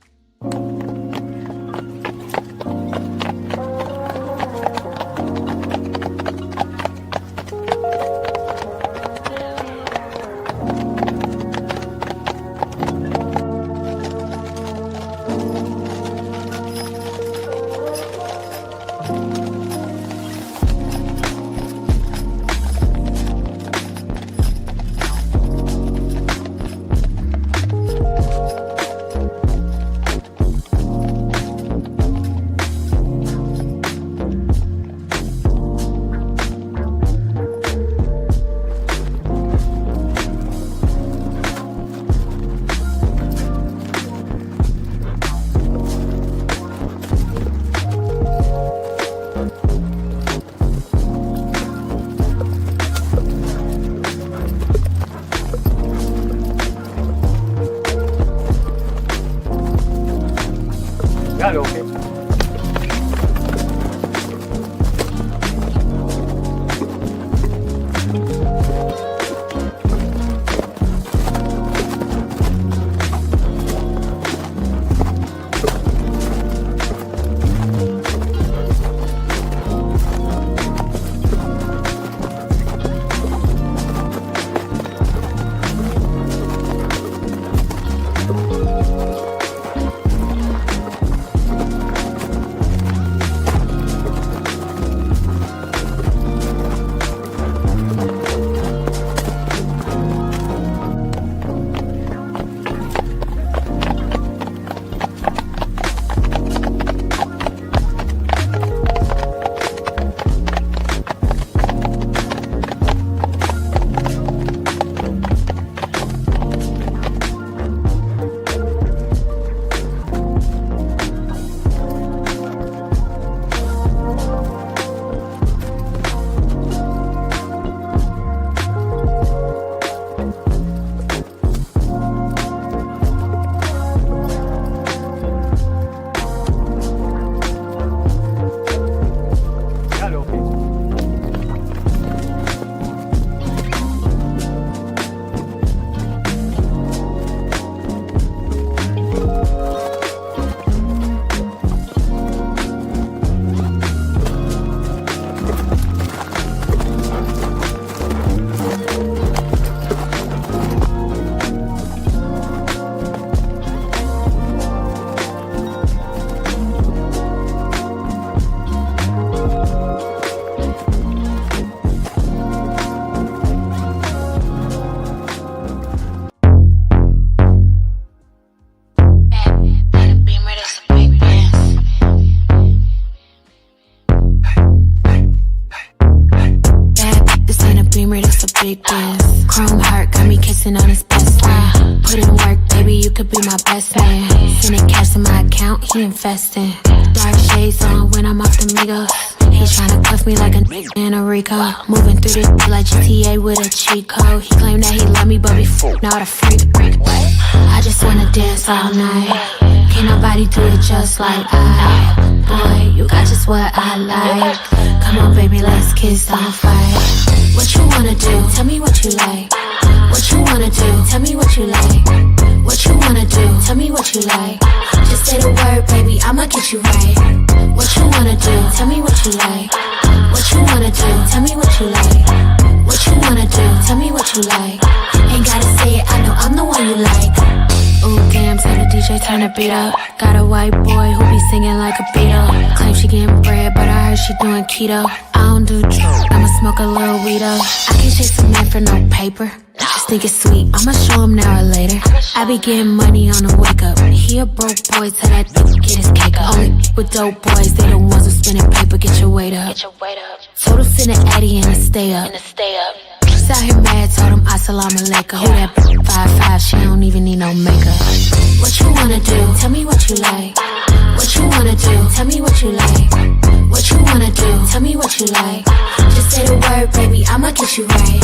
put in work, baby, you could be my best man. Sending cash to my account, he investing. Dark shades on when I'm off the Migos. He tryna cuff me like a in a Rico. Moving through this like GTA with a cheat code. He claimed that he love me, but before not a freak. I just wanna dance all night. Can't nobody do it just like I. Boy, you got just what I like. Come on, baby, let's kiss, don't fight. What you wanna do? Tell me what you like. What you wanna do? Tell me what you like. What you wanna do? Tell me what you like. Just say the word, baby, I'ma get you right. What you wanna do? Tell me what you like. What you wanna do? Tell me what you like. What you wanna do? Tell me what you like. Ain't gotta say it, I know I'm the one you like. Ooh, damn, tell the DJ turn the beat up. Got a white boy who be singing like a Beatle. Claim she getting bread, but I heard she doing keto. I don't do drugs, I'ma smoke a little weed up. I can't chase a man for no paper. I just think it's sweet, I'ma show him now or later. I be getting money on the wake up. He a broke boy, tell that get his cake up. Only with dope boys, they the ones who spinning paper, get your weight up. Total send an Addy and a stay up. Out here mad, told him assalamu alaikum. Who that 5'5", she don't even need no makeup. What you wanna do? Tell me what you like. What you wanna do? Tell me what you like. What you wanna do? Tell me what you like. Just say the word, baby, I'ma get you right.